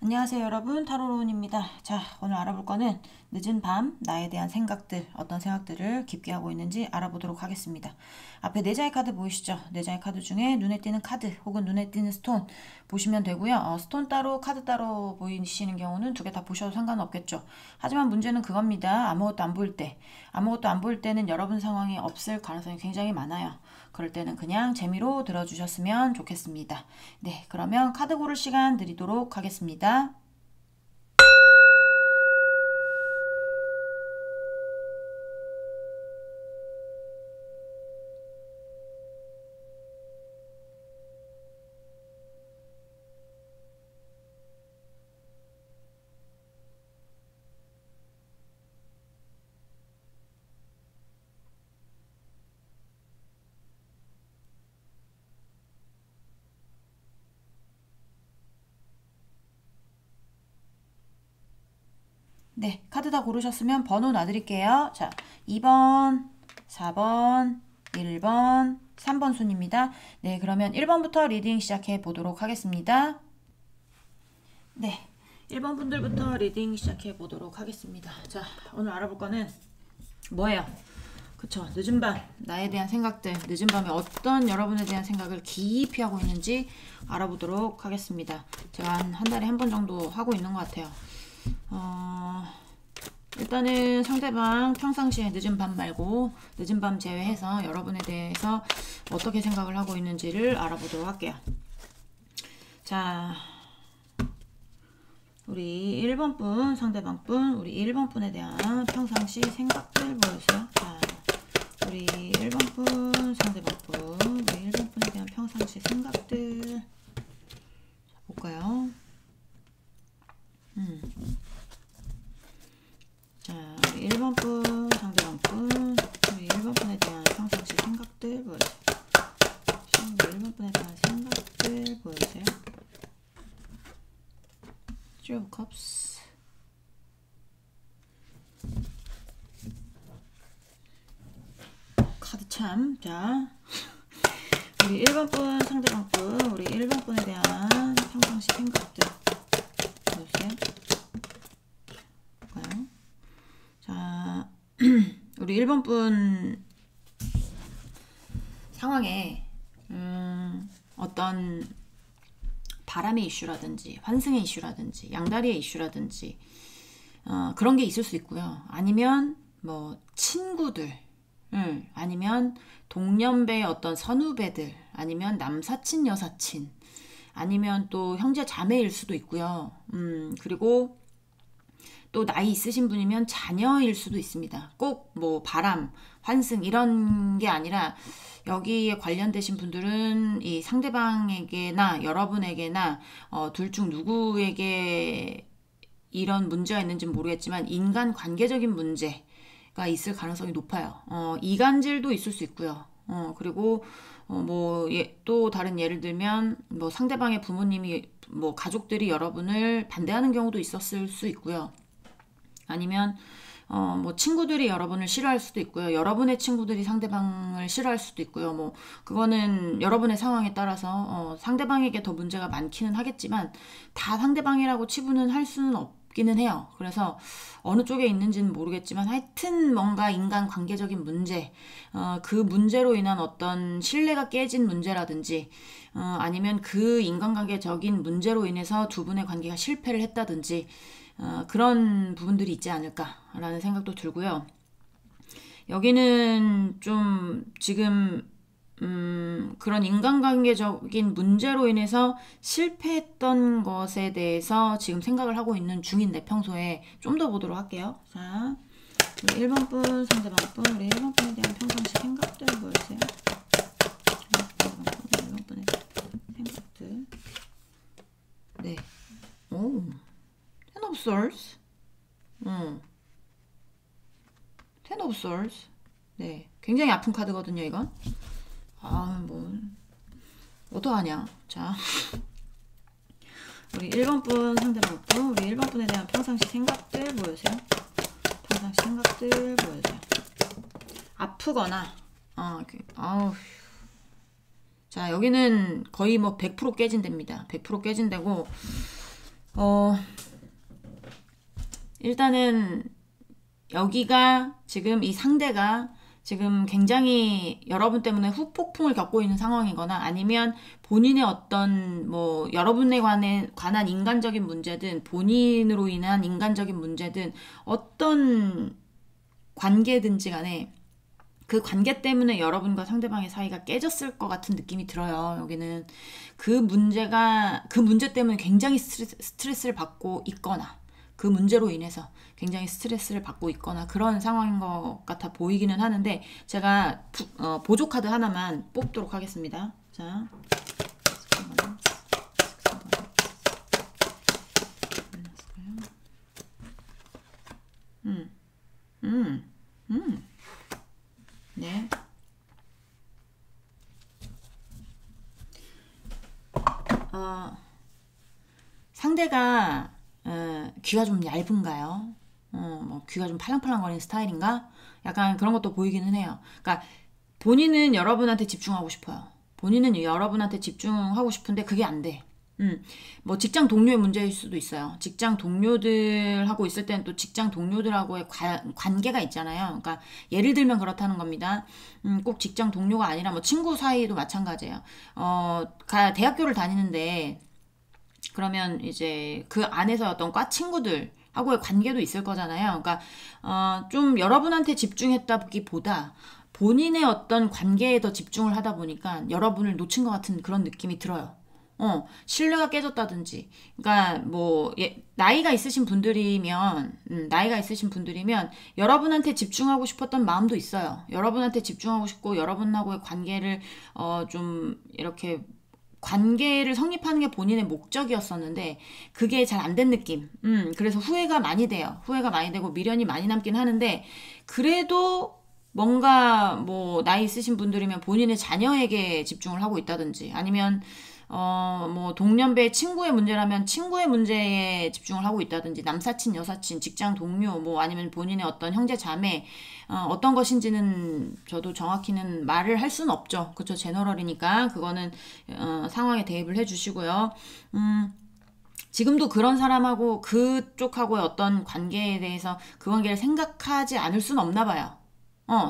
안녕하세요 여러분, 타로로운입니다. 자, 오늘 알아볼 거는 늦은 밤 나에 대한 생각들, 어떤 생각들을 깊게 하고 있는지 알아보도록 하겠습니다. 앞에 네 장의 카드 보이시죠? 네 장의 카드 중에 눈에 띄는 카드 혹은 눈에 띄는 스톤 보시면 되고요. 스톤 따로 카드 따로 보이시는 경우는 두 개 다 보셔도 상관없겠죠. 하지만 문제는 그겁니다. 아무것도 안 보일 때, 아무것도 안 보일 때는 여러분 상황이 없을 가능성이 굉장히 많아요. 그럴 때는 그냥 재미로 들어주셨으면 좋겠습니다. 네, 그러면 카드 고를 시간 드리도록 하겠습니다. 네, 카드 다 고르셨으면 번호 놔드릴게요. 자, 2번, 4번, 1번, 3번 순입니다. 네, 그러면 1번부터 리딩 시작해 보도록 하겠습니다. 네, 1번 분들부터 리딩 시작해 보도록 하겠습니다. 자, 오늘 알아볼 거는 뭐예요? 그쵸, 늦은 밤 나에 대한 생각들, 늦은 밤에 어떤 여러분에 대한 생각을 깊이 하고 있는지 알아보도록 하겠습니다. 제가 한 달에 한 번 정도 하고 있는 것 같아요. 일단은 상대방 평상시에 늦은 밤 말고 늦은 밤 제외해서 여러분에 대해서 어떻게 생각을 하고 있는지를 알아보도록 할게요. 자, 우리 1번 분, 상대방 분, 우리 1번 분에 대한 평상시 생각들 보여주세요. 자, 우리 1번 분, 상대방 분, 우리 1번 분에 대한 평상시 생각들 볼까요? 자, 우리 1번 분, 상대방 분, 우리 1번 분에 대한 평상시 생각들 보여주세요. 우리 1번 분에 대한 생각들 보여주세요. Three of Cups. 카드 참. 자, 우리 1번 분, 상대방 분, 우리 1번 분에 대한 평상시 생각들 보여주세요. 볼까요? 자, 우리 1번 분 상황에 어떤 바람의 이슈라든지 환승의 이슈라든지 양다리의 이슈라든지 그런 게 있을 수 있고요. 아니면 뭐 친구들, 아니면 동년배의 어떤 선후배들, 아니면 남사친 여사친, 아니면 또 형제 자매일 수도 있고요. 그리고 또 나이 있으신 분이면 자녀일 수도 있습니다. 꼭 뭐 바람, 환승 이런 게 아니라 여기에 관련되신 분들은 이 상대방에게나 여러분에게나 둘 중 누구에게 이런 문제가 있는지는 모르겠지만 인간 관계적인 문제가 있을 가능성이 높아요. 이간질도 있을 수 있고요. 그리고 또 다른 예를 들면 뭐 상대방의 부모님이 뭐 가족들이 여러분을 반대하는 경우도 있었을 수 있고요. 아니면 뭐 친구들이 여러분을 싫어할 수도 있고요. 여러분의 친구들이 상대방을 싫어할 수도 있고요. 뭐 그거는 여러분의 상황에 따라서 상대방에게 더 문제가 많기는 하겠지만 다 상대방이라고 치부는 할 수는 없기는 해요. 그래서 어느 쪽에 있는지는 모르겠지만 하여튼 뭔가 인간 관계적인 문제, 그 문제로 인한 어떤 신뢰가 깨진 문제라든지 아니면 그 인간관계적인 문제로 인해서 두 분의 관계가 실패를 했다든지 그런 부분들이 있지 않을까라는 생각도 들고요. 여기는 좀 지금 그런 인간관계적인 문제로 인해서 실패했던 것에 대해서 지금 생각을 하고 있는 중인데 평소에 좀 더 보도록 할게요. 자, 우리 1번 분, 상대방 분, 우리 1번 분에 대한 평상시 생각들 보여주세요. 1번 분에 대한 생각들. 네. 오. Ten of Swords. Ten of Swords. 네, 굉장히 아픈 카드거든요, 이건. 어떡하냐. 자, 우리 1번 분, 상대방 분, 우리 1번 분에 대한 평상시 생각들 보여주세요. 평상시 생각들 보여주세요. 아프거나, 자, 여기는 거의 뭐 100% 깨진답니다. 100% 깨진다고, 어, 일단은 여기가 지금 이 상대가 지금 굉장히 여러분 때문에 후폭풍을 겪고 있는 상황이거나 아니면 본인의 어떤 뭐 여러분에 관한 인간적인 문제든 본인으로 인한 인간적인 문제든 어떤 관계든지 간에 그 관계 때문에 여러분과 상대방의 사이가 깨졌을 것 같은 느낌이 들어요. 여기는 그 문제 때문에 굉장히 스트레스를 받고 있거나 그 문제로 인해서 굉장히 스트레스를 받고 있거나 그런 상황인 것 같아 보이기는 하는데 제가 보조 카드 하나만 뽑도록 하겠습니다. 자, 네. 상대가 귀가 좀 얇은가요? 뭐 귀가 좀 팔랑팔랑거리는 스타일인가? 약간 그런 것도 보이기는 해요. 그러니까 본인은 여러분한테 집중하고 싶어요. 본인은 여러분한테 집중하고 싶은데 그게 안 돼. 뭐 직장 동료의 문제일 수도 있어요. 직장 동료들하고 있을 때는 또 직장 동료들하고의 관계가 있잖아요. 그러니까 예를 들면 그렇다는 겁니다. 꼭 직장 동료가 아니라 뭐 친구 사이도 마찬가지예요. 대학교를 다니는데 그러면 이제 그 안에서 어떤 과 친구들하고의 관계도 있을 거잖아요. 그러니까 좀 여러분한테 집중했다기보다 본인의 어떤 관계에 더 집중을 하다 보니까 여러분을 놓친 것 같은 그런 느낌이 들어요. 신뢰가 깨졌다든지. 그러니까 뭐 나이가 있으신 분들이면 여러분한테 집중하고 싶었던 마음도 있어요. 여러분한테 집중하고 싶고 여러분하고의 관계를 좀 이렇게 관계를 성립하는 게 본인의 목적이었었는데 그게 잘 안 된 느낌. 그래서 후회가 많이 돼요. 후회가 많이 되고 미련이 많이 남긴 하는데 그래도 뭔가 뭐 나이 있으신 분들이면 본인의 자녀에게 집중을 하고 있다든지 아니면 뭐 동년배 친구의 문제라면 친구의 문제에 집중을 하고 있다든지 남사친, 여사친, 직장 동료 뭐 아니면 본인의 어떤 형제 자매 어떤 것인지는 저도 정확히는 말을 할 수는 없죠. 그쵸? 제너럴이니까 그거는 상황에 대입을 해주시고요. 지금도 그런 사람하고 그쪽하고의 어떤 관계에 대해서 그 관계를 생각하지 않을 수는 없나 봐요.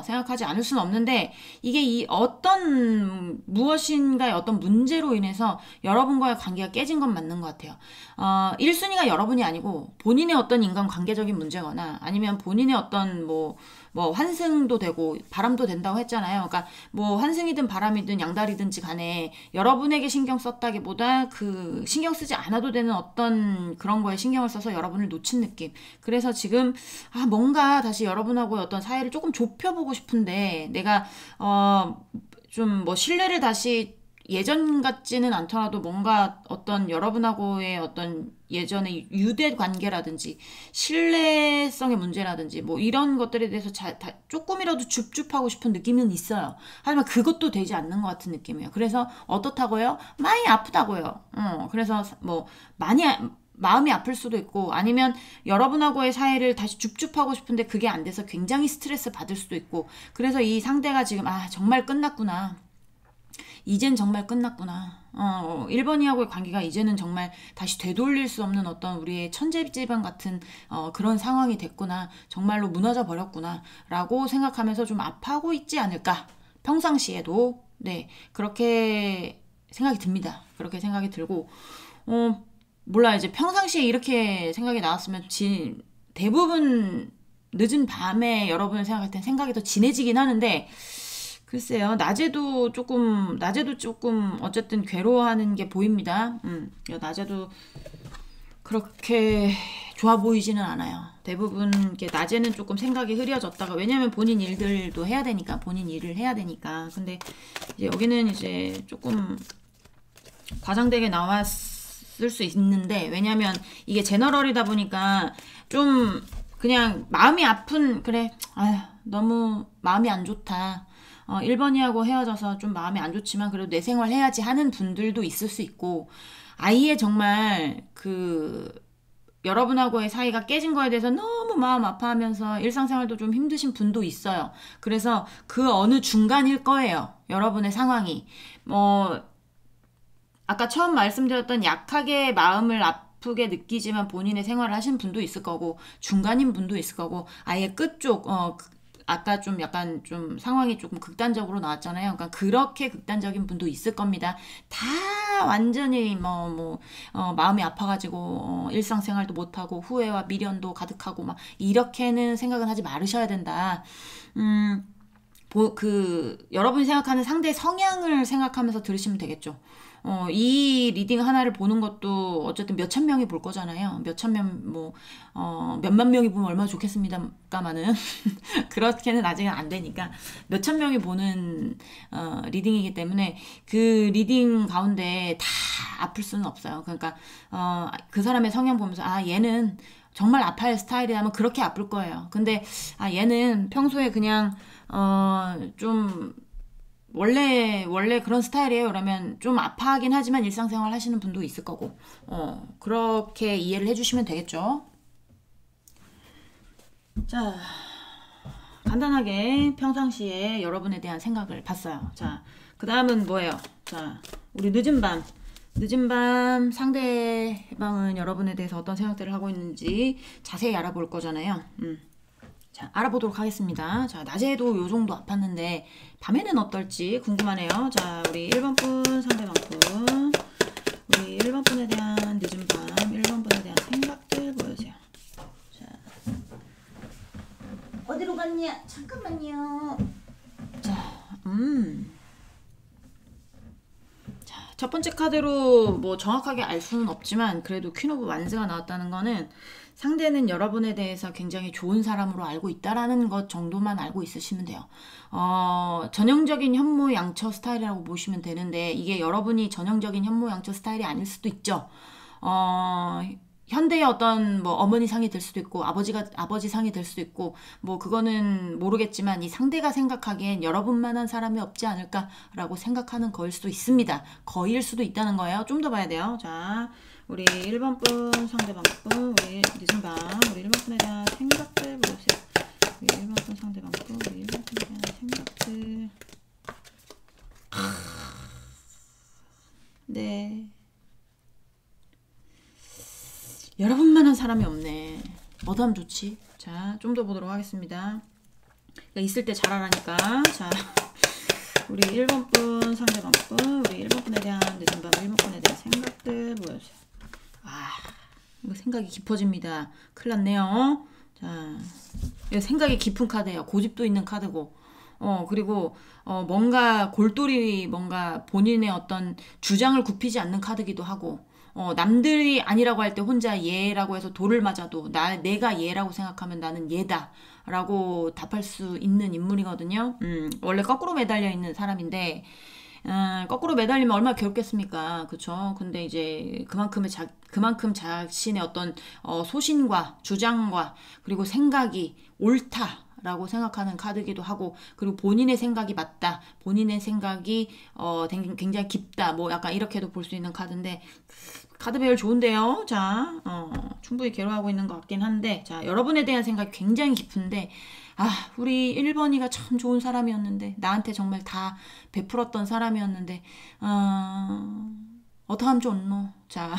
생각하지 않을 수는 없는데 이게 이 어떤 무엇인가의 어떤 문제로 인해서 여러분과의 관계가 깨진 건 맞는 것 같아요. 1순위가 여러분이 아니고 본인의 어떤 인간 관계적인 문제거나 아니면 본인의 어떤 뭐 환승도 되고 바람도 된다고 했잖아요. 그러니까 뭐 환승이든 바람이든 양다리든지 간에 여러분에게 신경 썼다기보다 그 신경 쓰지 않아도 되는 어떤 그런 거에 신경을 써서 여러분을 놓친 느낌. 그래서 지금 뭔가 다시 여러분하고 어떤 사이를 조금 좁혀보고 싶은데 내가 좀 뭐 신뢰를 다시 예전 같지는 않더라도 뭔가 어떤 여러분하고의 어떤 예전의 유대 관계라든지 신뢰성의 문제라든지 뭐 이런 것들에 대해서 조금이라도 줍줍하고 싶은 느낌은 있어요. 하지만 그것도 되지 않는 것 같은 느낌이에요. 그래서 어떻다고요? 많이 아프다고요. 그래서 뭐 마음이 아플 수도 있고 아니면 여러분하고의 사이를 다시 줍줍하고 싶은데 그게 안 돼서 굉장히 스트레스 받을 수도 있고 그래서 이 상대가 지금 정말 끝났구나. 이젠 정말 끝났구나. 1번이하고의 관계가 이제는 정말 다시 되돌릴 수 없는 어떤 우리의 천재지방 같은 그런 상황이 됐구나. 정말로 무너져 버렸구나. 라고 생각하면서 좀 아파하고 있지 않을까. 평상시에도 네 그렇게 생각이 듭니다. 그렇게 생각이 들고 몰라 이제 평상시에 이렇게 생각이 나왔으면 대부분 늦은 밤에 여러분을 생각할 땐 생각이 더 진해지긴 하는데 글쎄요, 낮에도 조금 어쨌든 괴로워하는 게 보입니다. 낮에도 그렇게 좋아 보이지는 않아요. 대부분 이렇게 낮에는 조금 생각이 흐려졌다가 왜냐면 본인 일들도 해야 되니까 본인 일을 해야 되니까. 근데 이제 여기는 이제 조금 과장되게 나왔을 수 있는데 왜냐면 이게 제너럴이다 보니까 좀 그냥 마음이 아픈 그래 너무 마음이 안 좋다. 1번이하고 헤어져서 좀 마음이 안 좋지만 그래도 내 생활 해야지 하는 분들도 있을 수 있고 아예 정말 여러분하고의 사이가 깨진 거에 대해서 너무 마음 아파하면서 일상생활도 좀 힘드신 분도 있어요. 그래서 그 어느 중간일 거예요. 여러분의 상황이. 아까 처음 말씀드렸던 약하게 마음을 아프게 느끼지만 본인의 생활을 하시는 분도 있을 거고, 중간인 분도 있을 거고, 아예 끝쪽, 아까 좀 약간 좀 상황이 조금 극단적으로 나왔잖아요. 그러니까 그렇게 극단적인 분도 있을 겁니다. 다 완전히 마음이 아파가지고 일상생활도 못하고 후회와 미련도 가득하고 막 이렇게는 생각은 하지 말으셔야 된다. 여러분이 생각하는 상대의 성향을 생각하면서 들으시면 되겠죠. 이 리딩 하나를 보는 것도 어쨌든 몇천 명이 볼 거잖아요. 몇천 명, 몇만 명이 보면 얼마나 좋겠습니다만은. 그렇게는 아직은 안 되니까. 몇천 명이 보는, 리딩이기 때문에 그 리딩 가운데 다 아플 수는 없어요. 그러니까, 그 사람의 성향 보면서, 얘는 정말 아파할 스타일이라면 그렇게 아플 거예요. 근데, 얘는 평소에 그냥, 좀, 원래 그런 스타일이에요. 그러면 좀 아파하긴 하지만 일상생활 하시는 분도 있을 거고, 그렇게 이해를 해주시면 되겠죠. 자, 간단하게 평상시에 여러분에 대한 생각을 봤어요. 자, 그 다음은 뭐예요? 자, 우리 늦은 밤 상대방은 여러분에 대해서 어떤 생각들을 하고 있는지 자세히 알아볼 거잖아요. 자, 알아보도록 하겠습니다. 자, 낮에도 요 정도 아팠는데 밤에는 어떨지 궁금하네요. 자, 우리 1번 분 상대방 분, 우리 1번 분에 대한 늦은 밤 1번 분에 대한 생각들 보여주세요. 자, 어디로 갔냐? 잠깐만요. 자, 자, 첫 번째 카드로 뭐 정확하게 알 수는 없지만 그래도 퀸 오브 완즈가 나왔다는 거는 상대는 여러분에 대해서 굉장히 좋은 사람으로 알고 있다라는 것 정도만 알고 있으시면 돼요. 전형적인 현모양처 스타일이라고 보시면 되는데 이게 여러분이 전형적인 현모양처 스타일이 아닐 수도 있죠. 현대의 어떤 뭐 어머니 상이 될 수도 있고 아버지 상이 될 수도 있고 뭐 그거는 모르겠지만 이 상대가 생각하기엔 여러분만한 사람이 없지 않을까라고 생각하는 거일 수도 있습니다. 거일 수도 있다는 거예요. 좀 더 봐야 돼요. 자, 우리 1번 분 상대방 분 우리 늦은 밤 우리 1번 분에 대한 생각들 보세요. 우리 1번 분 상대방 분 우리 1번 분에 대한 생각들. 네. 여러분만한 사람이 없네. 뭐도 하면 좋지. 자, 좀 더 보도록 하겠습니다. 그러니까 있을 때 잘하라니까. 자, 우리 1번 분 상대방 분 우리 1번 분에 대한 늦은 밤 1번 분에 대한 생각들 보여주세요. 이거 생각이 깊어집니다. 큰일 났네요. 자, 이거 생각이 깊은 카드예요. 고집도 있는 카드고. 그리고 뭔가 골똘히 뭔가 본인의 어떤 주장을 굽히지 않는 카드기도 하고 남들이 아니라고 할 때 혼자 얘라고 해서 돌을 맞아도 내가 얘라고 생각하면 나는 얘다 라고 답할 수 있는 인물이거든요. 원래 거꾸로 매달려 있는 사람인데 거꾸로 매달리면 얼마나 괴롭겠습니까? 그쵸? 근데 이제 그만큼 자신의 어떤 소신과 주장과 그리고 생각이 옳다라고 생각하는 카드기도 하고 그리고 본인의 생각이 맞다. 본인의 생각이 굉장히 깊다. 뭐 약간 이렇게도 볼 수 있는 카드인데 카드 배열 좋은데요. 자, 충분히 괴로워하고 있는 것 같긴 한데 자, 여러분에 대한 생각이 굉장히 깊은데 우리 1번이가 참 좋은 사람이었는데 나한테 정말 다 베풀었던 사람이었는데 어떡하면 좋노. 자,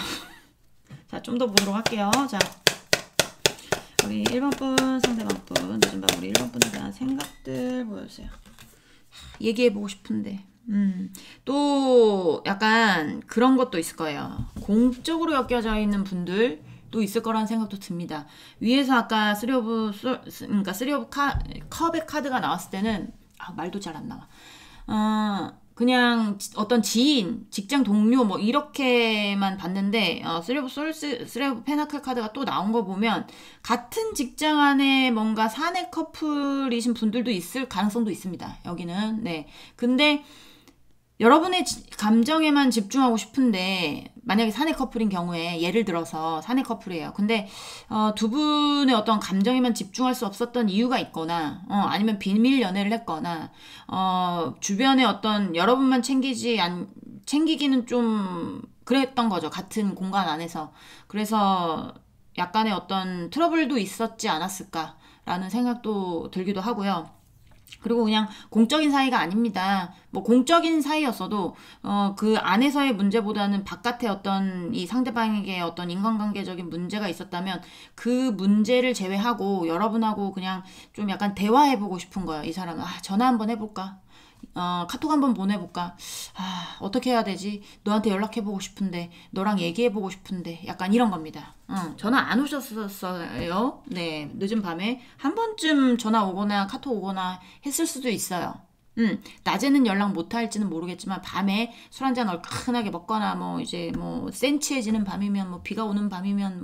자, 좀 더 보도록 할게요. 자, 우리 1번 분 상대방 분 늦은 밤 우리 1번 분에 대한 생각들 보여주세요. 얘기해보고 싶은데 또 약간 그런 것도 있을 거예요. 공적으로 엮여져 있는 분들도 있을 거라는 생각도 듭니다. 위에서 아까 쓰리 오브 컵의 카드가 나왔을 때는 말도 잘 안 나와. 그냥 어떤 지인, 직장 동료 뭐 이렇게만 봤는데 쓰리 오브 페나클 카드가 또 나온 거 보면 같은 직장 안에 뭔가 사내 커플이신 분들도 있을 가능성도 있습니다. 여기는. 네. 근데 여러분의 감정에만 집중하고 싶은데 만약에 사내 커플인 경우에 예를 들어서 사내 커플이에요. 근데 두 분의 어떤 감정에만 집중할 수 없었던 이유가 있거나 아니면 비밀 연애를 했거나 주변에 어떤 여러분만 챙기기는 좀 그랬던 거죠. 같은 공간 안에서. 그래서 약간의 어떤 트러블도 있었지 않았을까라는 생각도 들기도 하고요. 그리고 그냥 공적인 사이가 아닙니다. 뭐 공적인 사이였어도 그 안에서의 문제보다는 바깥에 어떤 이 상대방에게 어떤 인간관계적인 문제가 있었다면 그 문제를 제외하고 여러분하고 그냥 좀 약간 대화해보고 싶은 거예요. 이 사람은 전화 한번 해볼까? 카톡 한번 보내볼까? 어떻게 해야 되지? 너한테 연락해보고 싶은데, 너랑 얘기해보고 싶은데, 약간 이런 겁니다. 전화 안 오셨었어요? 네, 늦은 밤에 한 번쯤 전화 오거나 카톡 오거나 했을 수도 있어요. 낮에는 연락 못 할지는 모르겠지만 밤에 술 한잔 얼큰하게 먹거나 뭐 이제 뭐 센치해지는 밤이면 뭐 비가 오는 밤이면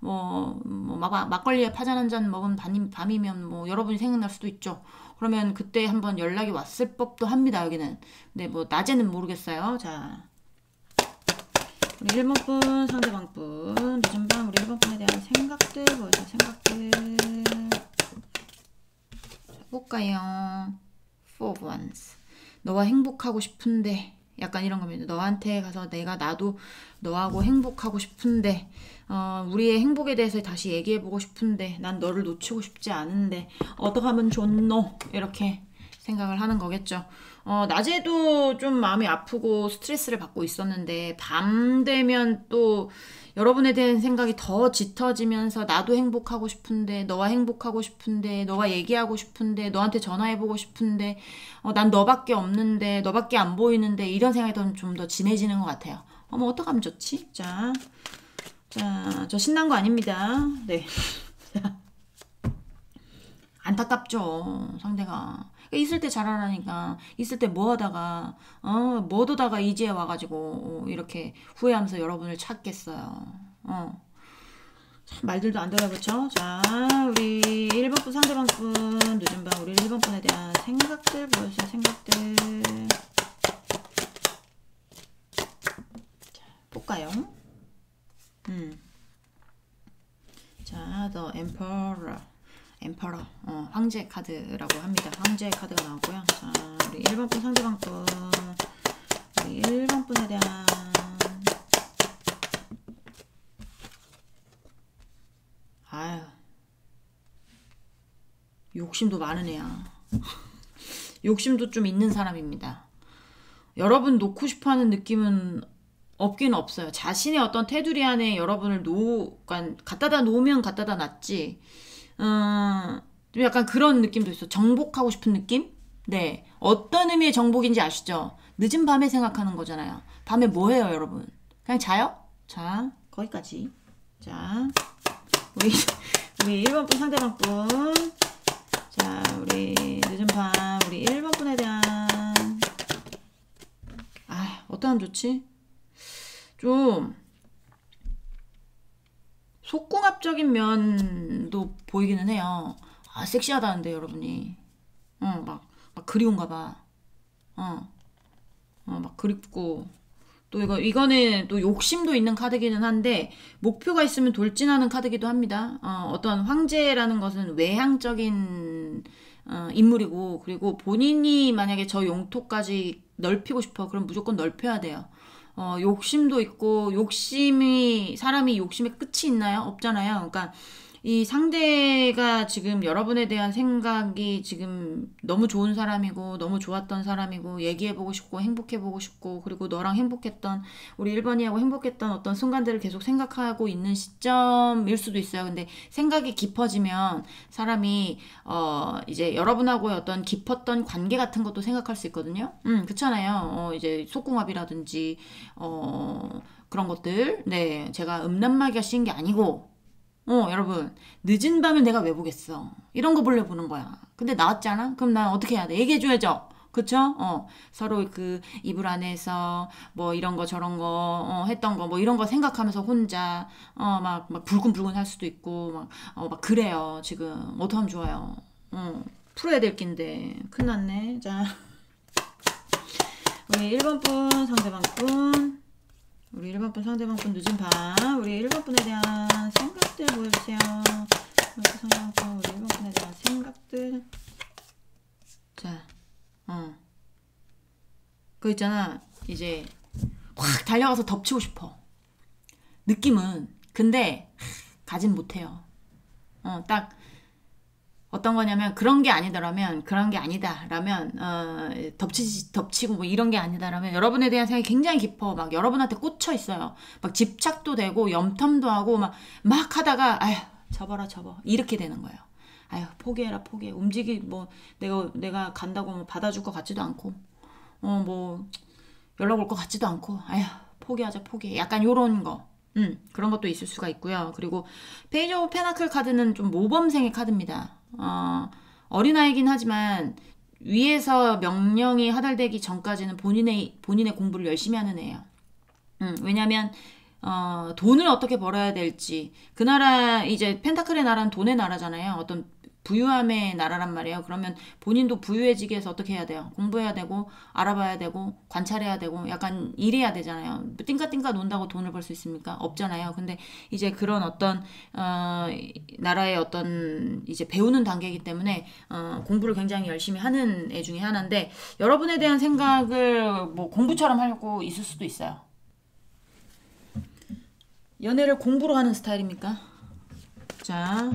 막걸리에 파전 한 잔 먹은 밤이면 뭐 여러분이 생각날 수도 있죠. 그러면 그때 한번 연락이 왔을 법도 합니다, 여기는. 근데 뭐 낮에는 모르겠어요. 자, 우리 1번 분, 상대방 분, 늦은 밤 우리 1번 분에 대한 생각들 보여줘. 생각들. 자, 볼까요? For once. 너와 행복하고 싶은데 약간 이런 겁니다. 너한테 가서 나도 너하고 행복하고 싶은데 우리의 행복에 대해서 다시 얘기해보고 싶은데 난 너를 놓치고 싶지 않은데 어떻게 하면 좋노? 이렇게 생각을 하는 거겠죠. 낮에도 좀 마음이 아프고 스트레스를 받고 있었는데 밤 되면 또 여러분에 대한 생각이 더 짙어지면서 나도 행복하고 싶은데 너와 행복하고 싶은데 너와 얘기하고 싶은데 너한테 전화해보고 싶은데 난 너밖에 없는데 너밖에 안 보이는데 이런 생각이 좀 더 진해지는 것 같아요. 뭐 어떡하면 좋지? 자, 저 신난 거 아닙니다. 네. 안타깝죠, 상대가. 있을 때 잘하라니까. 있을 때 뭐 하다가, 못 오다가 이제 와가지고, 이렇게 후회하면서 여러분을 찾겠어요. 참, 말들도 안 되나, 그쵸? 자, 우리 1번 분 상대방 분, 늦은 밤 우리 1번 분에 대한 생각들 보여주세요, 생각들. 자, 볼까요? 자, The Emperor, 황제 카드라고 합니다. 황제 카드가 나왔고요. 자, 우리 1번 분 상대방 분, 우리 1번 분에 대한 욕심도 많은 애야. 욕심도 좀 있는 사람입니다. 여러분 놓고 싶어하는 느낌은 없긴 없어요. 자신의 어떤 테두리 안에 여러분을 그러니까 갖다다 놓으면 갖다다 놨지. 좀 약간 그런 느낌도 있어. 정복하고 싶은 느낌? 네. 어떤 의미의 정복인지 아시죠? 늦은 밤에 생각하는 거잖아요. 밤에 뭐 해요, 여러분? 그냥 자요? 자, 거기까지. 자, 우리 1번 분 상대방 분. 자, 우리 늦은 밤 우리 1번 분에 대한 어떠하면 좋지? 좀 속궁합적인 면도 보이기는 해요. 섹시하다는데 여러분이 막 그리운가 봐. 막 그립고 또 이거는 또 욕심도 있는 카드기는 한데 목표가 있으면 돌진하는 카드기도 합니다. 어떤 황제라는 것은 외향적인 인물이고 그리고 본인이 만약에 저 용토까지 넓히고 싶어 그럼 무조건 넓혀야 돼요. 욕심도 있고 사람이 욕심에 끝이 있나요? 없잖아요. 그러니까 이 상대가 지금 여러분에 대한 생각이 지금 너무 좋은 사람이고 너무 좋았던 사람이고 얘기해보고 싶고 행복해보고 싶고 그리고 너랑 행복했던 우리 1번이하고 행복했던 어떤 순간들을 계속 생각하고 있는 시점일 수도 있어요. 근데 생각이 깊어지면 사람이 이제 여러분하고의 어떤 깊었던 관계 같은 것도 생각할 수 있거든요. 그렇잖아요. 이제 속궁합이라든지 그런 것들. 네, 제가 음란마귀가 씌인 게 아니고 여러분 늦은 밤을 내가 왜 보겠어. 이런 거 보려 보는 거야. 근데 나왔잖아. 그럼 난 어떻게 해야 돼? 얘기해줘야죠. 그쵸? 서로 그 이불 안에서 뭐 이런 거 저런 거 했던 거 뭐 이런 거 생각하면서 혼자 막 불끈불끈 할 수도 있고 막 그래요. 지금 어떡 하면 좋아요. 풀어야 될 낀데 큰일 났네. 자, 우리 1번 분 상대방 분 우리 1번 분 상대방 분 늦은 밤 우리 1번 분에 대한 생각들 보여주세요. 우리 상대방 분 우리 1번 분에 대한 생각들. 자, 그거 있잖아. 이제 확 달려가서 덮치고 싶어. 느낌은. 근데 가진 못해요. 딱 어떤 거냐면 그런 게 아니다라면 그런 게 아니다라면 덮치고 뭐 이런 게 아니다라면 여러분에 대한 생각이 굉장히 깊어. 막 여러분한테 꽂혀 있어요. 막 집착도 되고 염탐도 하고 막 하다가 아휴 접어라 접어 이렇게 되는 거예요. 아휴 포기해라 포기해. 뭐 내가 간다고 뭐 받아줄 것 같지도 않고 뭐 연락 올 것 같지도 않고 아휴 포기하자 포기해. 약간 요런 거. 그런 것도 있을 수가 있고요. 그리고 페이지 오브 페나클 카드는 좀 모범생의 카드입니다. 어린아이긴 하지만 위에서 명령이 하달되기 전까지는 본인의 공부를 열심히 하는 애예요. 왜냐면 돈을 어떻게 벌어야 될지 그 나라 이제 펜타클의 나라는 돈의 나라잖아요. 어떤 부유함의 나라란 말이에요. 그러면 본인도 부유해지기 위해서 어떻게 해야 돼요? 공부해야 되고 알아봐야 되고 관찰해야 되고 약간 일해야 되잖아요. 띵까띵까 논다고 돈을 벌 수 있습니까? 없잖아요. 근데 이제 그런 어떤 나라의 어떤 이제 배우는 단계이기 때문에 공부를 굉장히 열심히 하는 애 중에 하나인데 여러분에 대한 생각을 뭐 공부처럼 하고 있을 수도 있어요. 연애를 공부로 하는 스타일입니까? 자,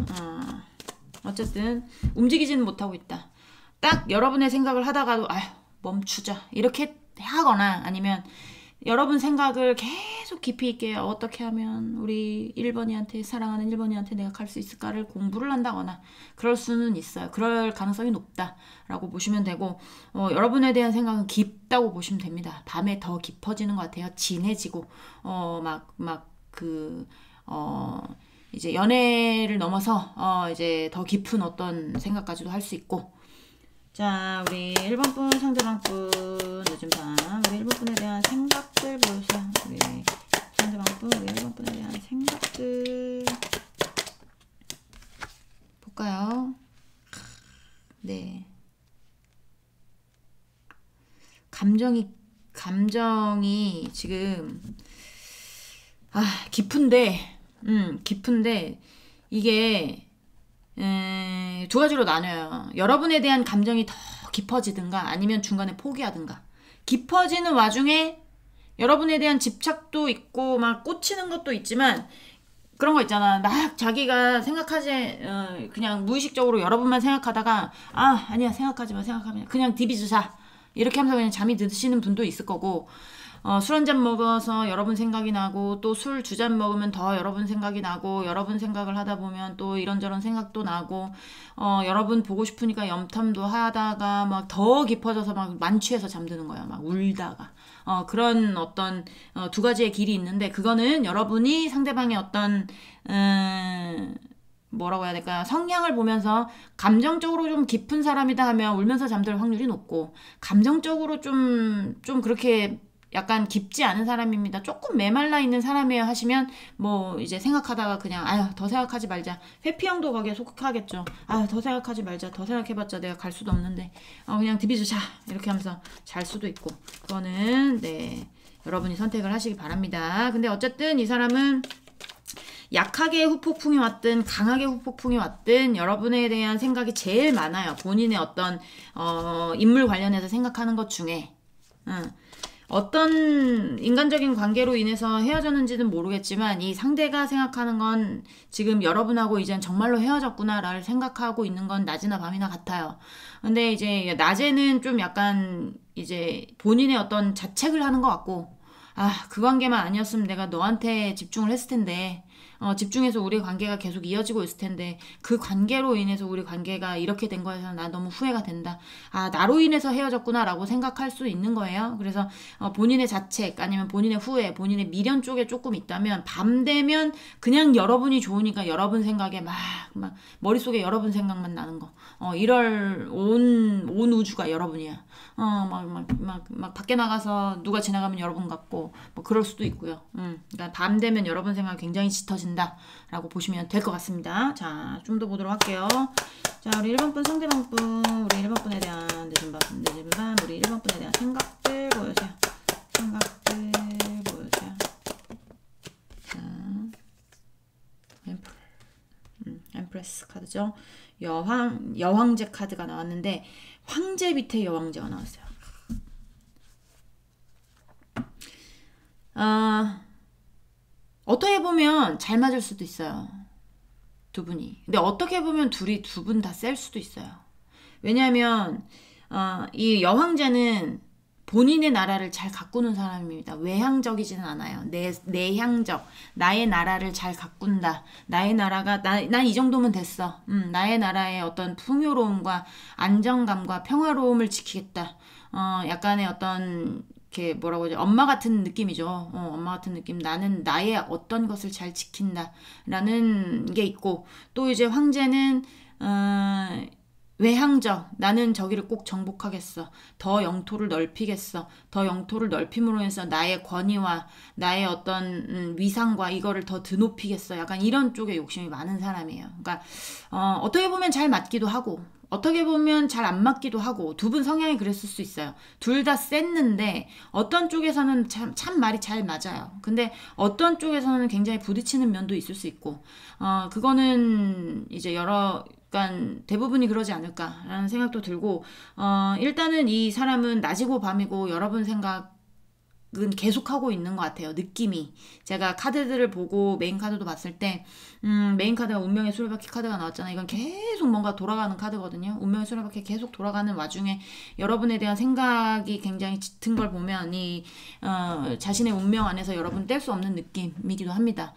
어쨌든 움직이지는 못하고 있다. 딱 여러분의 생각을 하다가도 아휴 멈추자 이렇게 하거나 아니면 여러분 생각을 계속 깊이 있게 어떻게 하면 우리 1번이한테 사랑하는 1번이한테 내가 갈 수 있을까를 공부를 한다거나 그럴 수는 있어요. 그럴 가능성이 높다라고 보시면 되고 여러분에 대한 생각은 깊다고 보시면 됩니다. 밤에 더 깊어지는 것 같아요. 진해지고 이제 연애를 넘어서 이제 더 깊은 어떤 생각까지도 할 수 있고 자 우리 1번 분 상대방 분 늦은 밤 우리 1번 분에 대한 생각들 보여주세요. 우리 상대방 분 우리 1번 분에 대한 생각들 볼까요? 네 감정이 지금 깊은데 이게 두 가지로 나뉘어요. 여러분에 대한 감정이 더 깊어지든가 아니면 중간에 포기하든가. 깊어지는 와중에 여러분에 대한 집착도 있고 막 꽂히는 것도 있지만 그런 거 있잖아. 막 자기가 생각하지 그냥 무의식적으로 여러분만 생각하다가 아니야 생각하지 마 그냥 디비주자 이렇게 하면서 그냥 잠이 드시는 분도 있을 거고 술 한 잔 먹어서 여러분 생각이 나고 또 술 두 잔 먹으면 더 여러분 생각이 나고 여러분 생각을 하다 보면 또 이런저런 생각도 나고 여러분 보고 싶으니까 염탐도 하다가 막 더 깊어져서 막 만취해서 잠드는 거야. 막 울다가 그런 어떤 두 가지의 길이 있는데 그거는 여러분이 상대방의 어떤 뭐라고 해야 될까 성향을 보면서 감정적으로 좀 깊은 사람이다 하면 울면서 잠들 확률이 높고 감정적으로 좀 그렇게 약간 깊지 않은 사람입니다. 조금 메말라 있는 사람이에요 하시면 뭐 이제 생각하다가 그냥 아유 더 생각하지 말자. 회피형도 거기에 속하겠죠. 아유 더 생각하지 말자. 더 생각해봤자 내가 갈 수도 없는데 그냥 디비주자 이렇게 하면서 잘 수도 있고 그거는 네 여러분이 선택을 하시기 바랍니다. 근데 어쨌든 이 사람은 약하게 후폭풍이 왔든 강하게 후폭풍이 왔든 여러분에 대한 생각이 제일 많아요. 본인의 어떤 인물 관련해서 생각하는 것 중에 어떤 인간적인 관계로 인해서 헤어졌는지는 모르겠지만 이 상대가 생각하는 건 지금 여러분하고 이젠 정말로 헤어졌구나를 생각하고 있는 건 낮이나 밤이나 같아요. 근데 이제 낮에는 좀 약간 이제 본인의 어떤 자책을 하는 것 같고 그 관계만 아니었으면 내가 너한테 집중을 했을 텐데 집중해서 우리 관계가 계속 이어지고 있을 텐데 그 관계로 인해서 우리 관계가 이렇게 된 거에서 나 너무 후회가 된다. 나로 인해서 헤어졌구나 라고 생각할 수 있는 거예요. 그래서 본인의 자책 아니면 본인의 후회, 본인의 미련 쪽에 조금 있다면 밤 되면 그냥 여러분이 좋으니까 여러분 생각에 막 머릿속에 여러분 생각만 나는 거. 이럴 온 우주가 여러분이야. 막 밖에 나가서 누가 지나가면 여러분 같고 뭐 그럴 수도 있고요. 그러니까 밤 되면 여러분 생각 굉장히 짙어진다라고 보시면 될 것 같습니다. 자, 좀 더 보도록 할게요. 자, 우리 1번 분 상대방 분 우리 1번 분에 대한 늦은 밤 우리 1번 분에 대한 생각들 보여주세요. 자, 엠프레스 카드죠. 여왕제 카드가 나왔는데 황제 밑에 여왕제가 나왔어요. 어떻게 보면 잘 맞을 수도 있어요. 두 분이. 근데 어떻게 보면 두 분 다 셀 수도 있어요. 왜냐하면 이 여황제는 본인의 나라를 잘 가꾸는 사람입니다. 외향적이지는 않아요. 내향적. 나의 나라를 잘 가꾼다. 나의 나라가 난 이 정도면 됐어. 나의 나라의 어떤 풍요로움과 안정감과 평화로움을 지키겠다. 약간의 어떤 이렇게 뭐라고 하죠? 엄마 같은 느낌이죠. 엄마 같은 느낌. 나는 나의 어떤 것을 잘 지킨다라는 게 있고, 또 이제 황제는 외향적. 나는 저기를 꼭 정복하겠어. 더 영토를 넓히겠어. 더 영토를 넓힘으로 해서 나의 권위와 나의 어떤 위상과 이거를 더 드높이겠어. 약간 이런 쪽에 욕심이 많은 사람이에요. 그러니까 어떻게 보면 잘 맞기도 하고 어떻게 보면 잘 안 맞기도 하고 두 분 성향이 그랬을 수 있어요. 둘 다 셌는데 어떤 쪽에서는 참 말이 잘 맞아요. 근데 어떤 쪽에서는 굉장히 부딪히는 면도 있을 수 있고 그거는 이제 그러니까 대부분이 그러지 않을까라는 생각도 들고 일단은 이 사람은 낮이고 밤이고 여러분 생각은 계속하고 있는 것 같아요. 느낌이. 제가 카드들을 보고 메인 카드도 봤을 때 메인 카드가 운명의 수레바퀴 카드가 나왔잖아요. 이건 계속 뭔가 돌아가는 카드거든요. 운명의 수레바퀴 계속 돌아가는 와중에 여러분에 대한 생각이 굉장히 짙은 걸 보면 자신의 운명 안에서 여러분 뗄 수 없는 느낌이기도 합니다.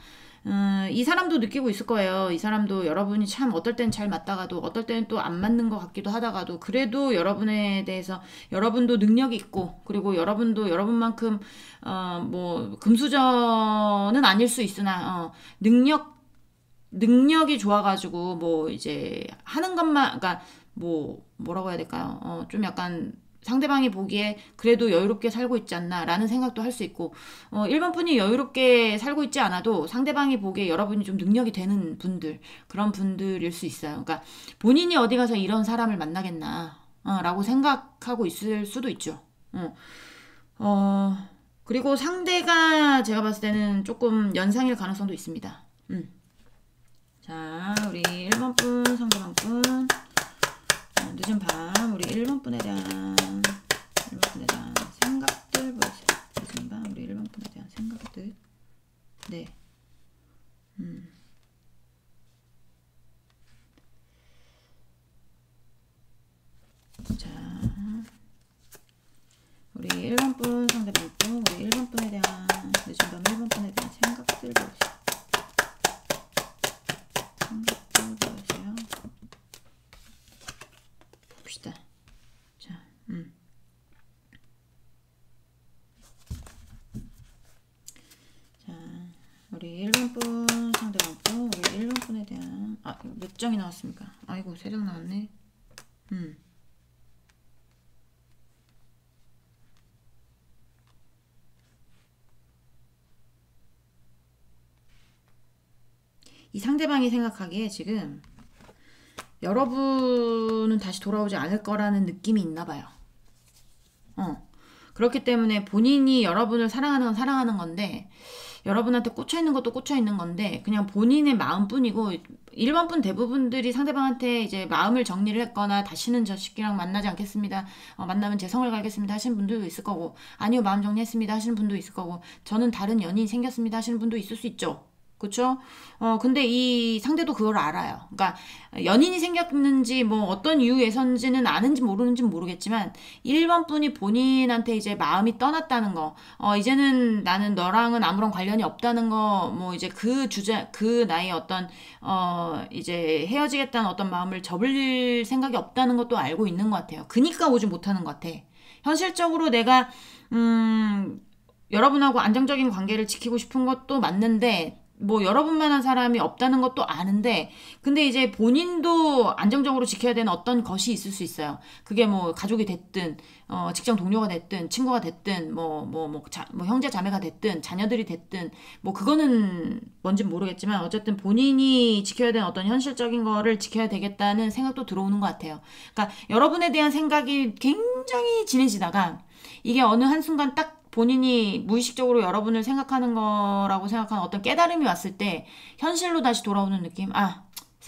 이 사람도 느끼고 있을 거예요. 이 사람도 여러분이 참 어떨 땐 잘 맞다가도 어떨 때는 또 안 맞는 것 같기도 하다가도 그래도 여러분에 대해서 여러분도 능력이 있고 그리고 여러분도 여러분만큼 뭐 금수저는 아닐 수 있으나 능력이 좋아가지고 뭐 이제 하는 것만 그러니까 뭐라고 해야 될까요? 좀 약간 상대방이 보기에 그래도 여유롭게 살고 있지 않나 라는 생각도 할 수 있고 일반 분이 여유롭게 살고 있지 않아도 상대방이 보기에 여러분이 좀 능력이 되는 분들 그런 분들일 수 있어요. 그러니까 본인이 어디 가서 이런 사람을 만나겠나 라고 생각하고 있을 수도 있죠. 그리고 상대가 제가 봤을 때는 조금 연상일 가능성도 있습니다. 자, 우리 1번 분 상대방 분 늦은 밤 우리 1번 분에 대한 생각들 보세요. 늦은 밤 우리 1번 분에 대한 생각들. 네. 자, 우리 1번 분 상대방 분 우리 1번 분에 대한 늦은 밤 1번 분에 대한 생각들 보세요. 생각들 보세요. 봅시다. 자, 자, 우리 1번 분 상대방 분 우리 1번 분에 대한 몇 장이 나왔습니까? 아이고 3장 나왔네. 이 상대방이 생각하기에 지금 여러분은 다시 돌아오지 않을 거라는 느낌이 있나 봐요. 그렇기 때문에 본인이 여러분을 사랑하는 건 사랑하는 건데 여러분한테 꽂혀있는 것도 꽂혀있는 건데 그냥 본인의 마음뿐이고 일반 분 대부분들이 상대방한테 이제 마음을 정리를 했거나 다시는 저 새끼랑 만나지 않겠습니다. 만나면 제 성을 갈겠습니다 하시는 분들도 있을 거고 아니요 마음 정리했습니다 하시는 분도 있을 거고 저는 다른 연인이 생겼습니다 하시는 분도 있을 수 있죠. 그쵸? 근데 이 상대도 그걸 알아요. 그러니까 연인이 생겼는지 뭐 어떤 이유에선지는 아는지 모르는지 모르겠지만 1번 분이 본인한테 이제 마음이 떠났다는 거, 이제는 나는 너랑은 아무런 관련이 없다는 거, 뭐 이제 그 나의 어떤 이제 헤어지겠다는 어떤 마음을 접을 생각이 없다는 것도 알고 있는 것 같아요. 그니까 오지 못하는 것 같아. 현실적으로 내가 여러분하고 안정적인 관계를 지키고 싶은 것도 맞는데 뭐 여러분만한 사람이 없다는 것도 아는데 근데 이제 본인도 안정적으로 지켜야 되는 어떤 것이 있을 수 있어요. 그게 뭐 가족이 됐든 직장 동료가 됐든 친구가 됐든 뭐 형제 자매가 됐든 자녀들이 됐든 뭐 그거는 뭔진 모르겠지만 어쨌든 본인이 지켜야 되는 어떤 현실적인 거를 지켜야 되겠다는 생각도 들어오는 것 같아요. 그러니까 여러분에 대한 생각이 굉장히 진해지다가 이게 어느 한순간 딱 본인이 무의식적으로 여러분을 생각하는 거라고 생각하는 어떤 깨달음이 왔을 때 현실로 다시 돌아오는 느낌?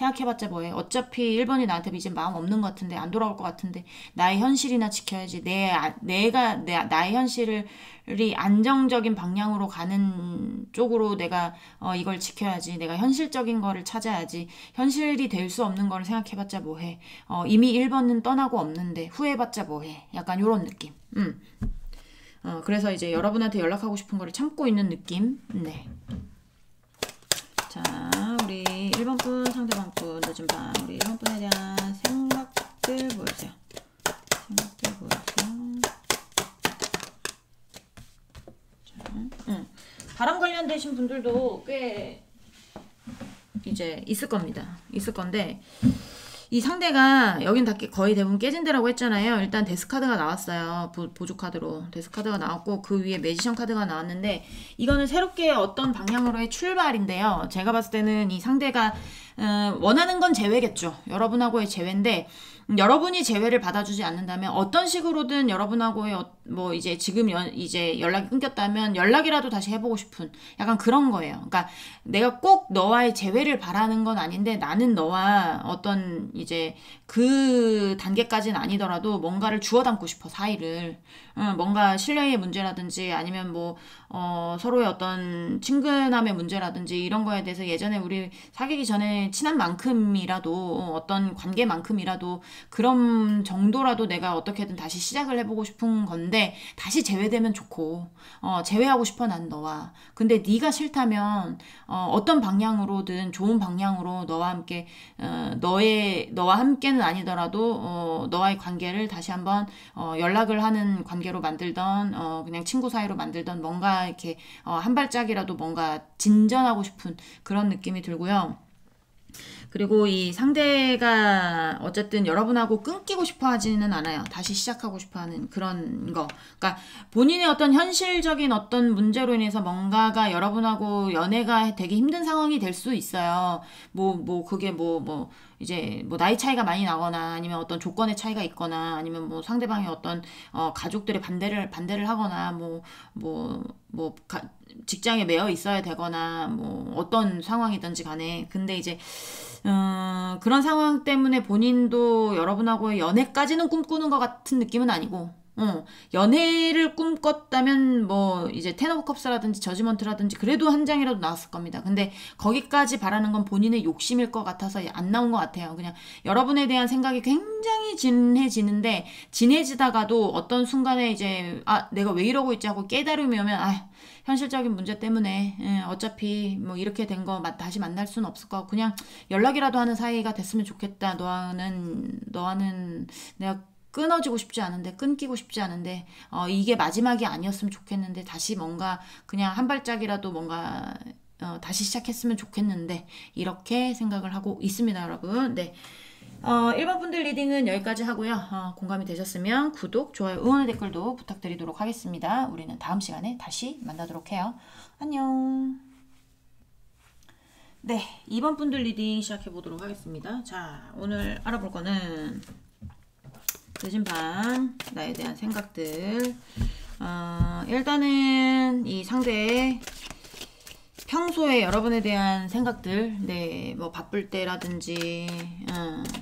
생각해봤자 뭐해. 어차피 1번이 나한테 이제 마음 없는 것 같은데, 안 돌아올 것 같은데, 나의 현실이나 지켜야지. 나의 현실이 안정적인 방향으로 가는 쪽으로 내가 이걸 지켜야지. 내가 현실적인 거를 찾아야지. 현실이 될 수 없는 거를 생각해봤자 뭐해. 이미 1번은 떠나고 없는데 후회해봤자 뭐해. 약간 요런 느낌. 그래서 이제 여러분한테 연락하고 싶은 거를 참고 있는 느낌. 네. 자, 우리 1번 분, 상대방 분, 늦은 밤. 우리 1번 분에 대한 생각들 보여주세요. 생각들 보여주세요. 자, 바람 관련되신 분들도 꽤 이제 있을 겁니다. 있을 건데, 이 상대가 여긴 다 거의 대부분 깨진데라고 했잖아요. 일단 데스카드가 나왔어요. 보조카드로 데스카드가 나왔고 그 위에 매지션 카드가 나왔는데 이거는 새롭게 어떤 방향으로의 출발인데요. 제가 봤을 때는 이 상대가 원하는 건 재회겠죠. 여러분하고의 재회인데 여러분이 재회를 받아주지 않는다면 어떤 식으로든 여러분하고의 뭐 이제 지금 이제 연락이 끊겼다면 연락이라도 다시 해보고 싶은 약간 그런 거예요. 그러니까 내가 꼭 너와의 재회를 바라는 건 아닌데 나는 너와 어떤 이제 그 단계까지는 아니더라도 뭔가를 주워 담고 싶어, 사이를. 뭔가 신뢰의 문제라든지 아니면 뭐 서로의 어떤 친근함의 문제라든지 이런 거에 대해서 예전에 우리 사귀기 전에 친한 만큼이라도 어떤 관계만큼이라도 그런 정도라도 내가 어떻게든 다시 시작을 해보고 싶은 건데 다시 재회되면 좋고 재회하고 싶어 난 너와. 근데 네가 싫다면 어떤 방향으로든 좋은 방향으로 너와 함께 너와 함께는 아니더라도 너와의 관계를 다시 한번 연락을 하는 관계로 만들던 그냥 친구 사이로 만들던 뭔가 이렇게 한 발짝이라도 뭔가 진전하고 싶은 그런 느낌이 들고요. 그리고 이 상대가 어쨌든 여러분하고 끊기고 싶어 하지는 않아요. 다시 시작하고 싶어 하는 그런 거. 그러니까 본인의 어떤 현실적인 어떤 문제로 인해서 뭔가가 여러분하고 연애가 되게 힘든 상황이 될 수 있어요. 그게 이제 뭐 나이 차이가 많이 나거나 아니면 어떤 조건의 차이가 있거나 아니면 뭐 상대방의 어떤 가족들의 반대를 하거나 직장에 매여 있어야 되거나 뭐 어떤 상황이든지 간에. 근데 이제 그런 상황 때문에 본인도 여러분하고의 연애까지는 꿈꾸는 것 같은 느낌은 아니고 연애를 꿈꿨다면 뭐 이제 텐 오브 컵스라든지 저지먼트라든지 그래도 한 장이라도 나왔을 겁니다. 근데 거기까지 바라는 건 본인의 욕심일 것 같아서 안 나온 것 같아요. 그냥 여러분에 대한 생각이 굉장히 진해지는데 진해지다가도 어떤 순간에 이제 내가 왜 이러고 있지 하고 깨달음이 오면 현실적인 문제 때문에 어차피 뭐 이렇게 된 거 다시 만날 수는 없을 거 그냥 연락이라도 하는 사이가 됐으면 좋겠다. 너와는 내가 끊어지고 싶지 않은데 끊기고 싶지 않은데 이게 마지막이 아니었으면 좋겠는데 다시 뭔가 그냥 한 발짝이라도 뭔가 다시 시작했으면 좋겠는데 이렇게 생각을 하고 있습니다, 여러분. 네. 1번 분들 리딩은 여기까지 하고요. 공감이 되셨으면 구독, 좋아요, 응원의 댓글도 부탁드리도록 하겠습니다. 우리는 다음 시간에 다시 만나도록 해요. 안녕. 네, 2번 분들 리딩 시작해 보도록 하겠습니다. 자, 오늘 알아볼 거는 늦은 밤 나에 대한 생각들. 일단은 이 상대의 평소에 여러분에 대한 생각들, 네, 뭐 바쁠 때라든지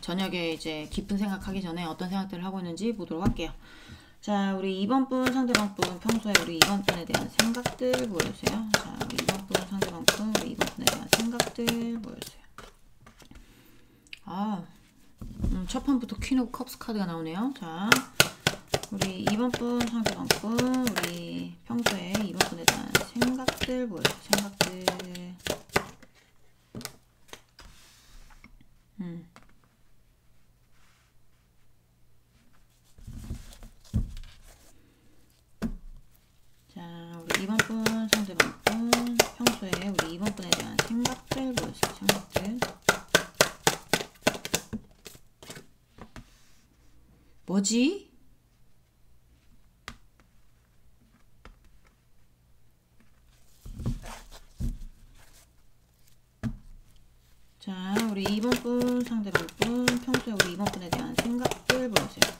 저녁에 이제 깊은 생각하기 전에 어떤 생각들을 하고 있는지 보도록 할게요. 자, 우리 2번 분, 상대방 분, 평소에 우리 2번 분에 대한 생각들 보여주세요. 자, 우리 2번 분, 상대방 분, 우리 2번 분에 대한 생각들 보여주세요. 첫 판부터 퀸 오브 컵스 카드가 나오네요. 자, 우리 2번 분, 상대방 분, 우리 평소에 2번 분에 대한 생각들 보여주세요. 생각들. 자, 우리 2번 분, 상대방 분, 평소에 우리 2번 분에 대한 생각들 보여주세요. 생각들. 뭐지? 자, 우리 2번 분, 상대방 분, 평소에 우리 2번 분에 대한 생각들 보여주세요.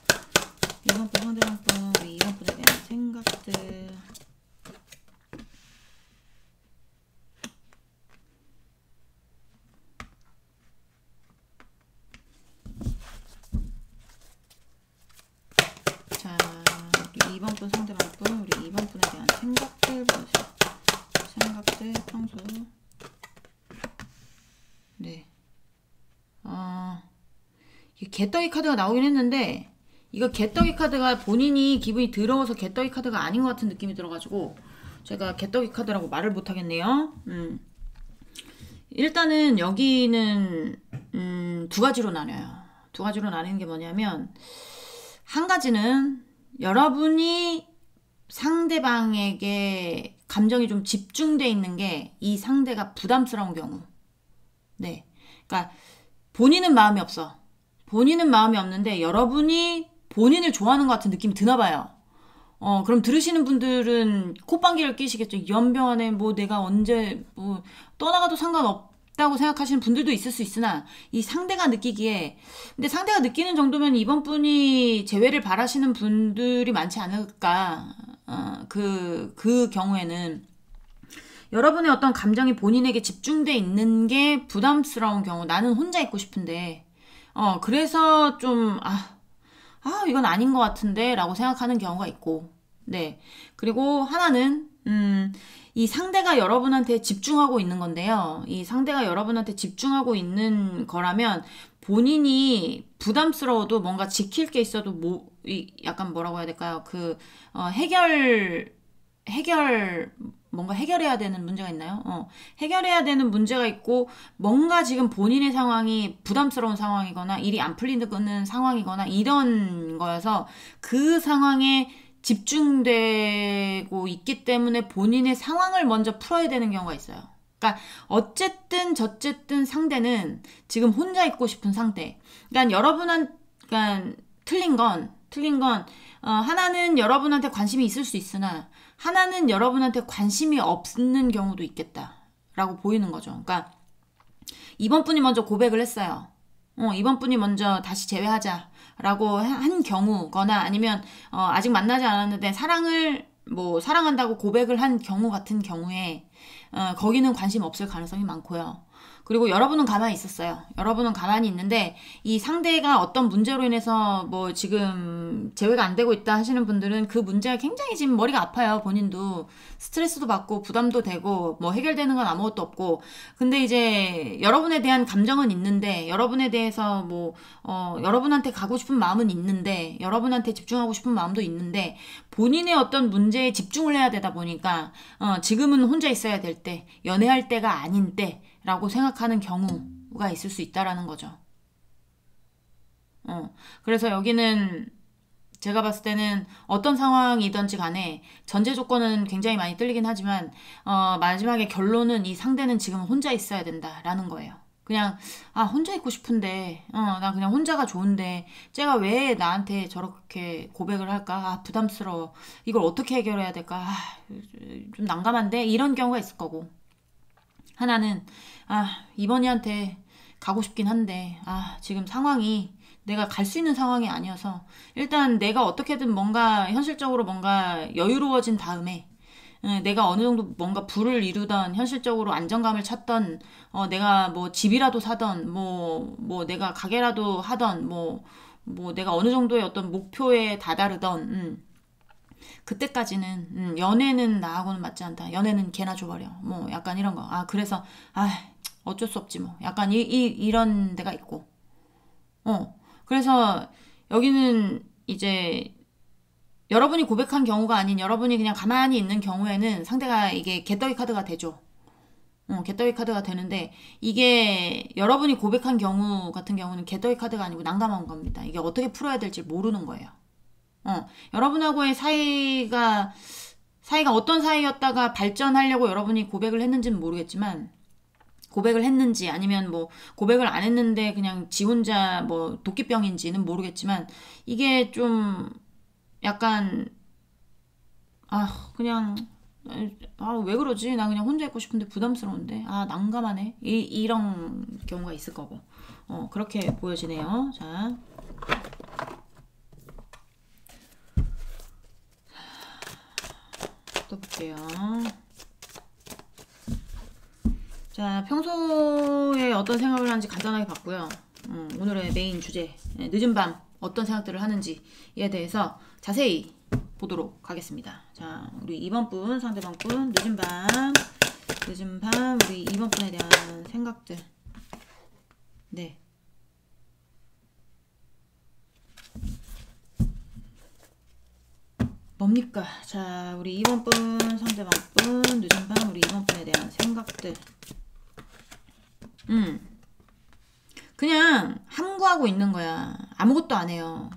2번 분, 상대방 분, 우리 2번 분에 대한 생각들. 평소 상대방분, 우리 이번 분에 대한 생각들 보세요. 생각들, 평소. 네. 이게 개떡이 카드가 나오긴 했는데, 이거 개떡이 카드가 본인이 기분이 더러워서 개떡이 카드가 아닌 것 같은 느낌이 들어가지고, 제가 개떡이 카드라고 말을 못하겠네요. 일단은 여기는, 두 가지로 나뉘어요. 두 가지로 나뉘는 게 뭐냐면, 한 가지는 여러분이 상대방에게 감정이 좀 집중돼 있는 게 이 상대가 부담스러운 경우. 네. 그러니까 본인은 마음이 없어. 본인은 마음이 없는데 여러분이 본인을 좋아하는 것 같은 느낌이 드나 봐요. 그럼 들으시는 분들은 콧방귀를 끼시겠죠. 연병안에 뭐 내가 언제 뭐 떠나가도 상관없다고 생각하시는 분들도 있을 수 있으나 이 상대가 느끼기에 근데 상대가 느끼는 정도면 이번 분이 재회를 바라시는 분들이 많지 않을까. 그 경우에는 여러분의 어떤 감정이 본인에게 집중돼 있는 게 부담스러운 경우 나는 혼자 있고 싶은데 그래서 좀 이건 아닌 것 같은데 라고 생각하는 경우가 있고 네 그리고 하나는 이 상대가 여러분한테 집중하고 있는 건데요 이 상대가 여러분한테 집중하고 있는 거라면 본인이 부담스러워도 뭔가 지킬 게 있어도 약간 뭐라고 해야 될까요 뭔가 해결해야 되는 문제가 있나요? 해결해야 되는 문제가 있고 뭔가 지금 본인의 상황이 부담스러운 상황이거나 일이 안 풀리는 상황이거나 이런 거여서 그 상황에 집중되고 있기 때문에 본인의 상황을 먼저 풀어야 되는 경우가 있어요. 그러니까 어쨌든 저쨌든 상대는 지금 혼자 있고 싶은 상태. 그러니까 틀린 건 하나는 여러분한테 관심이 있을 수 있으나 하나는 여러분한테 관심이 없는 경우도 있겠다라고 보이는 거죠. 그러니까 이번 분이 먼저 고백을 했어요. 이번 분이 먼저 다시 재회하자라고 한 경우거나 아니면 아직 만나지 않았는데 사랑한다고 고백을 한 경우 같은 경우에 거기는 관심 없을 가능성이 많고요. 그리고 여러분은 가만히 있었어요. 여러분은 가만히 있는데 이 상대가 어떤 문제로 인해서 뭐 지금 재회가 안 되고 있다 하시는 분들은 그 문제가 굉장히 지금 머리가 아파요. 본인도 스트레스도 받고 부담도 되고 뭐 해결되는 건 아무것도 없고 근데 이제 여러분에 대한 감정은 있는데 여러분에 대해서 여러분한테 가고 싶은 마음은 있는데 여러분한테 집중하고 싶은 마음도 있는데 본인의 어떤 문제에 집중을 해야 되다 보니까 지금은 혼자 있어야 될 때 연애할 때가 아닌 때 라고 생각하는 경우가 있을 수 있다라는 거죠. 그래서 여기는 제가 봤을 때는 어떤 상황이든지 간에 전제 조건은 굉장히 많이 틀리긴 하지만 마지막에 결론은 이 상대는 지금 혼자 있어야 된다라는 거예요. 그냥 혼자 있고 싶은데 나 그냥 혼자가 좋은데 쟤가 왜 나한테 저렇게 고백을 할까? 부담스러워. 이걸 어떻게 해결해야 될까? 좀 난감한데? 이런 경우가 있을 거고 하나는 이번이한테 가고 싶긴 한데 지금 상황이 내가 갈 수 있는 상황이 아니어서 일단 내가 어떻게든 뭔가 현실적으로 뭔가 여유로워진 다음에 내가 어느 정도 뭔가 부를 이루던 현실적으로 안정감을 찾던 내가 뭐 집이라도 사던 뭐 내가 가게라도 하던 뭐 내가 어느 정도의 어떤 목표에 다다르던 그때까지는 연애는 나하고는 맞지 않다. 연애는 걔나 줘버려. 뭐 약간 이런 거. 그래서 어쩔 수 없지 뭐. 약간 이런 데가 있고. 그래서 여기는 이제 여러분이 고백한 경우가 아닌 여러분이 그냥 가만히 있는 경우에는 상대가 이게 개떡이 카드가 되죠. 개떡이 카드가 되는데 이게 여러분이 고백한 경우 같은 경우는 개떡이 카드가 아니고 난감한 겁니다. 이게 어떻게 풀어야 될지 모르는 거예요. 여러분하고의 사이가 어떤 사이였다가 발전하려고 여러분이 고백을 했는지는 모르겠지만 고백을 했는지 아니면 뭐 고백을 안 했는데 그냥 지 혼자 뭐 도끼병인지는 모르겠지만 이게 좀 약간 그냥 왜 그러지? 나 그냥 혼자 있고 싶은데 부담스러운데 난감하네 이런 경우가 있을 거고 그렇게 보여지네요. 자 또 볼게요. 자, 평소에 어떤 생각을 하는지 간단하게 봤고요. 오늘의 메인 주제, 늦은 밤 어떤 생각들을 하는지에 대해서 자세히 보도록 하겠습니다. 자, 우리 2번 분, 상대방 분, 늦은 밤, 우리 2번 분에 대한 생각들. 네. 뭡니까? 자, 우리 2번 분, 상대방 분, 늦은 밤, 우리 2번 분에 대한 생각들. 그냥 함구하고 있는 거야. 아무것도 안 해요.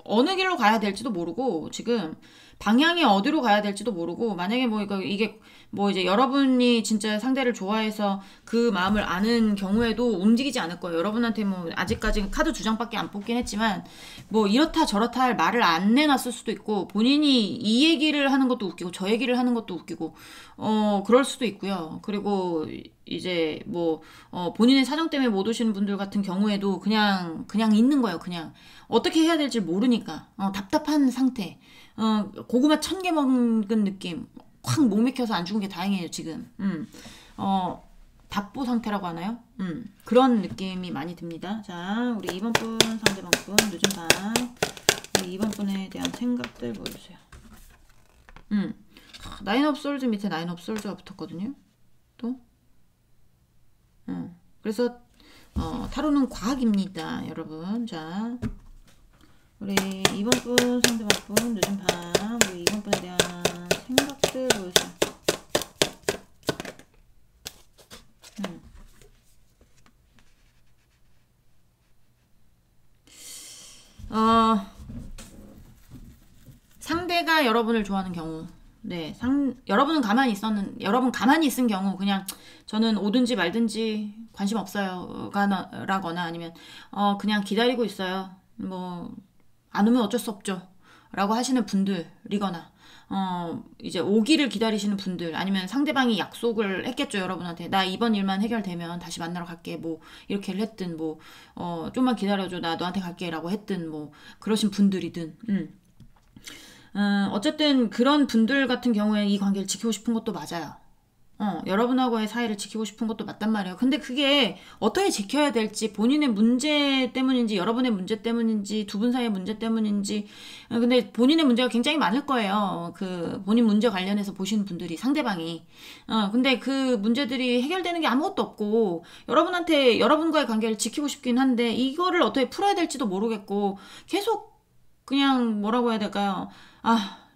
어느 길로 가야 될지도 모르고 지금 방향이 어디로 가야 될지도 모르고 만약에 뭐 이게 뭐 이제 여러분이 진짜 상대를 좋아해서 그 마음을 아는 경우에도 움직이지 않을 거예요. 여러분한테 뭐 아직까지 카드 2장밖에 안 뽑긴 했지만 뭐 이렇다 저렇다 할 말을 안 내놨을 수도 있고 본인이 이 얘기를 하는 것도 웃기고 저 얘기를 하는 것도 웃기고 그럴 수도 있고요. 그리고 이제 뭐 본인의 사정 때문에 못 오시는 분들 같은 경우에도 그냥 있는 거예요. 그냥 어떻게 해야 될지 모르니까 답답한 상태. 고구마 1000개 먹은 느낌. 확 목 맥혀서 안 죽은 게 다행이에요, 지금. 답보 상태라고 하나요? 그런 느낌이 많이 듭니다. 자, 우리 2번 분, 상대방 분, 늦은 밤. 우리 2번 분에 대한 생각들 보여주세요. 나인 오브 솔즈 밑에 나인 오브 솔즈가 붙었거든요. 또. 그래서, 타로는 과학입니다, 여러분. 자. 우리 2번 분, 상대방 분, 늦은 밤, 우리 2번 분에 대한 생각들 보여주세요. 상대가 여러분을 좋아하는 경우, 네, 여러분 가만히 있은 경우, 그냥 저는 오든지 말든지 관심 없어요. 라거나 아니면, 그냥 기다리고 있어요. 뭐, 안 오면 어쩔 수 없죠. 라고 하시는 분들이거나, 이제 오기를 기다리시는 분들, 아니면 상대방이 약속을 했겠죠, 여러분한테. 나 이번 일만 해결되면 다시 만나러 갈게. 뭐, 이렇게를 했든, 뭐, 좀만 기다려줘. 나 너한테 갈게. 라고 했든, 뭐, 그러신 분들이든, 어쨌든 그런 분들 같은 경우에 이 관계를 지키고 싶은 것도 맞아요. 여러분하고의 사이를 지키고 싶은 것도 맞단 말이에요. 근데 그게 어떻게 지켜야 될지 본인의 문제 때문인지 여러분의 문제 때문인지 두 분 사이의 문제 때문인지 근데 본인의 문제가 굉장히 많을 거예요. 그 본인 문제 관련해서 보시는 분들이 상대방이 근데 그 문제들이 해결되는 게 아무것도 없고 여러분한테 여러분과의 관계를 지키고 싶긴 한데 이거를 어떻게 풀어야 될지도 모르겠고 계속 그냥 뭐라고 해야 될까요?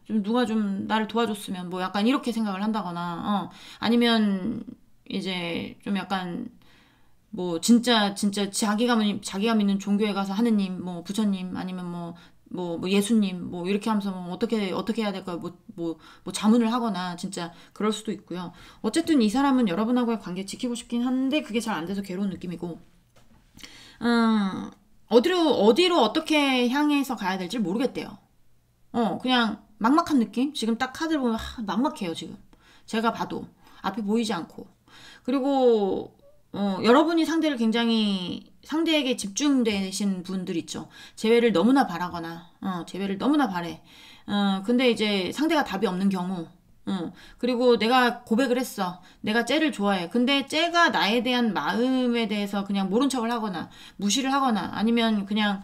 좀 누가 좀 나를 도와줬으면 뭐 약간 이렇게 생각을 한다거나 아니면 이제 좀 약간 뭐 진짜 자기가 믿는 종교에 가서 하느님 뭐 부처님 아니면 뭐 예수님 뭐 이렇게 하면서 뭐 어떻게 해야 될까요? 뭐 자문을 하거나 진짜 그럴 수도 있고요. 어쨌든 이 사람은 여러분하고의 관계 지키고 싶긴 한데 그게 잘 안 돼서 괴로운 느낌이고 어디로 어떻게 향해서 가야 될지 모르겠대요. 그냥 막막한 느낌? 지금 딱 카드를 보면 막막해요, 지금. 제가 봐도. 앞이 보이지 않고. 그리고, 여러분이 상대에게 집중되신 분들 있죠. 재회를 너무나 바라거나, 재회를 너무나 바래. 근데 이제 상대가 답이 없는 경우, 그리고 내가 고백을 했어. 내가 쟤를 좋아해. 근데 쟤가 나에 대한 마음에 대해서 그냥 모른 척을 하거나, 무시를 하거나, 아니면 그냥,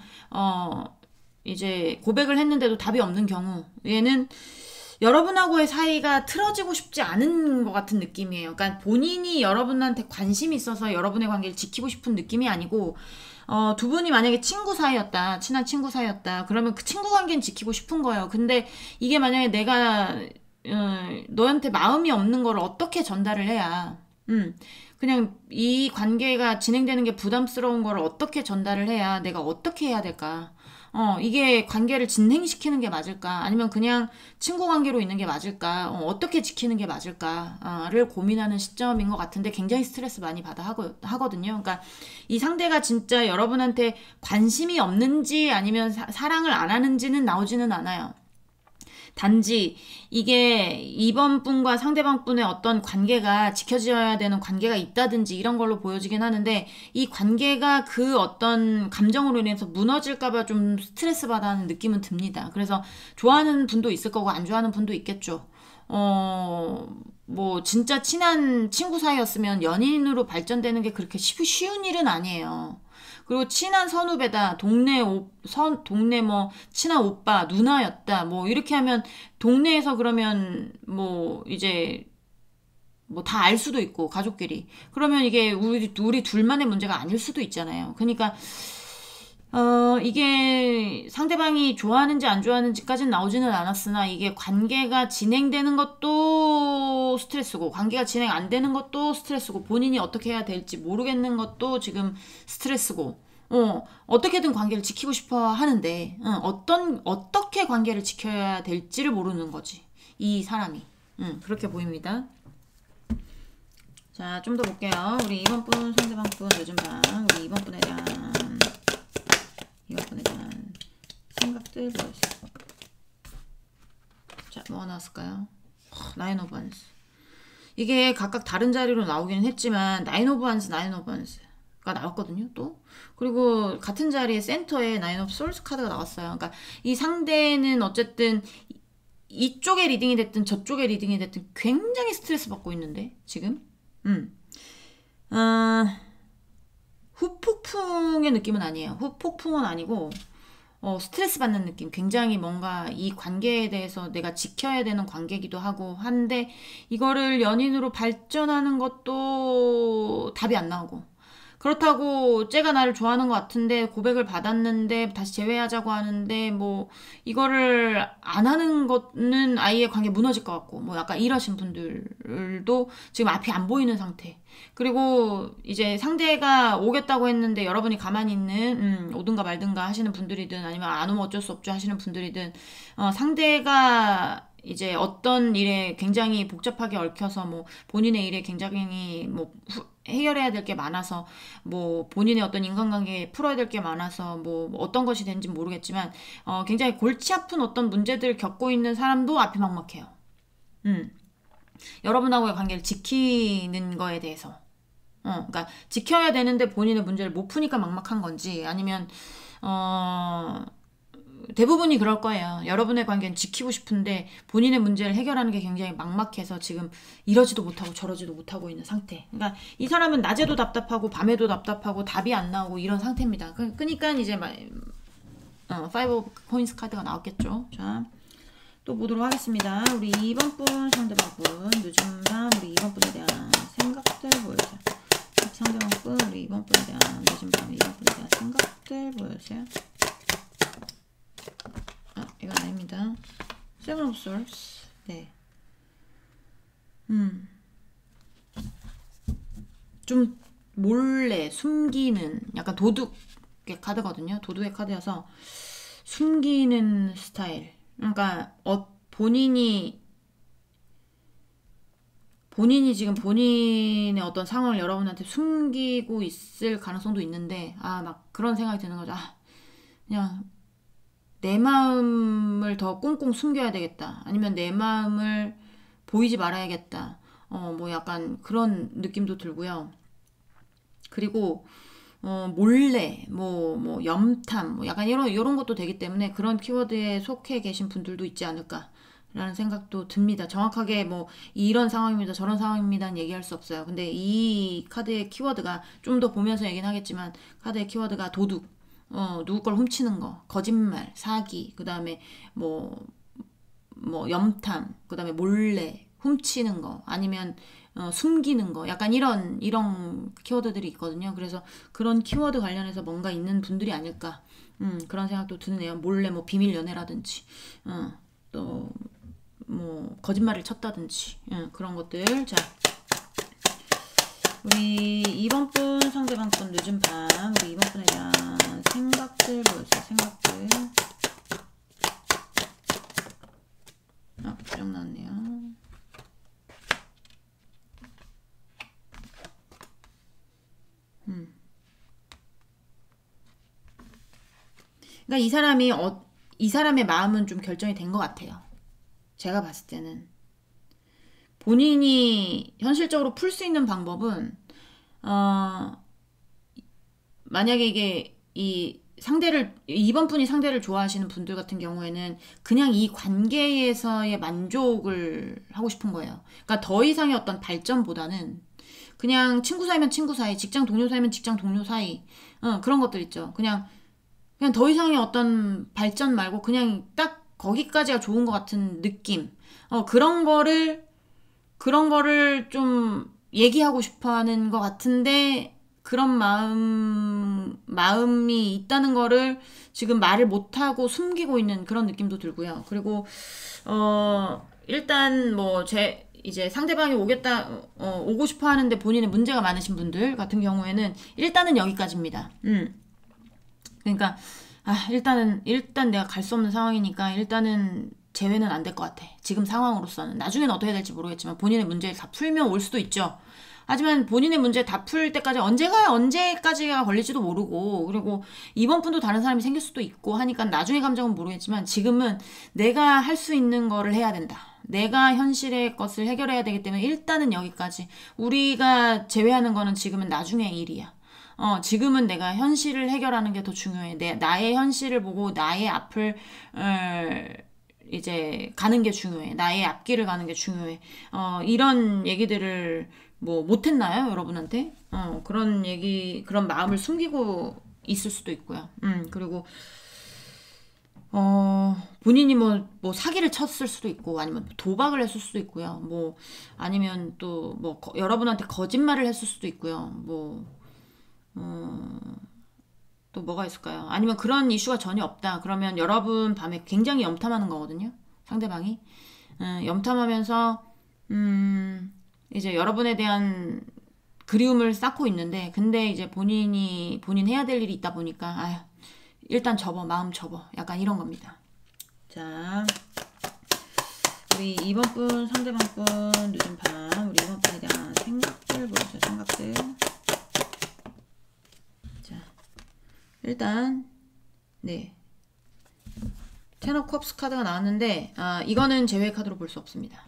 이제 고백을 했는데도 답이 없는 경우 얘는 여러분하고의 사이가 틀어지고 싶지 않은 것 같은 느낌이에요. 그러니까 본인이 여러분한테 관심이 있어서 여러분의 관계를 지키고 싶은 느낌이 아니고 두 분이 만약에 친한 친구 사이였다. 그러면 그 친구 관계는 지키고 싶은 거예요. 근데 이게 만약에 내가 너한테 마음이 없는 걸 어떻게 전달을 해야 그냥 이 관계가 진행되는 게 부담스러운 걸 어떻게 전달을 해야 내가 어떻게 해야 될까? 이게 관계를 진행시키는 게 맞을까? 아니면 그냥 친구 관계로 있는 게 맞을까? 어떻게 지키는 게 맞을까?를 고민하는 시점인 것 같은데 굉장히 스트레스 많이 하거든요. 그러니까 이 상대가 진짜 여러분한테 관심이 없는지 아니면 사랑을 안 하는지는 나오지는 않아요. 단지 이게 2번 분과 상대방 분의 어떤 관계가 지켜져야 되는 관계가 있다든지 이런 걸로 보여지긴 하는데 이 관계가 그 어떤 감정으로 인해서 무너질까봐 좀 스트레스 받아하는 느낌은 듭니다. 그래서 좋아하는 분도 있을 거고 안 좋아하는 분도 있겠죠. 뭐 진짜 친한 친구 사이였으면 연인으로 발전되는 게 그렇게 쉬운 일은 아니에요. 그리고 친한 선후배다, 동네 뭐 친한 오빠, 누나였다, 뭐 이렇게 하면 동네에서 그러면 뭐 이제 뭐 다 알 수도 있고 가족끼리 그러면 이게 우리 둘만의 문제가 아닐 수도 있잖아요. 그러니까 이게 상대방이 좋아하는지 안 좋아하는지까지는 나오지는 않았으나 이게 관계가 진행되는 것도 스트레스고 관계가 진행 안 되는 것도 스트레스고 본인이 어떻게 해야 될지 모르겠는 것도 지금 스트레스고 어떻게든 관계를 지키고 싶어 하는데 어떻게 관계를 지켜야 될지를 모르는 거지. 이 사람이. 그렇게 보입니다. 자, 좀 더 볼게요. 우리 2번 분, 상대방 분, 요즘 방. 우리 2번 분에 대한 생각들 보여주세요. 자, 뭐가 나왔을까요? 나인 오브 원스. 이게 각각 다른 자리로 나오기는 했지만 나인 오브 원스가 나왔거든요. 또 그리고 같은 자리에 센터에 나인 오브 솔스 카드가 나왔어요. 그러니까 이 상대는 어쨌든 이쪽에 리딩이 됐든 저쪽에 리딩이 됐든 굉장히 스트레스 받고 있는데 지금 후폭풍의 느낌은 아니에요. 후폭풍은 아니고 스트레스 받는 느낌. 굉장히 뭔가 이 관계에 대해서 내가 지켜야 되는 관계이기도 하고 한데 이거를 연인으로 발전하는 것도 답이 안 나오고 그렇다고 쟤가 나를 좋아하는 것 같은데 고백을 받았는데 다시 재회하자고 하는데 뭐 이거를 안 하는 거는 아이의 관계 무너질 것 같고 뭐 약간 이러신 분들도 지금 앞이 안 보이는 상태. 그리고 이제 상대가 오겠다고 했는데 여러분이 가만히 있는 오든가 말든가 하시는 분들이든 아니면 안 오면 어쩔 수 없죠 하시는 분들이든 상대가 이제 어떤 일에 굉장히 복잡하게 얽혀서 뭐 본인의 일에 굉장히 뭐 해결해야 될 게 많아서 뭐 본인의 어떤 인간관계에 풀어야 될 게 많아서 뭐 어떤 것이 된지 모르겠지만 굉장히 골치 아픈 어떤 문제들을 겪고 있는 사람도 앞이 막막해요. 여러분하고의 관계를 지키는 거에 대해서 그러니까 지켜야 되는데 본인의 문제를 못 푸니까 막막한 건지 아니면 대부분이 그럴 거예요. 여러분의 관계는 지키고 싶은데 본인의 문제를 해결하는 게 굉장히 막막해서 지금 이러지도 못하고 저러지도 못하고 있는 상태. 그러니까 이 사람은 낮에도 답답하고 밤에도 답답하고 답이 안 나오고 이런 상태입니다. 그러니까 이제 5 코인스 카드가 나왔겠죠. 자, 또 보도록 하겠습니다. 우리 2번 분 상대방 분 늦은 밤 우리 2번 분에 대한 생각들 보여주세요. 상대방 분 우리 2번 분에 대한 늦은 밤 2번 분에 대한 생각들 보여주세요. 이건 아닙니다. Seven of Swords. 네. 좀 몰래 숨기는 약간 도둑의 카드거든요. 도둑의 카드여서 숨기는 스타일. 그러니까 본인이 지금 본인의 어떤 상황을 여러분한테 숨기고 있을 가능성도 있는데 막 그런 생각이 드는 거죠. 그냥 내 마음을 더 꽁꽁 숨겨야 되겠다. 아니면 내 마음을 보이지 말아야겠다. 뭐 약간 그런 느낌도 들고요. 그리고 몰래 뭐 염탐 뭐 약간 이런 것도 되기 때문에 그런 키워드에 속해 계신 분들도 있지 않을까라는 생각도 듭니다. 정확하게 뭐 이런 상황입니다. 저런 상황입니다는 얘기할 수 없어요. 근데 이 카드의 키워드가 좀 더 보면서 얘기는 하겠지만 카드의 키워드가 도둑 누구 걸 훔치는 거, 거짓말, 사기, 그 다음에 뭐 염탐, 그 다음에 몰래 훔치는 거, 아니면 숨기는 거, 약간 이런 키워드들이 있거든요. 그래서 그런 키워드 관련해서 뭔가 있는 분들이 아닐까, 그런 생각도 드네요. 몰래 뭐 비밀 연애라든지, 또 뭐 거짓말을 쳤다든지, 그런 것들. 자. 우리 2번 분 상대방 분 늦은 밤 우리 2번 분에 대한 생각들 보여주세요. 생각들. 부정 나왔네요. 그러니까 이 사람의 마음은 좀 결정이 된 것 같아요. 제가 봤을 때는. 본인이 현실적으로 풀 수 있는 방법은 만약에 이게 이번 분이 상대를 좋아하시는 분들 같은 경우에는 그냥 이 관계에서의 만족을 하고 싶은 거예요. 그러니까 더 이상의 어떤 발전보다는 그냥 친구 사이면 친구 사이, 직장 동료 사이면 직장 동료 사이, 그런 것들 있죠. 그냥 더 이상의 어떤 발전 말고 그냥 딱 거기까지가 좋은 것 같은 느낌. 그런 거를 좀 얘기하고 싶어 하는 것 같은데, 그런 마음이 있다는 거를 지금 말을 못하고 숨기고 있는 그런 느낌도 들고요. 그리고, 일단 이제 상대방이 오고 싶어 하는데 본인의 문제가 많으신 분들 같은 경우에는 일단은 여기까지입니다. 그러니까, 일단 내가 갈 수 없는 상황이니까 일단은 제외는 안 될 것 같아. 지금 상황으로서는. 나중에는 어떻게 될지 모르겠지만 본인의 문제를 다 풀면 올 수도 있죠. 하지만 본인의 문제 다 풀 때까지 언제까지가 걸릴지도 모르고, 그리고 이번 분도 다른 사람이 생길 수도 있고 하니까 나중에 감정은 모르겠지만 지금은 내가 할 수 있는 거를 해야 된다. 내가 현실의 것을 해결해야 되기 때문에 일단은 여기까지. 우리가 제외하는 거는 지금은 나중의 일이야. 지금은 내가 현실을 해결하는 게 더 중요해. 나의 현실을 보고 나의 앞을, 이제 가는 게 중요해. 나의 앞길을 가는 게 중요해. 이런 얘기들을 못했나요? 여러분한테? 그런 마음을 숨기고 있을 수도 있고요. 그리고, 본인이 사기를 쳤을 수도 있고, 아니면 도박을 했을 수도 있고요. 아니면 또, 여러분한테 거짓말을 했을 수도 있고요. 또 뭐가 있을까요? 아니면 그런 이슈가 전혀 없다. 그러면 여러분 밤에 굉장히 염탐하는 거거든요. 상대방이. 염탐하면서, 이제 여러분에 대한 그리움을 쌓고 있는데, 근데 이제 본인 해야 될 일이 있다 보니까, 일단 마음 접어. 약간 이런 겁니다. 자, 우리 2번 분, 상대방 분, 늦은 밤, 우리 2번 분에 대한 생각들 보여주세요. 생각들. 자, 일단, 네. 텐 오브 컵스 카드가 나왔는데, 이거는 제외 카드로 볼 수 없습니다.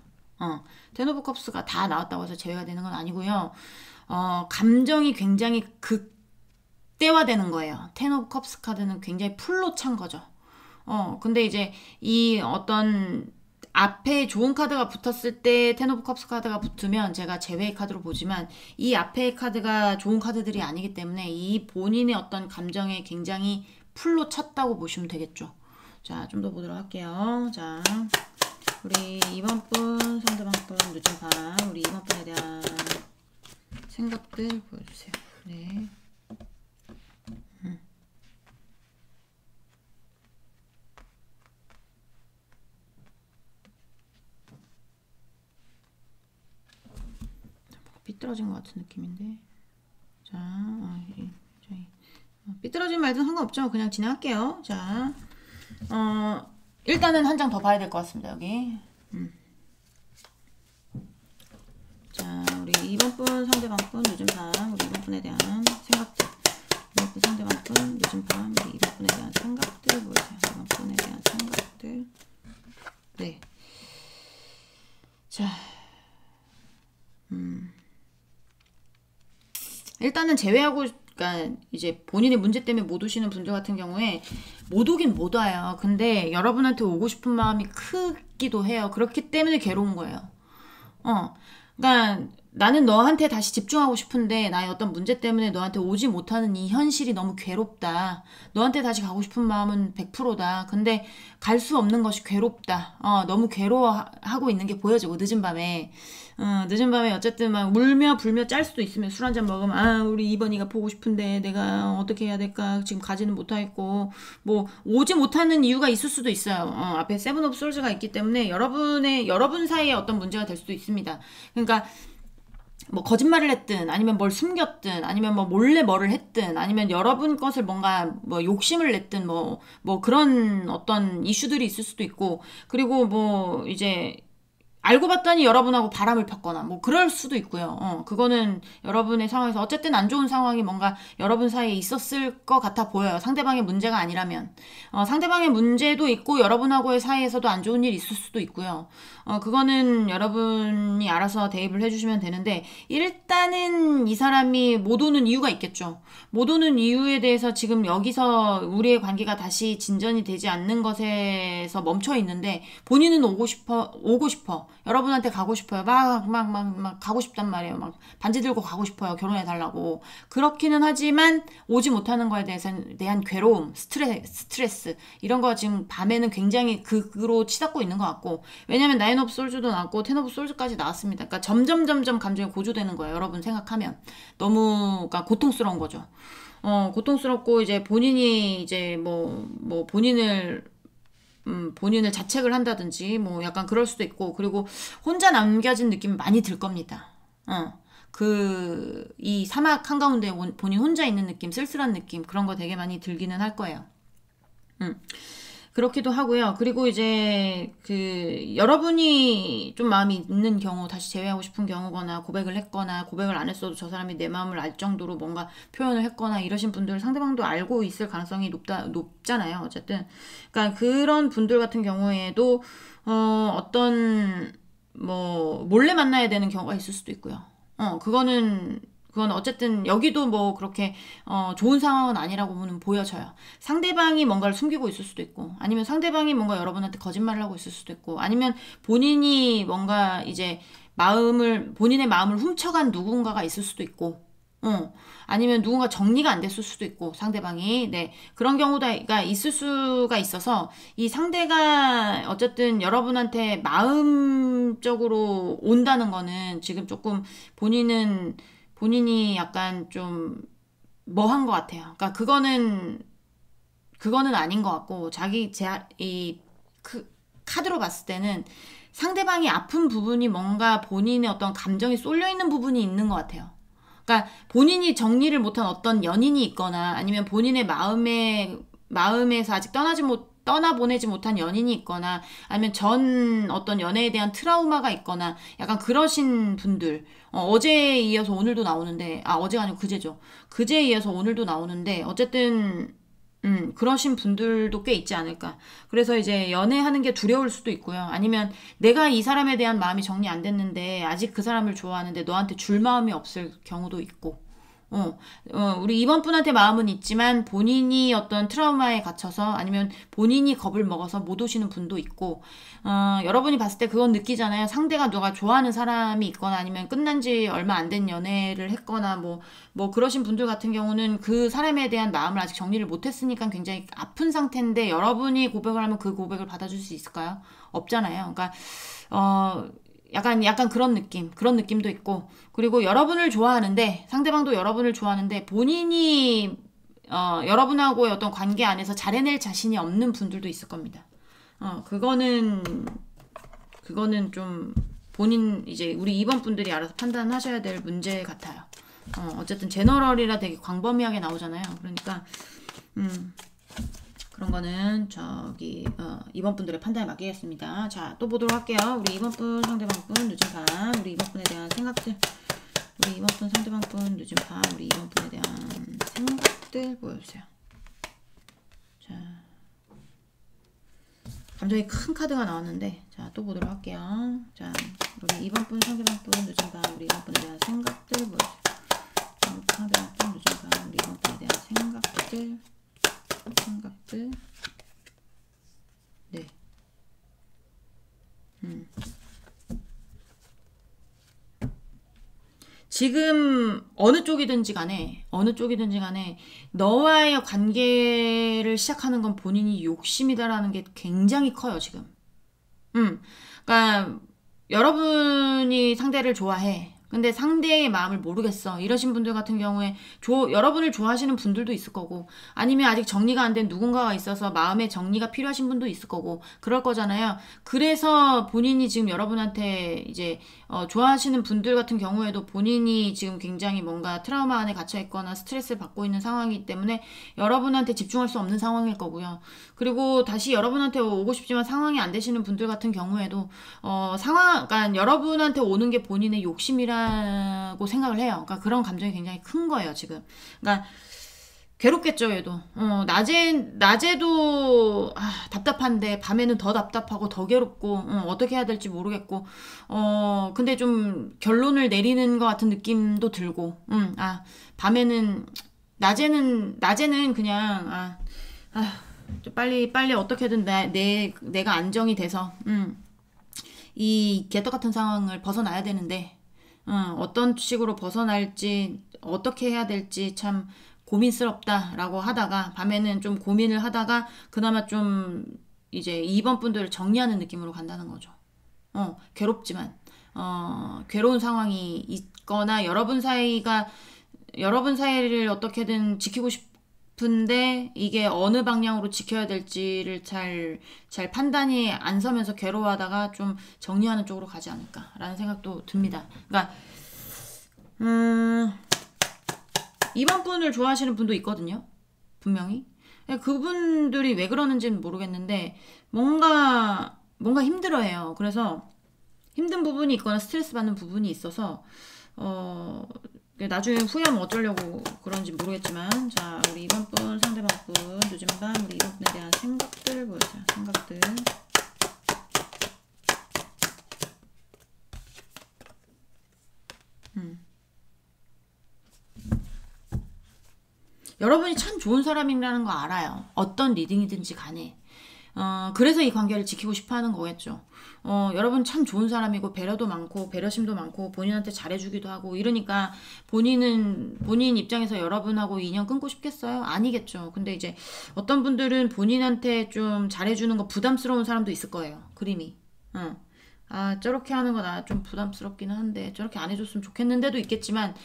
텐 오브 컵스가 다 나왔다고 해서 제외가 되는 건 아니고요. 감정이 굉장히 극대화되는 거예요. 텐 오브 컵스 카드는 굉장히 풀로 찬 거죠. 근데 이제 이 어떤 앞에 좋은 카드가 붙었을 때 텐 오브 컵스 카드가 붙으면 제가 제외 카드로 보지만, 이 앞에 카드가 좋은 카드들이 아니기 때문에 이 본인의 어떤 감정에 굉장히 풀로 찼다고 보시면 되겠죠. 자, 좀 더 보도록 할게요. 자, 우리 2번 분, 상대방 분, 늦은 밤, 우리 2번 분에 대한 생각들 보여주세요. 네. 삐뚤어진 것 같은 느낌인데. 자, 삐뚤어진 말든 상관없죠. 그냥 진행할게요. 자, 일단은 한 장 더 봐야 될 것 같습니다. 여기. 자, 우리 2번 분, 상대방 분, 늦은 밤, 우리 2번 분에 대한 생각들. 2번 분, 상대방 분, 늦은 밤, 우리 2번 분에 대한 생각들 보여주세요. 2번 분에 대한 생각들. 네. 자, 일단은 제외하고, 그러니까 이제 본인의 문제 때문에 못 오시는 분들 같은 경우에 못 오긴 못 와요. 근데 여러분한테 오고 싶은 마음이 크기도 해요. 그렇기 때문에 괴로운 거예요. 그러니까 나는 너한테 다시 집중하고 싶은데 나의 어떤 문제 때문에 너한테 오지 못하는 이 현실이 너무 괴롭다. 너한테 다시 가고 싶은 마음은 100%다. 근데 갈 수 없는 것이 괴롭다. 너무 괴로워하고 있는 게 보여지고, 늦은 밤에. 늦은 밤에 어쨌든 막 울며 불며 짤 수도 있으면, 술 한잔 먹으면 우리 이번이가 보고 싶은데 내가 어떻게 해야 될까, 지금 가지는 못하겠고, 오지 못하는 이유가 있을 수도 있어요. 앞에 세븐 오브 솔즈가 있기 때문에 여러분 사이에 어떤 문제가 될 수도 있습니다. 그러니까 거짓말을 했든, 아니면 뭘 숨겼든, 아니면 몰래 뭐를 했든, 아니면 여러분 것을 뭔가 욕심을 냈든, 그런 어떤 이슈들이 있을 수도 있고, 그리고 이제 알고 봤더니 여러분하고 바람을 폈거나 그럴 수도 있고요. 그거는 여러분의 상황에서 어쨌든 안 좋은 상황이 뭔가 여러분 사이에 있었을 것 같아 보여요. 상대방의 문제가 아니라면. 상대방의 문제도 있고 여러분하고의 사이에서도 안 좋은 일이 있을 수도 있고요. 그거는 여러분이 알아서 대입을 해주시면 되는데, 일단은 이 사람이 못 오는 이유가 있겠죠. 못 오는 이유에 대해서 지금 여기서 우리의 관계가 다시 진전이 되지 않는 것에서 멈춰 있는데, 본인은 오고 싶어. 여러분한테 가고 싶어요. 막 가고 싶단 말이에요. 막 반지 들고 가고 싶어요. 결혼해 달라고. 그렇기는 하지만 오지 못하는 거에 대한 괴로움, 스트레스 이런 거 지금 밤에는 굉장히 극으로 치닫고 있는 것 같고, 왜냐면 나인 오브 솔즈도 나왔고 텐 오브 솔즈까지 나왔습니다. 그러니까 점점 감정이 고조되는 거예요. 여러분 생각하면 너무 그러니까 고통스러운 거죠. 고통스럽고 이제 본인이 이제 뭐 본인을 자책을 한다든지 뭐 약간 그럴 수도 있고, 그리고 혼자 남겨진 느낌이 많이 들 겁니다. 이 사막 한가운데 본인 혼자 있는 느낌, 쓸쓸한 느낌, 그런 거 되게 많이 들기는 할 거예요. 그렇기도 하고요. 그리고 이제 여러분이 좀 마음이 있는 경우, 다시 재회하고 싶은 경우거나 고백을 했거나 고백을 안 했어도 저 사람이 내 마음을 알 정도로 뭔가 표현을 했거나 이러신 분들, 상대방도 알고 있을 가능성이 높잖아요. 어쨌든 그러니까 그런 분들 같은 경우에도 어떤 뭐 몰래 만나야 되는 경우가 있을 수도 있고요. 그건 어쨌든 여기도 뭐 그렇게 좋은 상황은 아니라고 보여져요. 상대방이 뭔가를 숨기고 있을 수도 있고, 아니면 상대방이 뭔가 여러분한테 거짓말을 하고 있을 수도 있고, 아니면 본인이 뭔가 이제 본인의 마음을 훔쳐간 누군가가 있을 수도 있고, 아니면 누군가 정리가 안 됐을 수도 있고, 상대방이. 네, 그런 경우가 있을 수가 있어서 이 상대가 어쨌든 여러분한테 마음적으로 온다는 거는 지금 조금 본인이 약간 좀 뭐한 것 같아요. 그러니까 그거는 아닌 것 같고, 카드로 봤을 때는 상대방이 아픈 부분이 뭔가 본인의 어떤 감정이 쏠려 있는 부분이 있는 것 같아요. 그러니까 본인이 정리를 못한 어떤 연인이 있거나, 아니면 본인의 마음에서 아직 떠나보내지 못한 연인이 있거나, 아니면 전 어떤 연애에 대한 트라우마가 있거나, 약간 그러신 분들, 어제에 이어서 오늘도 나오는데, 어제가 아니고 그제죠. 그제에 이어서 오늘도 나오는데, 어쨌든 그러신 분들도 꽤 있지 않을까. 그래서 이제 연애하는 게 두려울 수도 있고요. 아니면 내가 이 사람에 대한 마음이 정리 안 됐는데 아직 그 사람을 좋아하는데 너한테 줄 마음이 없을 경우도 있고, 우리 이번 분한테 마음은 있지만 본인이 어떤 트라우마에 갇혀서, 아니면 본인이 겁을 먹어서 못 오시는 분도 있고, 여러분이 봤을 때 그건 느끼잖아요. 상대가 누가 좋아하는 사람이 있거나, 아니면 끝난 지 얼마 안 된 연애를 했거나, 뭐 그러신 분들 같은 경우는 그 사람에 대한 마음을 아직 정리를 못 했으니까 굉장히 아픈 상태인데, 여러분이 고백을 하면 그 고백을 받아줄 수 있을까요? 없잖아요. 그러니까, 약간 그런 느낌도 있고, 그리고 여러분을 좋아하는데, 상대방도 여러분을 좋아하는데, 본인이, 여러분하고의 어떤 관계 안에서 잘해낼 자신이 없는 분들도 있을 겁니다. 그거는 좀 이제 우리 2번 분들이 알아서 판단하셔야 될 문제 같아요. 어쨌든 제너럴이라 되게 광범위하게 나오잖아요. 그러니까, 그런 거는 2번 분들의 판단에 맡기겠습니다. 자, 또 보도록 할게요. 우리 2번 분, 상대방 분, 늦은 밤. 우리 2번 분에 대한 생각들. 우리 2번 분, 상대방 분, 늦은 밤. 우리 2번 분에 대한 생각들 보여주세요. 자, 감정이 큰 카드가 나왔는데, 자, 또 보도록 할게요. 자, 우리 2번 분, 상대방 분, 늦은 밤. 우리 2번 분에 대한 생각들 보여주세요. 상대방 분, 늦은 밤. 우리 2번 분에 대한 생각들. 네. 지금 어느 쪽이든지 간에 너와의 관계를 시작하는 건 본인이 욕심이다라는 게 굉장히 커요, 지금. 그러니까 여러분이 상대를 좋아해. 근데 상대의 마음을 모르겠어. 이러신 분들 같은 경우에 여러분을 좋아하시는 분들도 있을 거고, 아니면 아직 정리가 안 된 누군가가 있어서 마음의 정리가 필요하신 분도 있을 거고, 그럴 거잖아요. 그래서 본인이 지금 여러분한테 이제 좋아하시는 분들 같은 경우에도 본인이 지금 굉장히 뭔가 트라우마 안에 갇혀 있거나 스트레스를 받고 있는 상황이기 때문에 여러분한테 집중할 수 없는 상황일 거고요. 그리고 다시 여러분한테 오고 싶지만 상황이 안 되시는 분들 같은 경우에도 그러니까 여러분한테 오는 게 본인의 욕심이라고 생각을 해요. 그러니까 그런 감정이 굉장히 큰 거예요, 지금. 그러니까 괴롭겠죠, 얘도. 낮에도 답답한데 밤에는 더 답답하고 더 괴롭고, 어떻게 해야 될지 모르겠고, 근데 좀 결론을 내리는 것 같은 느낌도 들고, 낮에는 그냥, 좀 빨리 어떻게든 내가 안정이 돼서, 이 개떡 같은 상황을 벗어나야 되는데 어떤 식으로 벗어날지 어떻게 해야 될지 참 고민스럽다라고 하다가 밤에는 좀 고민을 하다가 그나마 좀 이제 2번 분들을 정리하는 느낌으로 간다는 거죠. 괴롭지만 괴로운 상황이 있거나 여러분 사이를 어떻게든 지키고 싶은데 이게 어느 방향으로 지켜야 될지를 잘 판단이 안 서면서 괴로워하다가 좀 정리하는 쪽으로 가지 않을까라는 생각도 듭니다. 그러니까 2번 분을 좋아하시는 분도 있거든요. 분명히. 그분들이 왜 그러는지는 모르겠는데 뭔가 힘들어해요. 그래서 힘든 부분이 있거나 스트레스 받는 부분이 있어서 나중에 후회하면 어쩌려고 그런지 모르겠지만 자 우리 2번 분 상대방 분 늦은 밤 우리 2번 분에 대한 생각들 보여주세요. 생각들. 여러분이 참 좋은 사람이라는 거 알아요. 어떤 리딩이든지 간에. 그래서 이 관계를 지키고 싶어 하는 거겠죠. 여러분 참 좋은 사람이고 배려도 많고 배려심도 많고 본인한테 잘해주기도 하고 이러니까 본인 입장에서 여러분하고 인연 끊고 싶겠어요? 아니겠죠. 근데 이제 어떤 분들은 본인한테 좀 잘해주는 거 부담스러운 사람도 있을 거예요. 그림이. 저렇게 하는 거 나 좀 부담스럽기는 한데 저렇게 안 해줬으면 좋겠는데도 있겠지만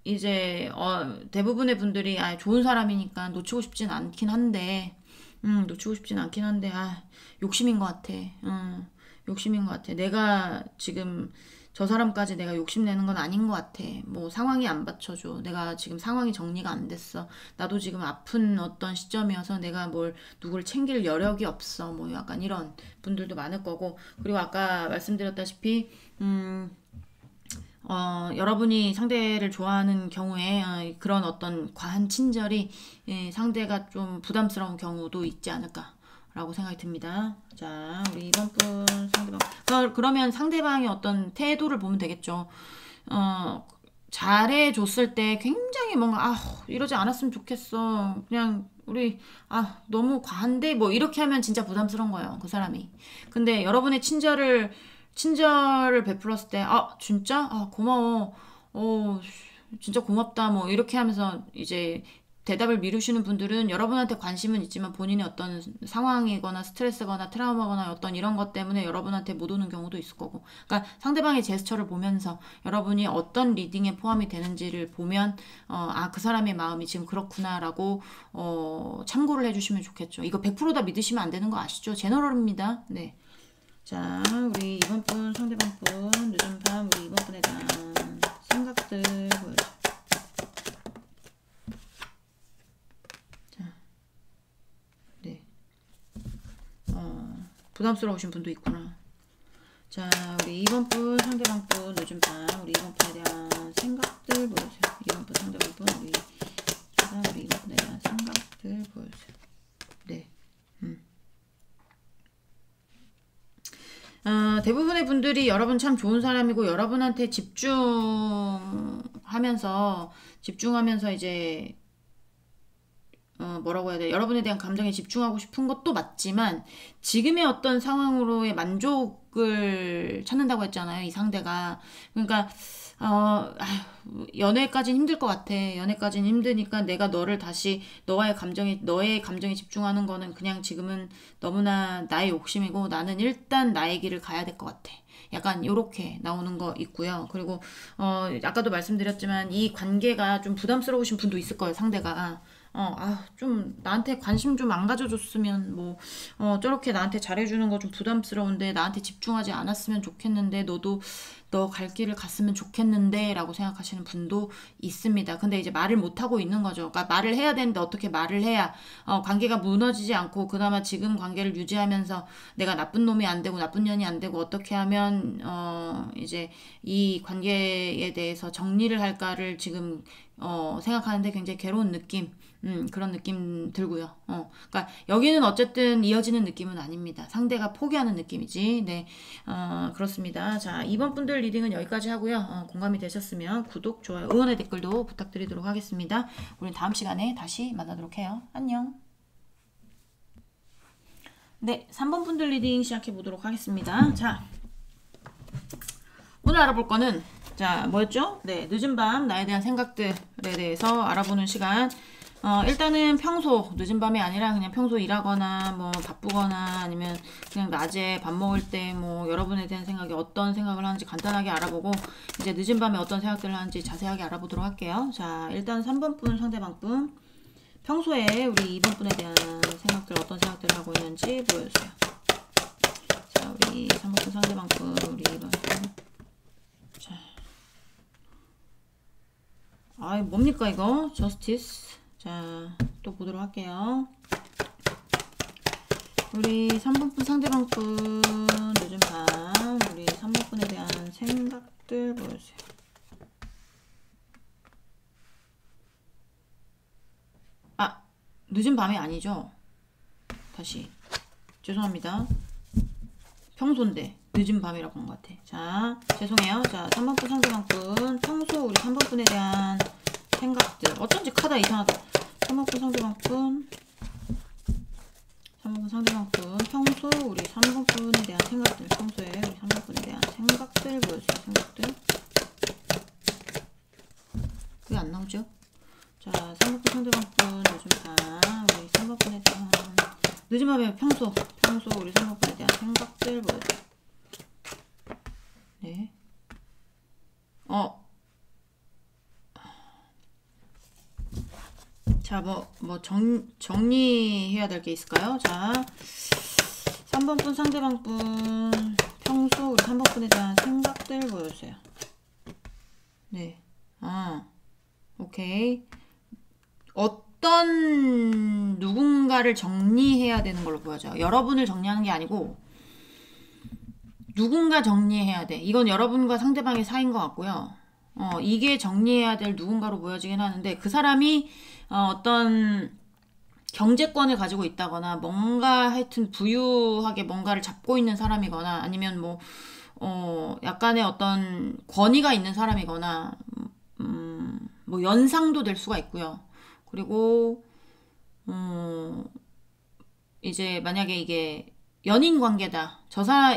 이제 대부분의 분들이 좋은 사람이니까 놓치고 싶진 않긴 한데 욕심인 것 같아. 욕심인 것 같아. 내가 지금 저 사람까지 내가 욕심내는 건 아닌 것 같아. 뭐 상황이 안 받쳐줘. 내가 지금 상황이 정리가 안 됐어. 나도 지금 아픈 어떤 시점이어서 내가 누굴 챙길 여력이 없어. 뭐 약간 이런 분들도 많을 거고. 그리고 아까 말씀드렸다시피 여러분이 상대를 좋아하는 경우에 그런 어떤 과한 친절이 상대가 좀 부담스러운 경우도 있지 않을까라고 생각이 듭니다. 자, 우리 이번 분 상대방. 그러면 상대방의 어떤 태도를 보면 되겠죠. 잘해줬을 때 굉장히 뭔가 이러지 않았으면 좋겠어. 그냥 우리 너무 과한데 뭐 이렇게 하면 진짜 부담스러운 거예요. 그 사람이. 근데 여러분의 친절을 베풀었을 때, 진짜? 고마워. 진짜 고맙다. 뭐, 이렇게 하면서 이제 대답을 미루시는 분들은 여러분한테 관심은 있지만 본인의 어떤 상황이거나 스트레스거나 트라우마거나 어떤 이런 것 때문에 여러분한테 못 오는 경우도 있을 거고. 그러니까 상대방의 제스처를 보면서 여러분이 어떤 리딩에 포함이 되는지를 보면, 그 사람의 마음이 지금 그렇구나라고, 참고를 해주시면 좋겠죠. 이거 100% 다 믿으시면 안 되는 거 아시죠? 제너럴입니다. 네. 자, 우리 이번 분, 상대방 분, 늦은 밤, 우리 이번 분에 대한 생각들 보여줘. 자, 네. 부담스러우신 분도 있구나. 자, 우리 이번 분, 상대방 분, 늦은 밤, 우리 이번 분에 대한 생각들 보여주세요. 이번 분, 상대방 분, 우리 이번 분에 대한 생각들 보여주세요. 네. 대부분의 분들이 여러분 참 좋은 사람이고 여러분한테 집중하면서 이제 뭐라고 해야 돼? 여러분에 대한 감정에 집중하고 싶은 것도 맞지만 지금의 어떤 상황으로의 만족을 찾는다고 했잖아요. 이 상대가. 그러니까 연애까지는 힘들 것 같아. 연애까지는 힘드니까 내가 너를 다시 너의 감정에 집중하는 거는 그냥 지금은 너무나 나의 욕심이고 나는 일단 나의 길을 가야 될 것 같아. 약간 요렇게 나오는 거 있고요. 그리고 아까도 말씀드렸지만 이 관계가 좀 부담스러우신 분도 있을 거예요. 상대가. 좀 나한테 관심 좀 안 가져줬으면 저렇게 나한테 잘해주는 거 좀 부담스러운데 나한테 집중하지 않았으면 좋겠는데 너도 너 갈 길을 갔으면 좋겠는데 라고 생각하시는 분도 있습니다. 근데 이제 말을 못하고 있는 거죠. 그러니까 말을 해야 되는데 어떻게 말을 해야 관계가 무너지지 않고 그나마 지금 관계를 유지하면서 내가 나쁜 놈이 안 되고 나쁜 년이 안 되고 어떻게 하면 이제 이 관계에 대해서 정리를 할까를 지금 생각하는데 굉장히 괴로운 느낌 그런 느낌 들고요. 그러니까 여기는 어쨌든 이어지는 느낌은 아닙니다. 상대가 포기하는 느낌이지. 네, 그렇습니다. 자, 이번 분들 리딩은 여기까지 하고요. 공감이 되셨으면 구독, 좋아요, 응원의 댓글도 부탁드리도록 하겠습니다. 우리는 다음 시간에 다시 만나도록 해요. 안녕. 네, 3번 분들 리딩 시작해 보도록 하겠습니다. 자, 오늘 알아볼 거는 자, 뭐였죠? 네, 늦은 밤 나에 대한 생각들에 대해서 알아보는 시간. 일단은 평소, 늦은 밤이 아니라 그냥 평소 일하거나 뭐 바쁘거나 아니면 그냥 낮에 밥 먹을 때 뭐 여러분에 대한 생각이 어떤 생각을 하는지 간단하게 알아보고 이제 늦은 밤에 어떤 생각들을 하는지 자세하게 알아보도록 할게요. 자, 일단 3번 분 상대방 분 평소에 우리 2번 분에 대한 생각들 어떤 생각들을 하고 있는지 보여주세요. 자, 우리 3번 분 상대방 분 우리 2번 분. 자, 아이 뭡니까 이거? 저스티스. 자, 또 보도록 할게요. 우리 3번 분 상대방 분 늦은 밤 우리 3번 분에 대한 생각들 보여주세요. 아, 늦은 밤이 아니죠? 다시 죄송합니다. 평소인데 늦은 밤이라고 한 것 같아. 자, 죄송해요. 자, 3번 분 상대방 분 평소 우리 3번 분에 대한 생각들 어쩐지 카드가 이상하다. 3번 분 상대방 분 3번 분 상대방 분 평소 우리 3번 분에 대한 생각들 평소에 우리 3번 분에 대한 생각들 보여주세요. 생각들 왜 안 나오죠? 자, 3번 분 상대방 분 늦은 밤 우리 3번 분에 대한 늦은 밤에 평소 우리 3번 분에 대한 생각들 보여주세요. 네. 자, 정리해야 될 게 있을까요? 자, 3번 분 상대방 분 평소 우리 3번 분에 대한 생각들 보여주세요. 네. 오케이. 어떤 누군가를 정리해야 되는 걸로 보여져요. 여러분을 정리하는 게 아니고 누군가 정리해야 돼. 이건 여러분과 상대방의 사이인 것 같고요. 이게 정리해야 될 누군가로 보여지긴 하는데 그 사람이 어떤 경제권을 가지고 있다거나 뭔가 하여튼 부유하게 뭔가를 잡고 있는 사람이거나 아니면 뭐 약간의 어떤 권위가 있는 사람이거나 뭐 연상도 될 수가 있고요. 그리고 이제 만약에 이게 연인 관계다.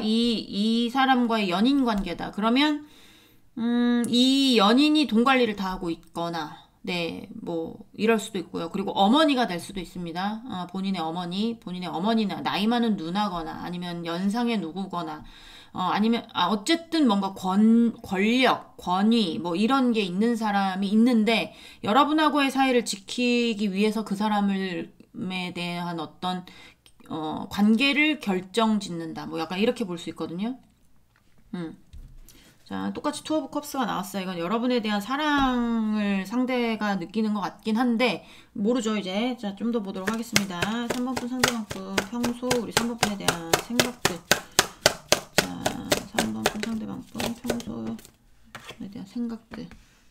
이 사람과의 연인 관계다. 그러면 이 연인이 돈 관리를 다 하고 있거나 네, 뭐 이럴 수도 있고요. 그리고 어머니가 될 수도 있습니다. 본인의 어머니나 나이 많은 누나거나 아니면 연상의 누구거나 아니면 어쨌든 뭔가 권력, 권위 뭐 이런 게 있는 사람이 있는데 여러분하고의 사이를 지키기 위해서 그 사람에 대한 어떤 관계를 결정짓는다. 뭐 약간 이렇게 볼 수 있거든요. 자, 똑같이 투 오브 컵스가 나왔어요. 이건 여러분에 대한 사랑을 상대가 느끼는 것 같긴 한데 모르죠 이제. 자, 좀 더 보도록 하겠습니다. 3번 분 상대방 분 평소 우리 3번 분에 대한 생각들. 자, 3번 분 상대방 분 평소에 대한 생각들.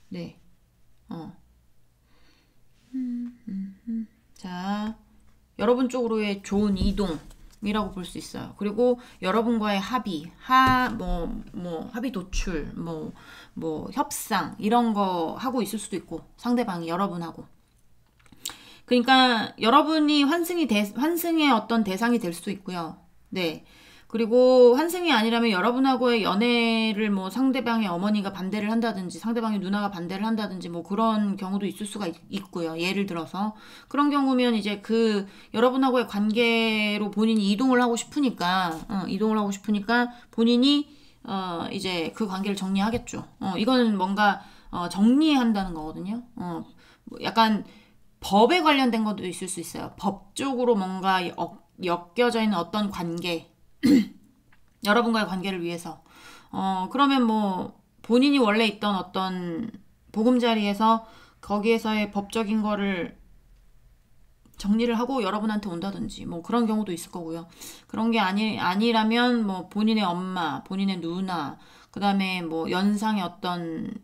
네. 자, 여러분 쪽으로의 좋은 이동이라고 볼 수 있어요. 그리고 여러분과의 합의, 합의 도출, 뭐 협상 이런 거 하고 있을 수도 있고 상대방이 여러분하고. 그러니까 여러분이 환승의 어떤 대상이 될 수도 있고요. 네. 그리고 환승이 아니라면 여러분하고의 연애를 뭐 상대방의 어머니가 반대를 한다든지 상대방의 누나가 반대를 한다든지 뭐 그런 경우도 있을 수가 있고요. 예를 들어서 그런 경우면 이제 그 여러분하고의 관계로 본인이 이동을 하고 싶으니까 본인이 이제 그 관계를 정리하겠죠. 이거는 뭔가 정리한다는 거거든요. 뭐 약간 법에 관련된 것도 있을 수 있어요. 법적으로 뭔가 엮여져 있는 어떤 관계 여러분과의 관계를 위해서 그러면 뭐 본인이 원래 있던 어떤 보금자리에서 거기에서의 법적인 거를 정리를 하고 여러분한테 온다든지 뭐 그런 경우도 있을 거고요. 그런 게 아니라면 뭐 본인의 엄마, 본인의 누나, 그 다음에 뭐 연상의 어떤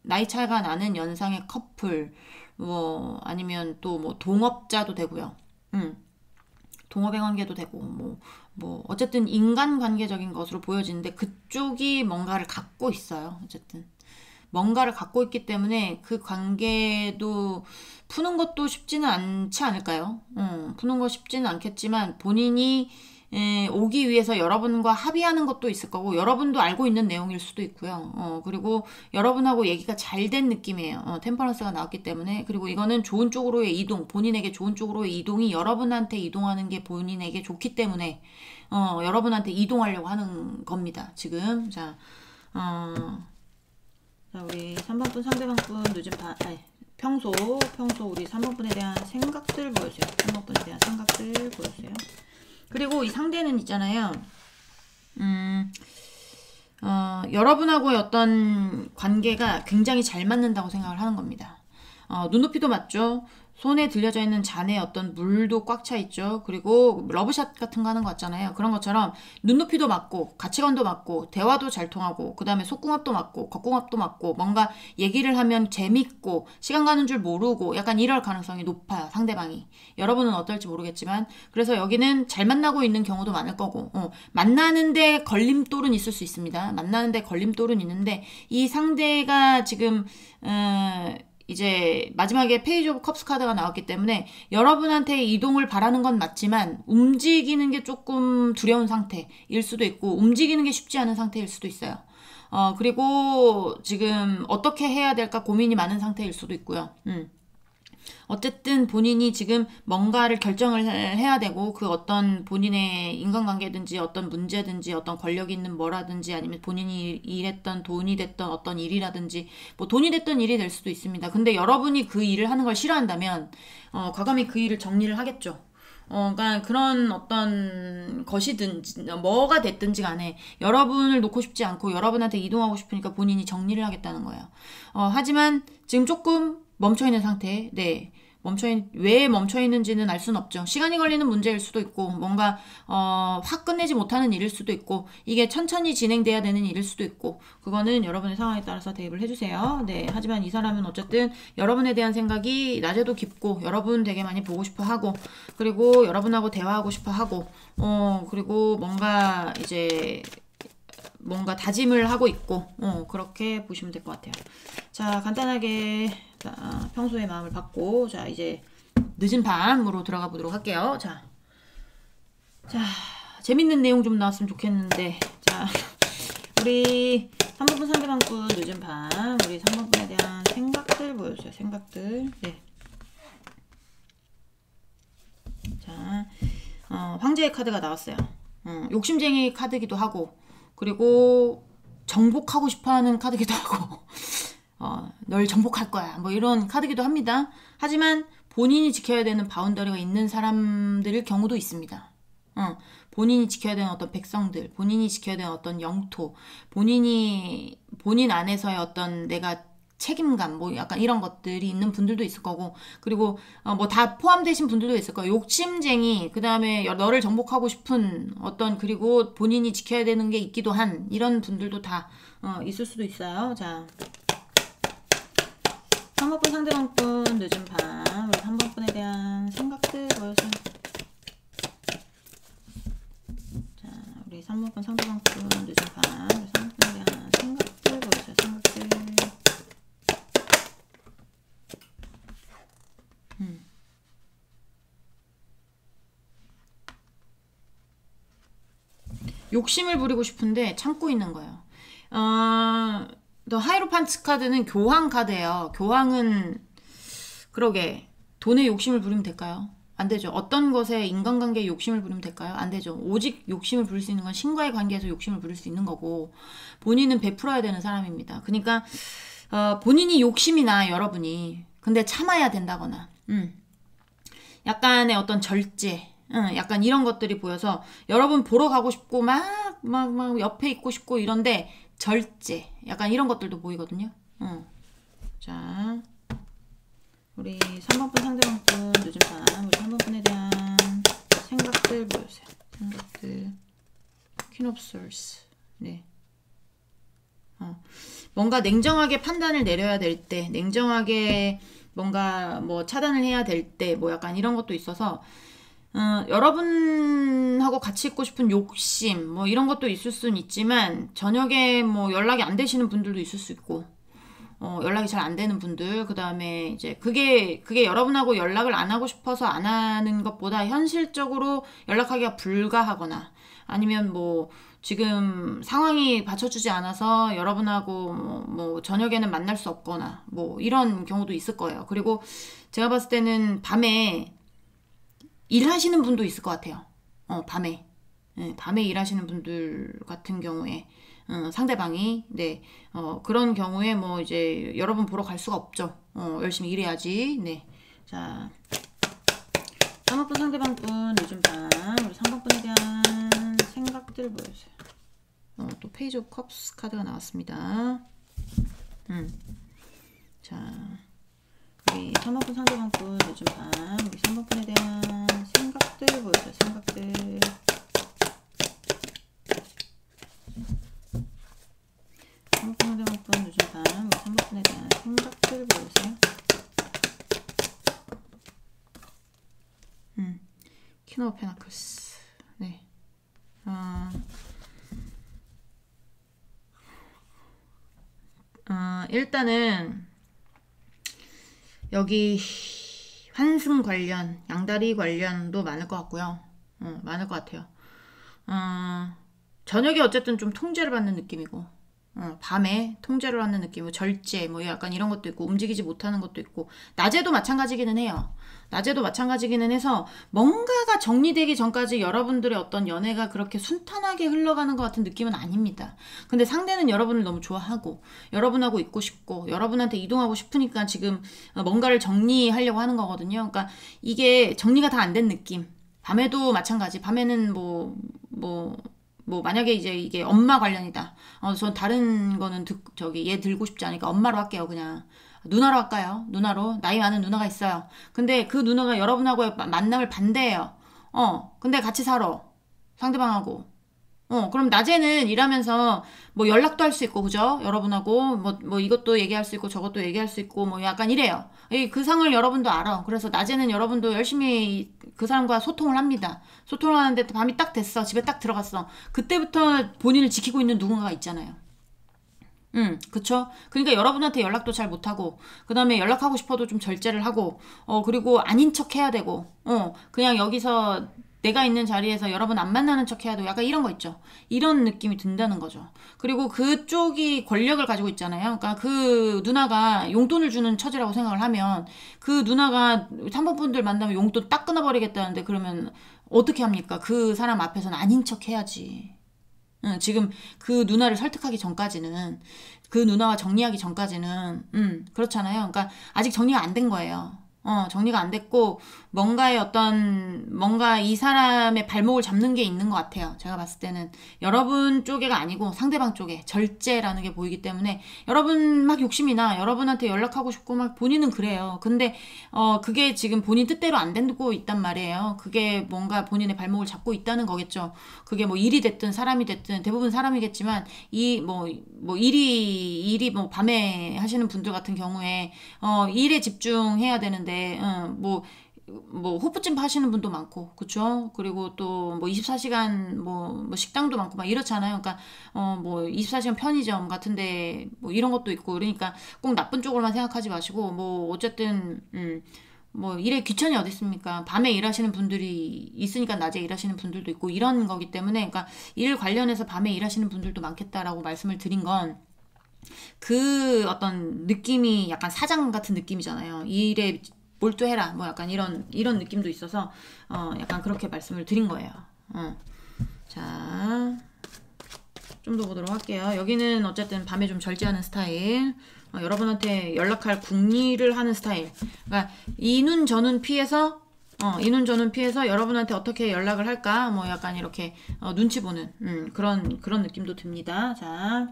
나이 차이가 나는 연상의 커플 뭐 아니면 또 뭐 동업자도 되고요. 동업의 관계도 되고 뭐 어쨌든 인간관계적인 것으로 보여지는데 그쪽이 뭔가를 갖고 있어요. 어쨌든 뭔가를 갖고 있기 때문에 그 관계도 푸는 것도 쉽지는 않지 않을까요? 푸는 거 쉽지는 않겠지만 본인이 오기 위해서 여러분과 합의하는 것도 있을 거고 여러분도 알고 있는 내용일 수도 있고요. 그리고 여러분하고 얘기가 잘 된 느낌이에요. 템퍼런스가 나왔기 때문에. 그리고 이거는 좋은 쪽으로의 이동, 본인에게 좋은 쪽으로의 이동이 여러분한테 이동하는 게 본인에게 좋기 때문에 여러분한테 이동하려고 하는 겁니다. 지금 자, 자 우리 3번분 상대방분 늦은 평소 우리 3번분에 대한 생각들 보여주세요. 3번분에 대한 생각들 보여주세요. 그리고 이 상대는 있잖아요. 여러분하고의 어떤 관계가 굉장히 잘 맞는다고 생각을 하는 겁니다. 눈높이도 맞죠? 손에 들려져 있는 잔에 어떤 물도 꽉 차 있죠. 그리고 러브샷 같은 거 하는 거 같잖아요. 그런 것처럼 눈높이도 맞고 가치관도 맞고 대화도 잘 통하고 그 다음에 속궁합도 맞고 겉궁합도 맞고 뭔가 얘기를 하면 재밌고 시간 가는 줄 모르고 약간 이럴 가능성이 높아요. 상대방이. 여러분은 어떨지 모르겠지만 그래서 여기는 잘 만나고 있는 경우도 많을 거고 만나는데 걸림돌은 있을 수 있습니다. 만나는데 걸림돌은 있는데 이 상대가 지금 이제 마지막에 페이지 오브 컵스 카드가 나왔기 때문에 여러분한테 이동을 바라는 건 맞지만 움직이는 게 조금 두려운 상태일 수도 있고 움직이는 게 쉽지 않은 상태일 수도 있어요. 그리고 지금 어떻게 해야 될까 고민이 많은 상태일 수도 있고요. 어쨌든 본인이 지금 뭔가를 결정을 해야 되고 그 어떤 본인의 인간관계든지 어떤 문제든지 어떤 권력이 있는 뭐라든지 아니면 본인이 일했던 돈이 됐던 어떤 일이라든지 뭐 돈이 됐던 일이 될 수도 있습니다. 근데 여러분이 그 일을 하는 걸 싫어한다면 과감히 그 일을 정리를 하겠죠. 그러니까 그런 어떤 것이든지 뭐가 됐든지 간에 여러분을 놓고 싶지 않고 여러분한테 이동하고 싶으니까 본인이 정리를 하겠다는 거예요. 하지만 지금 조금 멈춰있는 상태. 네. 왜 멈춰있는지는 알 수는 없죠. 시간이 걸리는 문제일 수도 있고 뭔가 확 끝내지 못하는 일일 수도 있고 이게 천천히 진행돼야 되는 일일 수도 있고 그거는 여러분의 상황에 따라서 대입을 해주세요. 네. 하지만 이 사람은 어쨌든 여러분에 대한 생각이 낮에도 깊고 여러분 되게 많이 보고 싶어 하고 그리고 여러분하고 대화하고 싶어 하고 그리고 뭔가 이제 뭔가 다짐을 하고 있고 그렇게 보시면 될 것 같아요. 자 간단하게 평소의 마음을 받고 자 이제 늦은 밤으로 들어가 보도록 할게요. 자 재밌는 내용 좀 나왔으면 좋겠는데 자 우리 3번분 상대방분 늦은 밤 우리 3번분에 대한 생각들 보여주세요. 생각들. 네. 자 황제의 카드가 나왔어요. 욕심쟁이 카드기도 하고 그리고 정복하고 싶어하는 카드기도 하고 널 정복할 거야 뭐 이런 카드기도 합니다. 하지만 본인이 지켜야 되는 바운더리가 있는 사람들일 경우도 있습니다. 본인이 지켜야 되는 어떤 백성들, 본인이 지켜야 되는 어떤 영토, 본인 안에서의 어떤 내가 책임감 뭐 약간 이런 것들이 있는 분들도 있을 거고 그리고 뭐 다 포함되신 분들도 있을 거예요. 욕심쟁이 그 다음에 너를 정복하고 싶은 어떤 그리고 본인이 지켜야 되는 게 있기도 한 이런 분들도 다 있을 수도 있어요. 자 3번분 상대방분 늦은 밤 우리 3번분에 대한 생각들 보여주세요. 자 우리 3번분 상대방분 늦은 밤 우리 3번분에 대한 생각들 보여주세요. 생각들. 욕심을 부리고 싶은데 참고 있는 거예요. 더 하이로판트 카드는 교황 카드예요. 교황은 그러게 돈에 욕심을 부리면 될까요? 안 되죠. 어떤 것에 인간관계에 욕심을 부리면 될까요? 안 되죠. 오직 욕심을 부릴 수 있는 건 신과의 관계에서 욕심을 부릴 수 있는 거고 본인은 베풀어야 되는 사람입니다. 그러니까 본인이 욕심이 나 여러분이 근데 참아야 된다거나 약간의 어떤 절제 약간 이런 것들이 보여서 여러분 보러 가고 싶고 막 옆에 있고 싶고 이런데 절제 약간 이런 것들도 보이거든요. 자 우리 3번분 상대방분 늦은 밤 우리 3번분에 대한 생각들 보여주세요. 생각들 Queen of Swords. 네. 뭔가 냉정하게 판단을 내려야 될 때 냉정하게 뭔가 뭐 차단을 해야 될 때 뭐 약간 이런 것도 있어서 여러분하고 같이 있고 싶은 욕심 뭐 이런 것도 있을 수는 있지만 저녁에 뭐 연락이 안 되시는 분들도 있을 수 있고 연락이 잘 안 되는 분들, 그 다음에 이제 그게 여러분하고 연락을 안 하고 싶어서 안 하는 것보다 현실적으로 연락하기가 불가하거나 아니면 뭐 지금 상황이 받쳐주지 않아서 여러분하고 뭐 저녁에는 만날 수 없거나 뭐 이런 경우도 있을 거예요. 그리고 제가 봤을 때는 밤에 일하시는 분도 있을 것 같아요. 밤에. 네, 밤에 일하시는 분들 같은 경우에 상대방이 네 그런 경우에 뭐 이제 여러분 보러 갈 수가 없죠. 열심히 일해야지. 네, 자 3번분 상대방분 요즘 밤 우리 3번분에 대한 생각들 보여주세요. 또 페이지 오브 컵스 카드가 나왔습니다. 자 우리 3번분 상대방분 요즘 밤 우리 3번분에 대한 생각들 보여주세요. 생각들. 3번 상대방분 요즘 밤 우리 3번분에 대한 생각들 보여주세요. 퀸 오브 페나클스. 네. 일단은 여기 환승 관련, 양다리 관련도 많을 것 같고요. 많을 것 같아요. 저녁에 어쨌든 좀 통제를 받는 느낌이고, 밤에 통제를 받는 느낌이고, 절제, 뭐 약간 이런 것도 있고, 움직이지 못하는 것도 있고, 낮에도 마찬가지기는 해요. 낮에도 마찬가지기는 해서 뭔가가 정리되기 전까지 여러분들의 어떤 연애가 그렇게 순탄하게 흘러가는 것 같은 느낌은 아닙니다. 근데 상대는 여러분을 너무 좋아하고 여러분하고 있고 싶고 여러분한테 이동하고 싶으니까 지금 뭔가를 정리하려고 하는 거거든요. 그러니까 이게 정리가 다 안 된 느낌. 밤에도 마찬가지. 밤에는 뭐 만약에 이제 이게 엄마 관련이다. 전 다른 거는 얘 들고 싶지 않으니까 엄마로 할게요. 그냥 누나로 할까요? 누나로. 나이 많은 누나가 있어요. 근데 그 누나가 여러분하고의 만남을 반대해요. 근데 같이 살아. 상대방하고. 그럼 낮에는 일하면서 뭐 연락도 할 수 있고, 그죠? 여러분하고 뭐 이것도 얘기할 수 있고, 저것도 얘기할 수 있고, 뭐 약간 이래요. 그 상을 여러분도 알아. 그래서 낮에는 여러분도 열심히 그 사람과 소통을 합니다. 소통을 하는데 밤이 딱 됐어. 집에 딱 들어갔어. 그때부터 본인을 지키고 있는 누군가가 있잖아요. 그쵸? 그러니까 여러분한테 연락도 잘 못하고, 그 다음에 연락하고 싶어도 좀 절제를 하고, 그리고 아닌 척 해야 되고, 그냥 여기서 내가 있는 자리에서 여러분 안 만나는 척 해야 되고, 약간 이런 거 있죠. 이런 느낌이 든다는 거죠. 그리고 그쪽이 권력을 가지고 있잖아요. 그러니까 그 누나가 용돈을 주는 처지라고 생각을 하면, 그 누나가 3번 분들 만나면 용돈 딱 끊어버리겠다는데, 그러면 어떻게 합니까? 그 사람 앞에서는 아닌 척 해야지. 지금 그 누나를 설득하기 전까지는 그 누나와 정리하기 전까지는 그렇잖아요. 그러니까 아직 정리가 안 된 거예요. 정리가 안 됐고 뭔가 이 사람의 발목을 잡는 게 있는 것 같아요. 제가 봤을 때는 여러분 쪽에가 아니고 상대방 쪽에 절제라는 게 보이기 때문에 여러분 막 욕심이 나. 여러분한테 연락하고 싶고 막 본인은 그래요. 근데 그게 지금 본인 뜻대로 안 되고 있단 말이에요. 그게 뭔가 본인의 발목을 잡고 있다는 거겠죠. 그게 뭐 일이 됐든 사람이 됐든 대부분 사람이겠지만 일이 뭐 밤에 하시는 분들 같은 경우에 일에 집중해야 되는데 뭐 호프집 하시는 분도 많고, 그쵸? 그리고 또 뭐 24시간 뭐 식당도 많고 막 이렇잖아요. 그러니까 뭐 24시간 편의점 같은데 뭐 이런 것도 있고, 그러니까 꼭 나쁜 쪽으로만 생각하지 마시고 뭐 어쨌든 뭐 일에 귀천이 어디 있습니까? 밤에 일하시는 분들이 있으니까 낮에 일하시는 분들도 있고 이런 거기 때문에, 그러니까 일 관련해서 밤에 일하시는 분들도 많겠다라고 말씀을 드린 건, 그 어떤 느낌이 약간 사장 같은 느낌이잖아요. 이 일에 몰두해라 뭐 약간 이런 느낌도 있어서 약간 그렇게 말씀을 드린 거예요. 자, 좀 더 보도록 할게요. 여기는 어쨌든 밤에 좀 절제하는 스타일, 여러분한테 연락할 궁리를 하는 스타일. 그러니까 이눈 저눈 피해서 여러분한테 어떻게 연락을 할까 뭐 약간 이렇게 눈치 보는 그런 느낌도 듭니다. 자,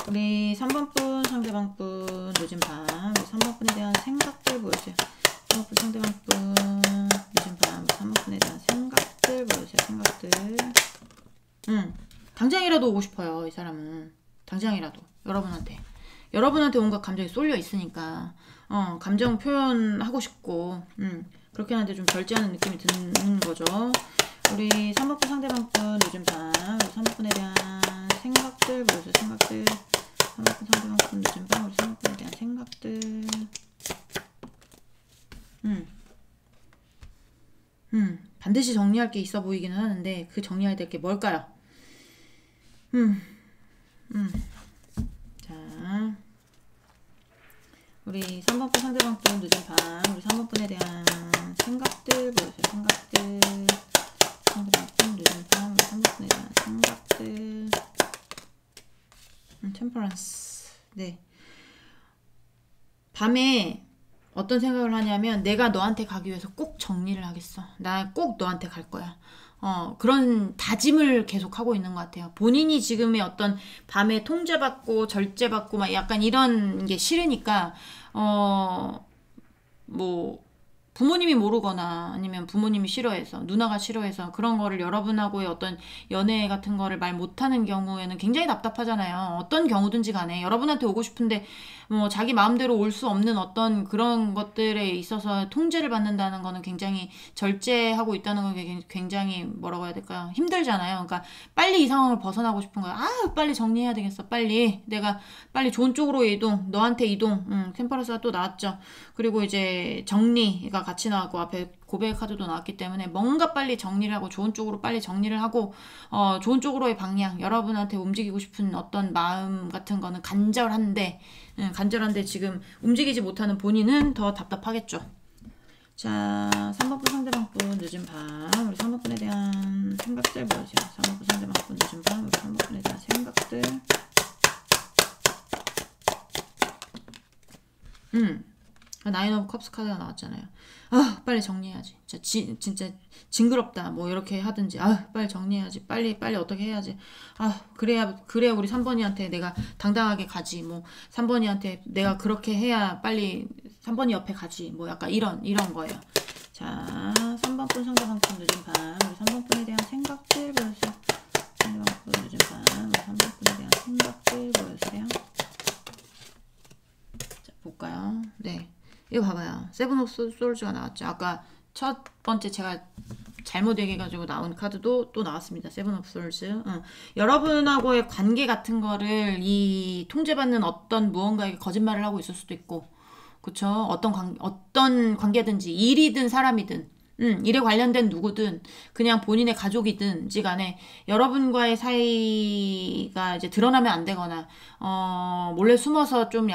우리 3번분 상대방분 요즘 밤 우리 3번분에 대한 생각들 보여주세요. 3번분 상대방분 요즘 밤 3번분에 대한 생각들 보여주세요. 생각들. 당장이라도 오고 싶어요. 이 사람은 당장이라도 여러분한테 온갖 감정이 쏠려 있으니까 감정 표현하고 싶고 그렇게 하는데 좀 절제하는 느낌이 드는 거죠. 우리 3번분 상대방분 요즘 밤 우리 3번분에 대한 생각들 보여주세요. 생각들. 3번분 상대방분 늦은 밤 우리 3번분에 대한 생각들. 반드시 정리할 게 있어 보이기는 하는데 그 정리해야 될 게 뭘까요? 자, 우리 3번분 상대방분 늦은 밤 우리 3번분에 대한 생각들 보여주세요. 생각들. 상대방분 늦은 밤 우리 3번분에 대한 생각들. 템퍼런스. 네. 밤에 어떤 생각을 하냐면 내가 너한테 가기 위해서 꼭 정리를 하겠어. 나 꼭 너한테 갈 거야. 그런 다짐을 계속 하고 있는 것 같아요. 본인이 지금의 어떤 밤에 통제받고 절제받고 막 약간 이런 게 싫으니까 뭐 부모님이 모르거나 아니면 부모님이 싫어해서 누나가 싫어해서 그런 거를 여러분하고의 어떤 연애 같은 거를 말 못하는 경우에는 굉장히 답답하잖아요. 어떤 경우든지 간에 여러분한테 오고 싶은데 뭐 자기 마음대로 올 수 없는 어떤 그런 것들에 있어서 통제를 받는다는 거는 굉장히 절제하고 있다는 건 굉장히 뭐라고 해야 될까요? 힘들잖아요. 그러니까 빨리 이 상황을 벗어나고 싶은 거야. 아, 빨리 정리해야 되겠어. 빨리 내가 빨리 좋은 쪽으로 이동, 너한테 이동. 템퍼런스가 또 나왔죠. 그리고 이제 정리가 같이 나왔고 앞에 고백 카드도 나왔기 때문에 뭔가 빨리 정리를 하고 좋은 쪽으로 빨리 정리를 하고 좋은 쪽으로의 방향, 여러분한테 움직이고 싶은 어떤 마음 같은 거는 간절한데 지금 움직이지 못하는 본인은 더 답답하겠죠. 자, 3번분 상대방분 늦은 밤 우리 3번분에 대한 생각들 보여주세요. 3번분 상대방분 늦은 밤 우리 3번분에 대한 생각들. 나인 오브 컵스 카드가 나왔잖아요. 아, 빨리 정리해야지. 진짜 징그럽다. 뭐 이렇게 하든지. 아, 빨리 정리해야지. 빨리 어떻게 해야지. 아, 그래야 우리 3번이한테 내가 당당하게 가지. 뭐 3번이한테 내가 그렇게 해야 빨리 3번이 옆에 가지. 뭐 약간 이런 거예요. 자, 3번분 상대방분 늦은 밤 우리 3번분에 대한 생각들 보여주세요. 상대방분 늦은 밤 우리 3번분에 대한 생각들 보여주세요. 자, 볼까요? 네. 이거 봐봐요. 세븐 오브 솔즈가 나왔죠. 아까 첫 번째 제가 잘못 얘기해가지고 나온 카드도 또 나왔습니다. 세븐 오브 솔즈. 여러분하고의 관계 같은 거를 이 통제받는 어떤 무언가에게 거짓말을 하고 있을 수도 있고, 그쵸? 어떤 관계든지 일이든 사람이든 일에 관련된 누구든 그냥 본인의 가족이든지 간에 여러분과의 사이가 이제 드러나면 안 되거나 몰래 숨어서 좀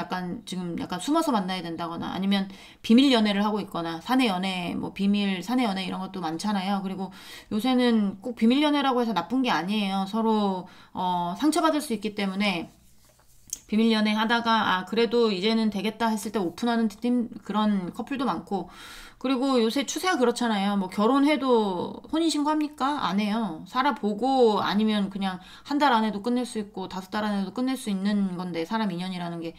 지금 약간 숨어서 만나야 된다거나 아니면 비밀 연애를 하고 있거나 사내 연애 뭐 비밀 사내 연애 이런 것도 많잖아요. 그리고 요새는 꼭 비밀 연애라고 해서 나쁜 게 아니에요. 서로 상처받을 수 있기 때문에 비밀 연애 하다가 그래도 이제는 되겠다 했을 때 오픈하는 그런 커플도 많고, 그리고 요새 추세가 그렇잖아요. 뭐 결혼해도 혼인신고 합니까? 안 해요. 살아보고 아니면 그냥 한 달 안에도 끝낼 수 있고 5달 안에도 끝낼 수 있는 건데, 사람 인연이라는 게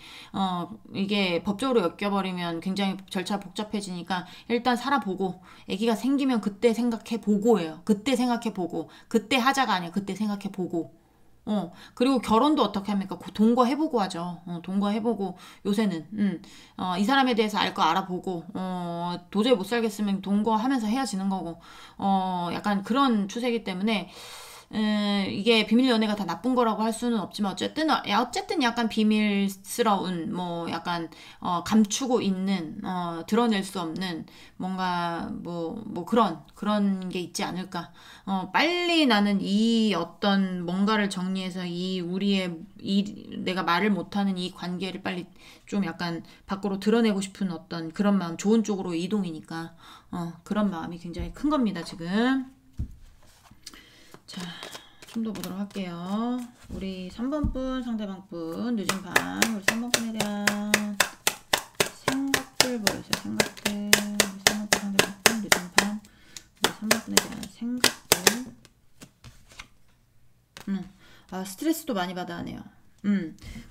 이게 법적으로 엮여버리면 굉장히 절차 복잡해지니까 일단 살아보고 아기가 생기면 그때 생각해보고예요. 그때 생각해보고, 그때 하자가 아니야. 그때 생각해보고. 그리고 결혼도 어떻게 합니까? 동거해보고 하죠. 동거해보고, 요새는, 이 사람에 대해서 알 거 알아보고, 도저히 못 살겠으면 동거하면서 헤어지는 거고, 약간 그런 추세이기 때문에, 이게 비밀 연애가 다 나쁜 거라고 할 수는 없지만 어쨌든 약간 비밀스러운 뭐 약간 감추고 있는 드러낼 수 없는 뭔가 뭐 그런 게 있지 않을까. 빨리 나는 이 어떤 뭔가를 정리해서 내가 말을 못하는 이 관계를 빨리 좀 약간 밖으로 드러내고 싶은 어떤 그런 마음, 좋은 쪽으로 이동이니까 그런 마음이 굉장히 큰 겁니다 지금. 자, 좀 더 보도록 할게요. 우리 3번분 상대방분 늦은 밤 우리 3번분에 대한 생각들 보여주세요. 생각들. 우리 3번분 상대방분 늦은 밤 우리 3번분에 대한 생각들. 스트레스도 많이 받아 하네요.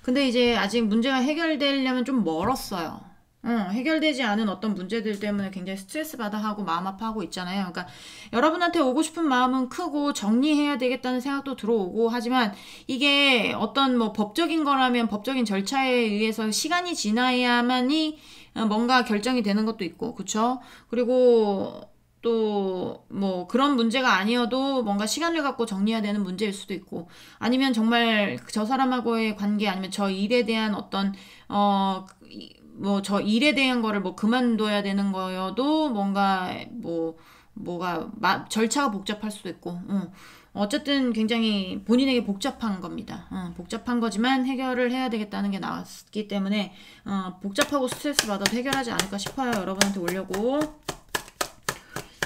근데 이제 아직 문제가 해결되려면 좀 멀었어요. 해결되지 않은 어떤 문제들 때문에 굉장히 스트레스 받아 하고 마음 아파하고 있잖아요. 그러니까 여러분한테 오고 싶은 마음은 크고 정리해야 되겠다는 생각도 들어오고, 하지만 이게 어떤 뭐 법적인 거라면 법적인 절차에 의해서 시간이 지나야만이 뭔가 결정이 되는 것도 있고, 그쵸? 그리고 또 뭐 그런 문제가 아니어도 뭔가 시간을 갖고 정리해야 되는 문제일 수도 있고, 아니면 정말 저 사람하고의 관계, 아니면 저 일에 대한 어떤 뭐 저 일에 대한 거를 뭐 그만둬야 되는 거여도 뭔가 뭐가 절차가 복잡할 수도 있고, 어쨌든 굉장히 본인에게 복잡한 겁니다. 복잡한 거지만 해결을 해야 되겠다는 게 나왔기 때문에 복잡하고 스트레스 받아도 해결하지 않을까 싶어요. 여러분한테 오려고.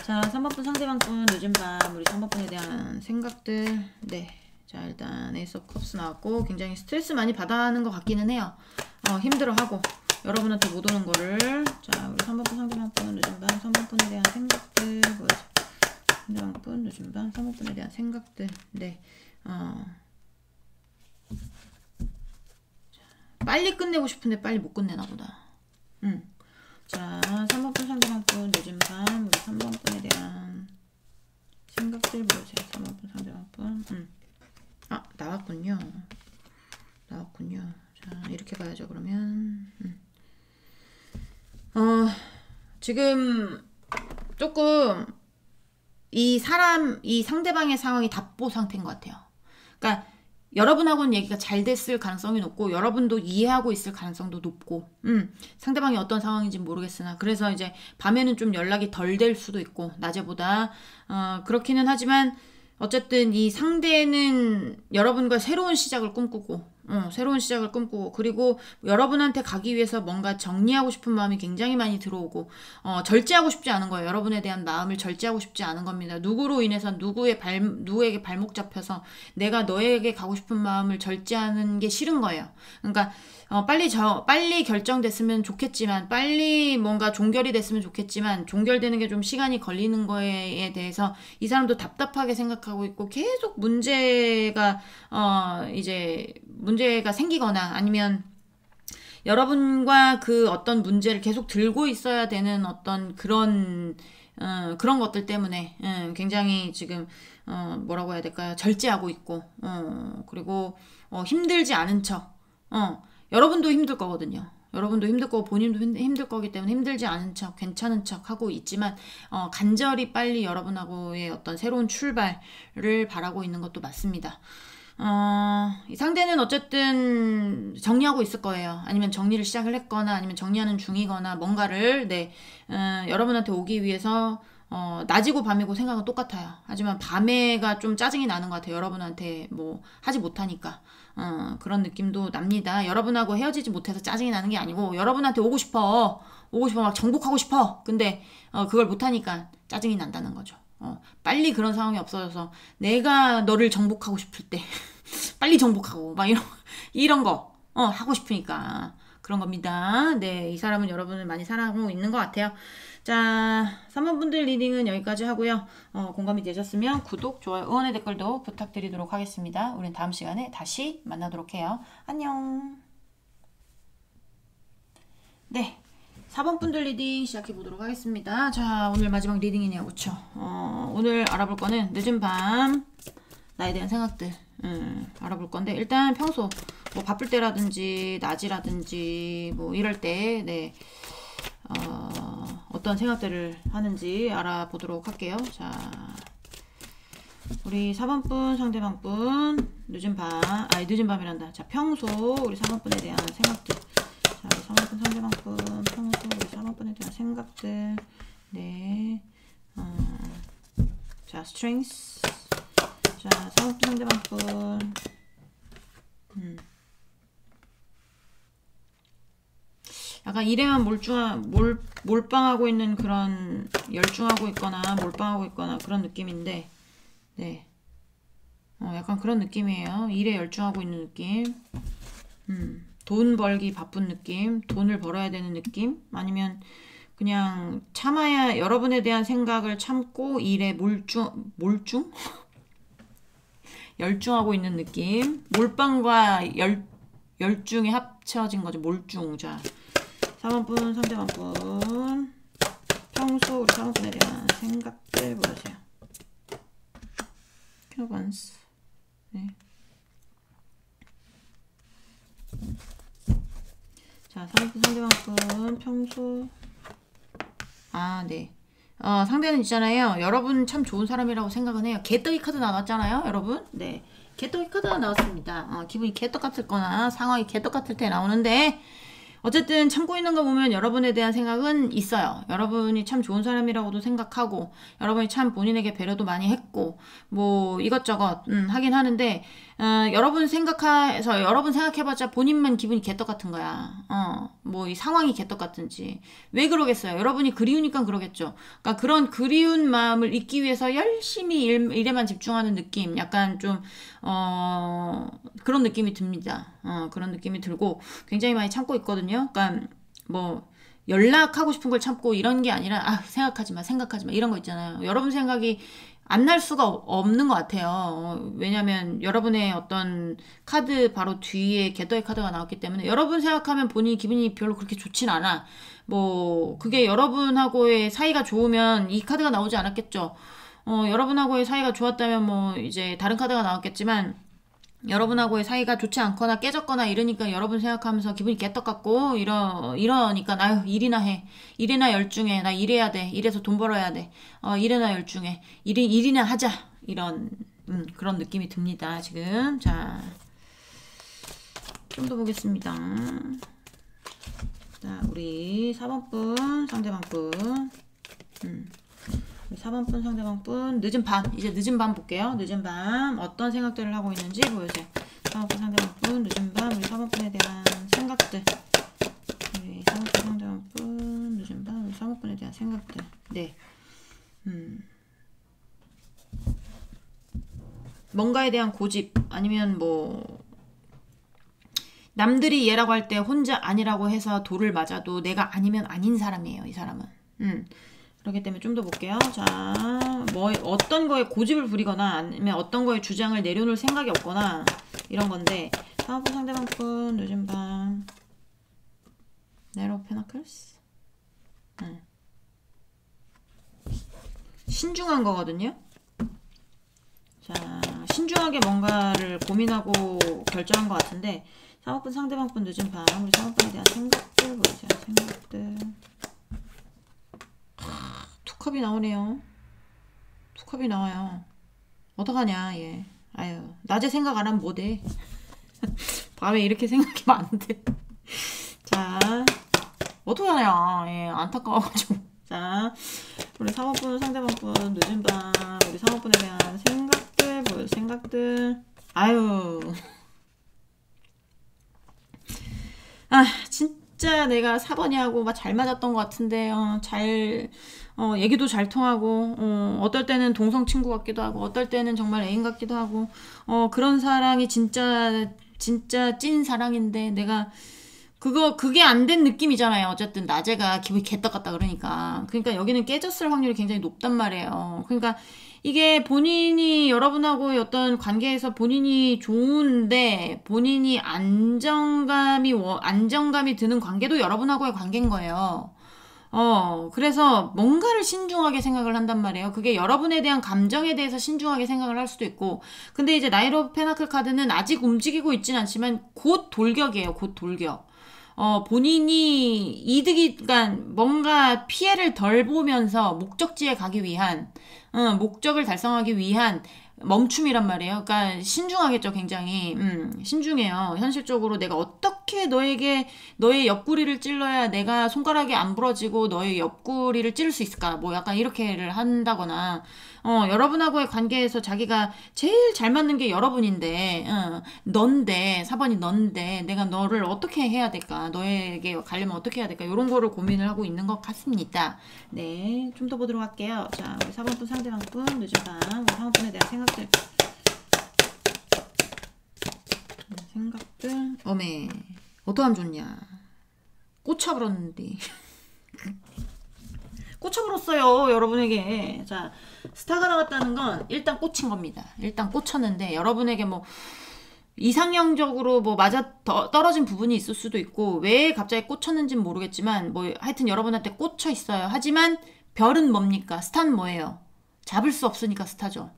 자, 3번분 상대방분 늦은 밤 우리 3번분에 대한 생각들. 네. 자, 일단 에이스 오브 컵스 나왔고 굉장히 스트레스 많이 받아하는 것 같기는 해요. 힘들어하고 여러분한테 못 오는 거를. 자, 우리 3번분 상대방분 늦은 밤 3번분에 대한 생각들 보여줘. 상대방분 늦은 밤 3번분에 대한 생각들. 네. 빨리 끝내고 싶은데 빨리 못 끝내나 보다. 자, 3번분 상대방분 늦은 밤 우리 3번분에 대한 생각들 보여주세요. 3번분 상대방분. 나왔군요. 자, 이렇게 봐야죠. 그러면 지금 조금 이 상대방의 상황이 답보 상태인 것 같아요. 그러니까 여러분하고는 얘기가 잘 됐을 가능성이 높고, 여러분도 이해하고 있을 가능성도 높고, 상대방이 어떤 상황인지 모르겠으나, 그래서 이제 밤에는 좀 연락이 덜 될 수도 있고, 낮에보다, 그렇기는 하지만, 어쨌든 이 상대는 여러분과 새로운 시작을 꿈꾸고, 그리고 여러분한테 가기 위해서 뭔가 정리하고 싶은 마음이 굉장히 많이 들어오고, 절제하고 싶지 않은 거예요. 여러분에 대한 마음을 절제하고 싶지 않은 겁니다. 누구로 인해서 누구에게 발목 잡혀서 내가 너에게 가고 싶은 마음을 절제하는 게 싫은 거예요. 그러니까 빨리 결정됐으면 좋겠지만, 빨리 뭔가 종결이 됐으면 좋겠지만, 종결되는 게 좀 시간이 걸리는 거에 대해서 이 사람도 답답하게 생각하고 있고, 계속 문제가 생기거나, 아니면 여러분과 그 어떤 문제를 계속 들고 있어야 되는 어떤 그런 것들 때문에 굉장히 지금 뭐라고 해야 될까요? 절제하고 있고, 그리고 힘들지 않은 척, 여러분도 힘들 거거든요. 여러분도 힘들 거고 본인도 힘들 거기 때문에 힘들지 않은 척, 괜찮은 척 하고 있지만, 간절히 빨리 여러분하고의 어떤 새로운 출발을 바라고 있는 것도 맞습니다. 이 상대는 어쨌든 정리하고 있을 거예요. 아니면 정리를 시작을 했거나, 아니면 정리하는 중이거나, 뭔가를, 여러분한테 오기 위해서, 낮이고 밤이고 생각은 똑같아요. 하지만 밤에가 좀 짜증이 나는 것 같아요. 여러분한테 뭐 하지 못하니까. 그런 느낌도 납니다. 여러분하고 헤어지지 못해서 짜증이 나는 게 아니고, 여러분한테 오고 싶어 막 정복하고 싶어. 근데 그걸 못하니까 짜증이 난다는 거죠. 빨리 그런 상황이 없어져서 내가 너를 정복하고 싶을 때 빨리 정복하고 막 이런 거 하고 싶으니까 그런 겁니다. 네, 이 사람은 여러분을 많이 사랑하고 있는 것 같아요. 자, 3번 분들 리딩은 여기까지 하고요. 공감이 되셨으면 구독, 좋아요, 응원의 댓글도 부탁드리도록 하겠습니다. 우린 다음 시간에 다시 만나도록 해요. 안녕. 네, 4번 분들 리딩 시작해 보도록 하겠습니다. 자, 오늘 마지막 리딩이네요. 그쵸? 오늘 알아볼 거는 늦은 밤 나에 대한 생각들 알아볼 건데, 일단 평소 뭐 바쁠 때라든지 낮이라든지 뭐 이럴 때 어떤 생각들을 하는지 알아보도록 할게요. 자, 우리 4번분 상대방분 늦은 밤이란다. 자, 평소 우리 4번분에 대한 생각들. 자, 우리 3번분 상대방분 평소 우리 4번분에 대한 생각들. 네. 자, strengths. 자, 4번분 상대방분. 약간 일에만 몰빵하고 있는 그런, 열중하고 있거나 몰빵하고 있거나 그런 느낌인데, 네. 약간 그런 느낌이에요. 일에 열중하고 있는 느낌. 돈 벌기 바쁜 느낌. 돈을 벌어야 되는 느낌. 아니면 그냥 참아야, 여러분에 대한 생각을 참고 일에 몰중? 열중하고 있는 느낌. 몰빵과 열중이 합쳐진 거죠. 몰중. 자, 4번분 상대방분 평소 우리 4번분에 대한 생각들 보여주세요. 큐번스. 네. 자, 4번분 상대방분 평소. 네. 상대는 있잖아요. 여러분 참 좋은 사람이라고 생각은 해요. 개떡이 카드 나왔잖아요, 여러분. 네. 개떡이 카드가 나왔습니다. 기분이 개떡 같을 거나 상황이 개떡 같을 때 나오는데, 어쨌든 참고 있는 거 보면 여러분에 대한 생각은 있어요. 여러분이 참 좋은 사람이라고도 생각하고, 여러분이 참 본인에게 배려도 많이 했고, 뭐 이것저것 하긴 하는데, 여러분 생각해서 여러분 생각해봤자 본인만 기분이 개떡 같은 거야. 뭐 이 상황이 개떡 같은지 왜 그러겠어요? 여러분이 그리우니까 그러겠죠. 그러니까 그런 그리운 마음을 잊기 위해서 열심히 일에만 집중하는 느낌, 약간 좀 그런 느낌이 듭니다. 그런 느낌이 들고 굉장히 많이 참고 있거든요. 그러니까 뭐 연락하고 싶은 걸 참고 이런 게 아니라 생각하지 마 이런 거 있잖아요. 여러분 생각이 안 날 수가 없는 것 같아요. 왜냐면 여러분의 어떤 카드 바로 뒤에 개떡의 카드가 나왔기 때문에 여러분 생각하면 본인이 기분이 별로 그렇게 좋진 않아. 뭐 그게 여러분하고의 사이가 좋으면 이 카드가 나오지 않았겠죠. 여러분하고의 사이가 좋았다면 뭐 이제 다른 카드가 나왔겠지만, 여러분하고의 사이가 좋지 않거나 깨졌거나 이러니까 여러분 생각하면서 기분이 개떡 같고 이러니까 나 일이나 해. 일이나 열중해. 나 일해야 돼. 일해서 돈 벌어야 돼. 일이나 열중해. 일이나 하자. 이런 그런 느낌이 듭니다. 지금. 자, 좀 더 보겠습니다. 자, 우리 4번 분, 상대방 분. 4번 분, 상대방 분. 늦은 밤. 이제 늦은 밤 볼게요. 늦은 밤. 어떤 생각들을 하고 있는지 보여주세요. 4번 분, 상대방 분. 늦은 밤. 우리 4번 분에 대한 생각들. 우리 4번 분, 상대방 분. 늦은 밤. 우리 4번 분에 대한 생각들. 네. 뭔가에 대한 고집. 아니면 뭐 남들이 얘라고 할 때 혼자 아니라고 해서 돌을 맞아도 내가 아니면 아닌 사람이에요. 이 사람은. 그렇기 때문에 좀 더 볼게요. 자, 뭐 어떤 거에 고집을 부리거나 아니면 어떤 거에 주장을 내려놓을 생각이 없거나 이런 건데, 사업부 상대방분 늦은 밤 네로 페나클스. 신중한 거거든요. 자, 신중하게 뭔가를 고민하고 결정한 것 같은데, 사업분 상대방분 늦은 밤 우리 사업분에 대한 생각들 보세요. 생각들. 투컵이 나오네요. 투컵이 나와요. 어떡하냐 얘. 아유, 낮에 생각 안 하면 뭐돼. 밤에 이렇게 생각하면 안 돼. 자, 어떡하냐 얘. 안타까워가지고. 자, 우리 사모분 상대방분 늦은 밤 우리 사모분에 대한 생각들 보여. 생각들. 아유, 진짜 내가 4번이하고 막 잘 맞았던 것 같은데, 얘기도 잘 통하고, 어떨 때는 동성 친구 같기도 하고, 어떨 때는 정말 애인 같기도 하고, 그런 사랑이 진짜 찐 사랑인데, 내가, 그게 안 된 느낌이잖아요. 어쨌든, 낮에가 기분이 개떡 같다 그러니까. 그러니까 여기는 깨졌을 확률이 굉장히 높단 말이에요. 그러니까, 이게 본인이 여러분하고의 어떤 관계에서 본인이 좋은데 본인이 안정감이 드는 관계도 여러분하고의 관계인 거예요. 그래서 뭔가를 신중하게 생각을 한단 말이에요. 그게 여러분에 대한 감정에 대해서 신중하게 생각을 할 수도 있고, 근데 이제 나이트 오브 페나클 카드는 아직 움직이고 있진 않지만 곧 돌격이에요. 곧 돌격. 본인이 그러니까 뭔가 피해를 덜 보면서 목적지에 가기 위한, 목적을 달성하기 위한 멈춤이란 말이에요. 그러니까 신중하겠죠, 굉장히. 신중해요. 현실적으로 내가 어떻게 너의 옆구리를 찔러야 내가 손가락이 안 부러지고 너의 옆구리를 찌를 수 있을까? 뭐 약간 이렇게를 한다거나, 여러분하고의 관계에서 자기가 제일 잘 맞는 게 여러분인데, 넌데, 4번이 넌데, 내가 너를 어떻게 해야 될까? 너에게 가려면 어떻게 해야 될까? 이런 거를 고민을 하고 있는 것 같습니다. 네, 좀 더 보도록 할게요. 자, 우리 4번 분, 상대방 분, 늦은 밤, 우리 상대분에 대한 생각들. 어메, 어떡하면 좋냐. 꽂혀버렸는데. 꽂혀버렸어요, 여러분에게. 자, 스타가 나왔다는 건 일단 꽂힌 겁니다. 일단 꽂혔는데, 여러분에게 뭐, 이상형적으로 뭐 떨어진 부분이 있을 수도 있고, 왜 갑자기 꽂혔는지는 모르겠지만, 뭐, 하여튼 여러분한테 꽂혀 있어요. 하지만, 별은 뭡니까? 스타는 뭐예요? 잡을 수 없으니까 스타죠.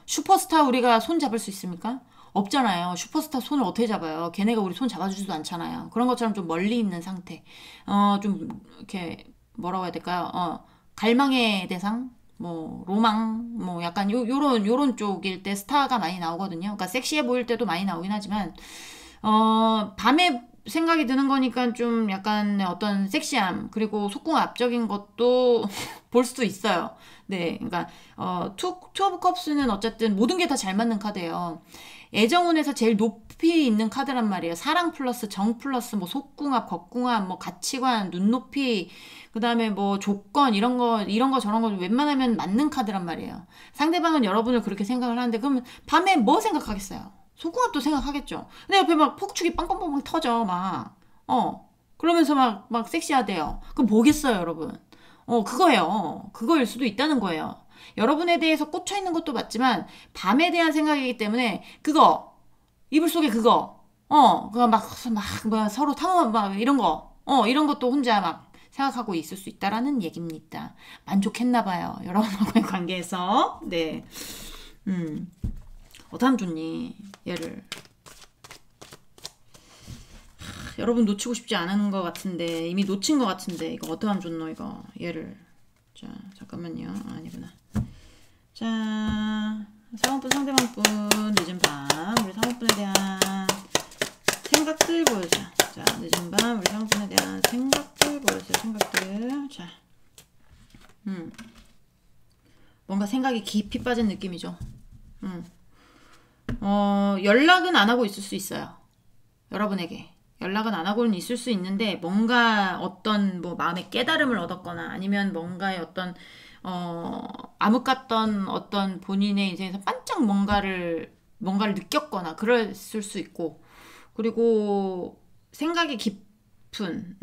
슈퍼스타 우리가 손 잡을 수 있습니까? 없잖아요. 슈퍼스타 손을 어떻게 잡아요? 걔네가 우리 손 잡아주지도 않잖아요. 그런 것처럼 좀 멀리 있는 상태. 좀, 이렇게, 뭐라고 해야 될까요? 갈망의 대상, 뭐 로망, 뭐 약간 요런 쪽일 때 스타가 많이 나오거든요. 그러니까 섹시해 보일 때도 많이 나오긴 하지만 밤에 생각이 드는 거니까 좀 약간 어떤 섹시함 그리고 속궁합적인 것도 볼 수도 있어요. 네, 그러니까 투 오브 컵스는 어쨌든 모든 게 다 잘 맞는 카드예요. 애정운에서 제일 높이 있는 카드란 말이에요. 사랑 플러스 정 플러스 뭐 속궁합, 겉궁합, 뭐 가치관, 눈높이, 그다음에 뭐 조건 이런 거 저런 거 웬만하면 맞는 카드란 말이에요. 상대방은 여러분을 그렇게 생각을 하는데 그러면 밤에 뭐 생각하겠어요? 속궁합도 생각하겠죠. 근데 옆에 막 폭축이 빵빵빵빵 터져 막 그러면서 막 섹시하대요. 그럼 뭐겠어요, 여러분? 그거예요. 그거일 수도 있다는 거예요. 여러분에 대해서 꽂혀 있는 것도 맞지만 밤에 대한 생각이기 때문에 그거 이불 속에 그거 뭐야 서로 탐험 막 이런 것도 혼자 막 생각하고 있을 수 있다라는 얘기입니다. 만족했나 봐요. 여러분하고의 관계에서. 네. 어떡하면 좋니? 얘를. 여러분 놓치고 싶지 않은 것 같은데 이미 놓친 것 같은데 이거 어떡하면 좋노 이거 얘를. 자 잠깐만요. 아니구나. 자 사원분 상대방분 늦은 밤 우리 사원분에 대한 생각들 보여주자. 자 늦은 밤 우리 사원분에 대한 생각들 보여주세요. 생각들. 자 뭔가 생각이 깊이 빠진 느낌이죠. 연락은 안 하고 있을 수 있어요. 여러분에게. 연락은 안 하고는 있을 수 있는데 뭔가 어떤 뭐 마음의 깨달음을 얻었거나 아니면 뭔가의 어떤 암흑 같던 어떤 본인의 인생에서 반짝 뭔가를 느꼈거나 그랬을 수 있고 그리고 생각이 깊은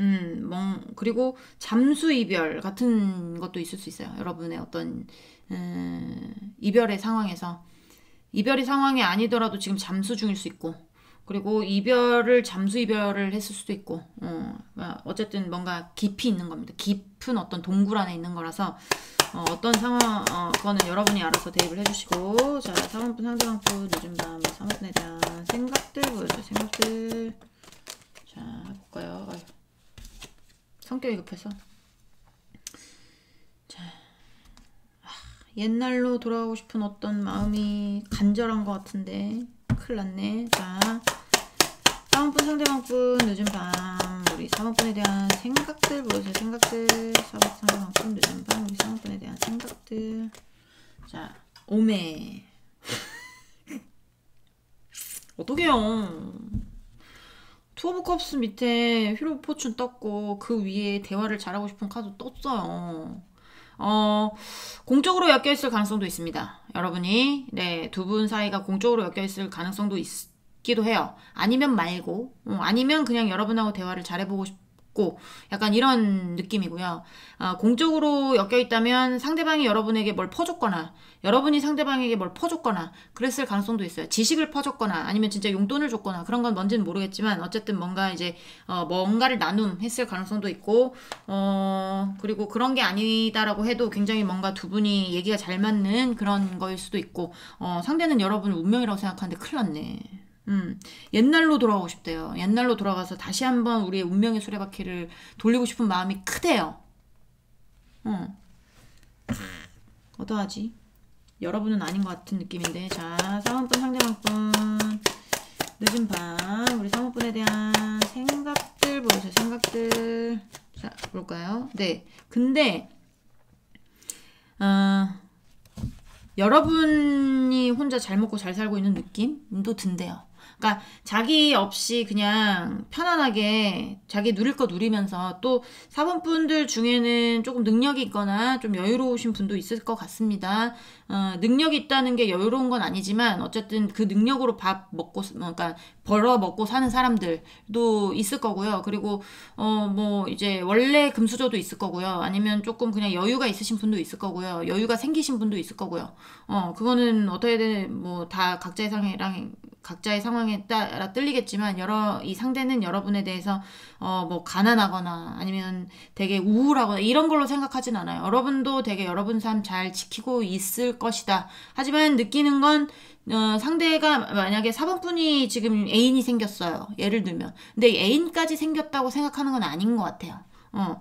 그리고 잠수 이별 같은 것도 있을 수 있어요. 여러분의 어떤 이별의 상황에서 이별이 상황이 아니더라도 지금 잠수 중일 수 있고 그리고 잠수 이별을 했을 수도 있고 어쨌든 뭔가 깊이 있는 겁니다. 깊은 어떤 동굴 안에 있는 거라서 어떤 상황 그거는 여러분이 알아서 대입을 해주시고 자 사원분 상대방분 늦은 밤 사원분에 대한 생각들 보여줘요. 생각들. 자 볼까요? 성격이 급해서 자 옛날로 돌아가고 싶은 어떤 마음이 간절한 것 같은데 큰일 났네. 자 사원분 상대방분 늦은 밤 우리 사원분에 대한 생각들 보여주세요. 생각들. 사원분 상대방분 늦은 밤 우리 사원분에 대한 생각들. 자 오메 어떡해요. 투 오브 컵스 밑에 휘로 오브 포춘 떴고 그 위에 대화를 잘하고 싶은 카드 떴어요. 공적으로 엮여있을 가능성도 있습니다. 여러분이 두 분 사이가 공적으로 엮여있을 가능성도 있기도 해요. 아니면 말고 아니면 그냥 여러분하고 대화를 잘해보고 싶고 약간 이런 느낌이고요. 공적으로 엮여있다면 상대방이 여러분에게 뭘 퍼줬거나 여러분이 상대방에게 뭘 퍼줬거나 그랬을 가능성도 있어요. 지식을 퍼줬거나 아니면 진짜 용돈을 줬거나 그런 건 뭔지는 모르겠지만 어쨌든 뭔가 이제 뭔가를 나눔했을 가능성도 있고 그리고 그런 게 아니다라고 해도 굉장히 뭔가 두 분이 얘기가 잘 맞는 그런 거일 수도 있고 상대는 여러분을 운명이라고 생각하는데 큰일 났네. 옛날로 돌아가고 싶대요. 옛날로 돌아가서 다시 한번 우리의 운명의 수레바퀴를 돌리고 싶은 마음이 크대요. 어떡하지? 여러분은 아닌 것 같은 느낌인데 자 사원분 상대방분 늦은 밤 우리 사원분에 대한 생각들 보여주세요. 생각들. 자 볼까요? 네 근데 여러분이 혼자 잘 먹고 잘 살고 있는 느낌도 든대요. 그러니까 자기 없이 그냥 편안하게 자기 누릴 거 누리면서 또 사원분들 중에는 조금 능력이 있거나 좀 여유로우신 분도 있을 것 같습니다. 능력이 있다는 게 여유로운 건 아니지만 어쨌든 그 능력으로 밥 먹고 그러니까 벌어 먹고 사는 사람들도 있을 거고요. 그리고 뭐 이제 원래 금수저도 있을 거고요. 아니면 조금 그냥 여유가 있으신 분도 있을 거고요. 여유가 생기신 분도 있을 거고요. 그거는 어떻게 뭐 다 각자의 상황에 따라 틀리겠지만 이 상대는 여러분에 대해서 뭐 가난하거나 아니면 되게 우울하거나 이런 걸로 생각하진 않아요. 여러분도 되게 여러분 삶 잘 지키고 있을 것이다. 하지만 느끼는 건 상대가 만약에 사번분이 지금 애인이 생겼어요. 예를 들면. 근데 애인까지 생겼다고 생각하는 건 아닌 것 같아요. 9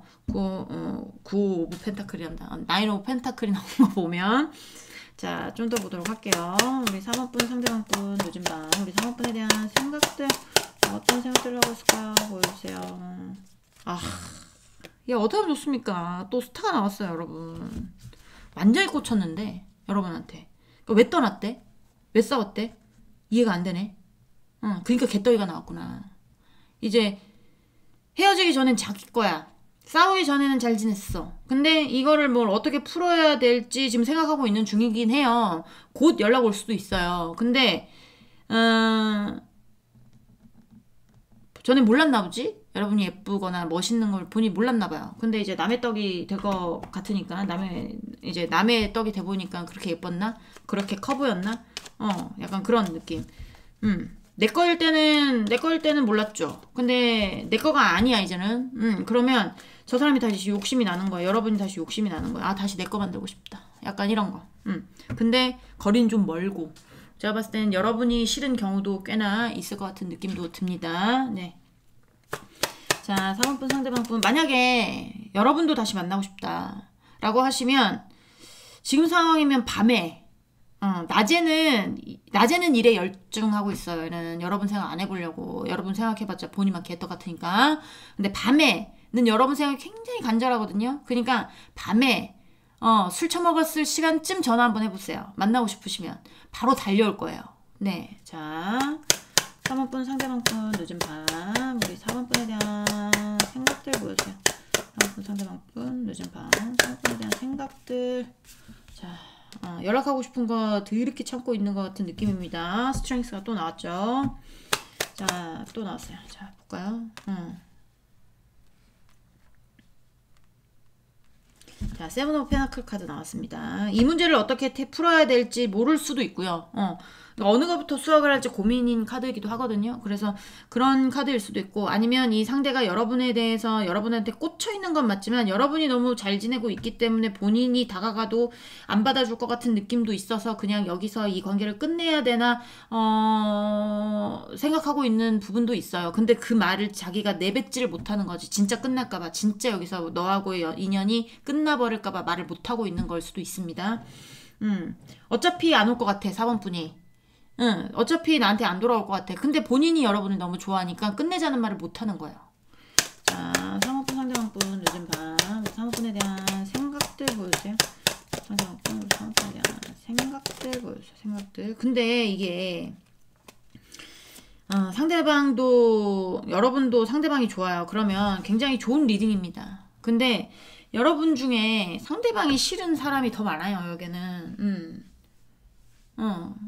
오브 펜타클이란다. 9 오브 펜타클이 나온 거 보면 자, 좀 더 보도록 할게요. 우리 3번분, 상대방분, 늦은 밤. 우리 3번분에 대한 생각들, 어떤 생각들을 하고 있을까요? 보여주세요. 아, 얘 어떻게 하면 좋습니까? 또 스타가 나왔어요, 여러분. 완전히 꽂혔는데, 여러분한테. 그러니까 왜 떠났대? 왜 싸웠대? 이해가 안 되네. 그러니까 개떡이가 나왔구나. 이제 헤어지기 전엔 자기 거야. 싸우기 전에는 잘 지냈어. 근데 이거를 뭘 어떻게 풀어야 될지 지금 생각하고 있는 중이긴 해요. 곧 연락 올 수도 있어요. 근데 전에 몰랐나 보지? 여러분이 예쁘거나 멋있는 걸 보니 몰랐나 봐요. 근데 이제 남의 떡이 될 것 같으니까 남의 떡이 돼 보니까 그렇게 예뻤나? 그렇게 커 보였나? 약간 그런 느낌. 내 거일 때는 몰랐죠. 근데 내 거가 아니야, 이제는. 그러면 저 사람이 다시 욕심이 나는 거야. 여러분이 다시 욕심이 나는 거야. 아, 다시 내 거 만들고 싶다. 약간 이런 거. 근데 거리는 좀 멀고. 제가 봤을 때는 여러분이 싫은 경우도 꽤나 있을 것 같은 느낌도 듭니다. 네. 자, 4번분, 상대방분. 만약에 여러분도 다시 만나고 싶다. 라고 하시면, 지금 상황이면 밤에, 낮에는 일에 열중하고 있어요. 얘는 여러분 생각 안 해보려고. 여러분 생각해봤자 본인만 개떡 같으니까. 근데 밤에는 여러분 생각이 굉장히 간절하거든요. 그러니까 밤에 술 처먹었을 시간쯤 전화 한번 해보세요. 만나고 싶으시면 바로 달려올 거예요. 네, 자 3번분 상대방분 늦은 밤 우리 4번분에 대한 생각들 보여주세요. 3번분 상대방분 늦은 밤 4번분에 대한 생각들. 자 연락하고 싶은 거 드럽게 참고 있는 것 같은 느낌입니다. 스트렝스가 또 나왔죠. 자, 또 나왔어요. 자, 볼까요? 자, 세븐 오브 페나클 카드 나왔습니다. 이 문제를 어떻게 풀어야 될지 모를 수도 있고요. 어느 것부터 수학을 할지 고민인 카드이기도 하거든요. 그래서 그런 카드일 수도 있고 아니면 이 상대가 여러분에 대해서 여러분한테 꽂혀 있는 건 맞지만 여러분이 너무 잘 지내고 있기 때문에 본인이 다가가도 안 받아줄 것 같은 느낌도 있어서 그냥 여기서 이 관계를 끝내야 되나 생각하고 있는 부분도 있어요. 근데 그 말을 자기가 내뱉지를 못하는 거지. 진짜 끝날까봐 진짜 여기서 너하고의 인연이 끝나버릴까봐 말을 못하고 있는 걸 수도 있습니다. 어차피 안 올 것 같아 4번 분이. 어차피 나한테 안 돌아올 것 같아. 근데 본인이 여러분을 너무 좋아하니까 끝내자는 말을 못하는 거예요. 자, 3호분 상대방분 늦은 밤 3호분에 대한 생각들 보여주세요. 상대방분 3호분에 대한 생각들 보여주세요. 생각들. 근데 이게 상대방도 여러분도 상대방이 좋아요. 그러면 굉장히 좋은 리딩입니다. 근데 여러분 중에 상대방이 싫은 사람이 더 많아요. 여기는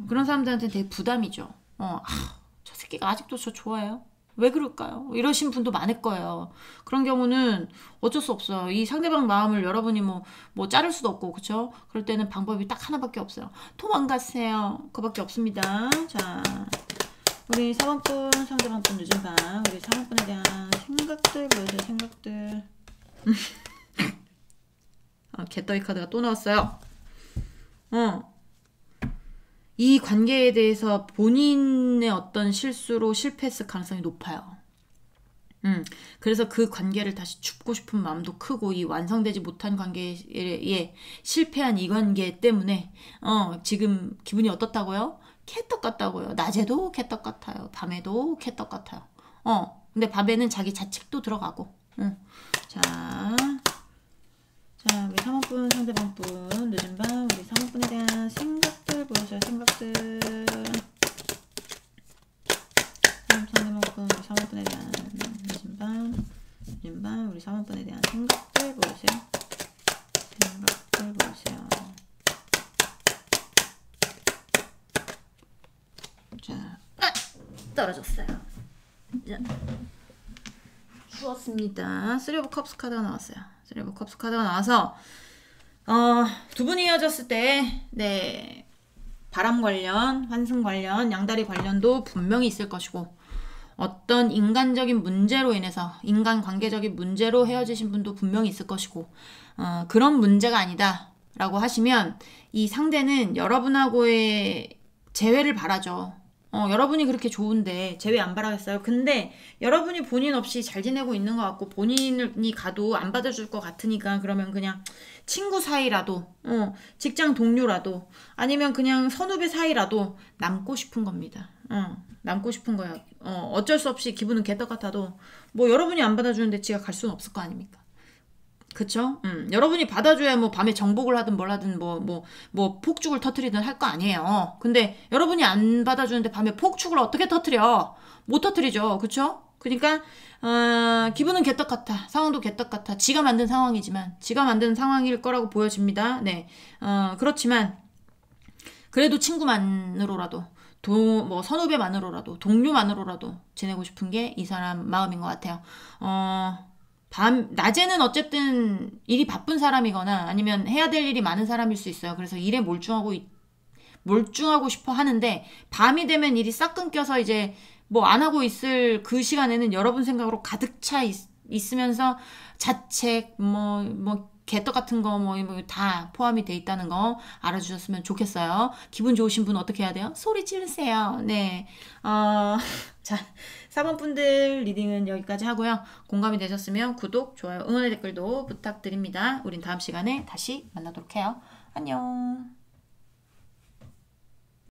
그런 사람들한테는 되게 부담이죠. 저 새끼가 아직도 저 좋아해요? 왜 그럴까요? 이러신 분도 많을 거예요. 그런 경우는 어쩔 수 없어요. 이 상대방 마음을 여러분이 뭐 자를 수도 없고, 그쵸? 그럴 때는 방법이 딱 하나밖에 없어요. 도망가세요. 그거밖에 없습니다. 자, 우리 4번분, 상대방분 늦은 밤, 우리 4번분에 대한 생각들 보여주세요. 생각들. 개떡이 카드가 또 나왔어요. 이 관계에 대해서 본인의 어떤 실수로 실패했을 가능성이 높아요. 그래서 그 관계를 다시 줍고 싶은 마음도 크고 이 완성되지 못한 관계에 실패한 이 관계 때문에 지금 기분이 어떻다고요? 개떡 같다고요. 낮에도 개떡 같아요. 밤에도 개떡 같아요. 근데 밤에는 자기 자책도 들어가고. 자, 우리 3번분 상대방분 늦은 밤 우리 3번분에 대한 생각들 보여줘요. 생각들. 상대방분 우리 3번분에 대한 늦은 밤 우리 3번분에 대한 생각들 보여주세요. 생각들 보여주세요. 자, 떨어졌어요. 자, 주웠습니다. 3 오브 컵스 카드가 나왔어요. 3 오브 컵스 카드가 나와서 두 분이 헤어졌을 때 네, 바람 관련, 환승 관련, 양다리 관련도 분명히 있을 것이고 어떤 인간적인 문제로 인해서 인간관계적인 문제로 헤어지신 분도 분명히 있을 것이고 그런 문제가 아니다 라고 하시면 이 상대는 여러분하고의 재회를 바라죠. 여러분이 그렇게 좋은데 제 왜 안 받아겠어요? 근데 여러분이 본인 없이 잘 지내고 있는 것 같고 본인이 가도 안 받아줄 것 같으니까 그러면 그냥 친구 사이라도 직장 동료라도 아니면 그냥 선후배 사이라도 남고 싶은 겁니다. 남고 싶은 거야. 어쩔 수 없이 기분은 개떡 같아도 뭐 여러분이 안 받아주는데 지가 갈 수는 없을 거 아닙니까? 그쵸? 여러분이 받아줘야 뭐 밤에 정복을 하든 뭘 하든 뭐 폭죽을 터트리든 할 거 아니에요. 근데 여러분이 안 받아주는데 밤에 폭죽을 어떻게 터트려? 못 터트리죠. 그쵸? 그러니까 기분은 개떡 같아. 상황도 개떡 같아. 지가 만든 상황이지만 지가 만든 상황일 거라고 보여집니다. 네. 그렇지만 그래도 친구만으로라도 뭐 선후배만으로라도 동료만으로라도 지내고 싶은 게 이 사람 마음인 것 같아요. 낮에는 어쨌든 일이 바쁜 사람이거나 아니면 해야 될 일이 많은 사람일 수 있어요. 그래서 일에 몰중하고 싶어 하는데 밤이 되면 일이 싹 끊겨서 이제 뭐 안 하고 있을 그 시간에는 여러분 생각으로 가득 차 있으면서 자책, 개떡 같은 거 다 포함이 돼 있다는 거 알아주셨으면 좋겠어요. 기분 좋으신 분 어떻게 해야 돼요? 소리 지르세요. 네. 자, 4번 분들 리딩은 여기까지 하고요. 공감이 되셨으면 구독, 좋아요, 응원의 댓글도 부탁드립니다. 우린 다음 시간에 다시 만나도록 해요. 안녕.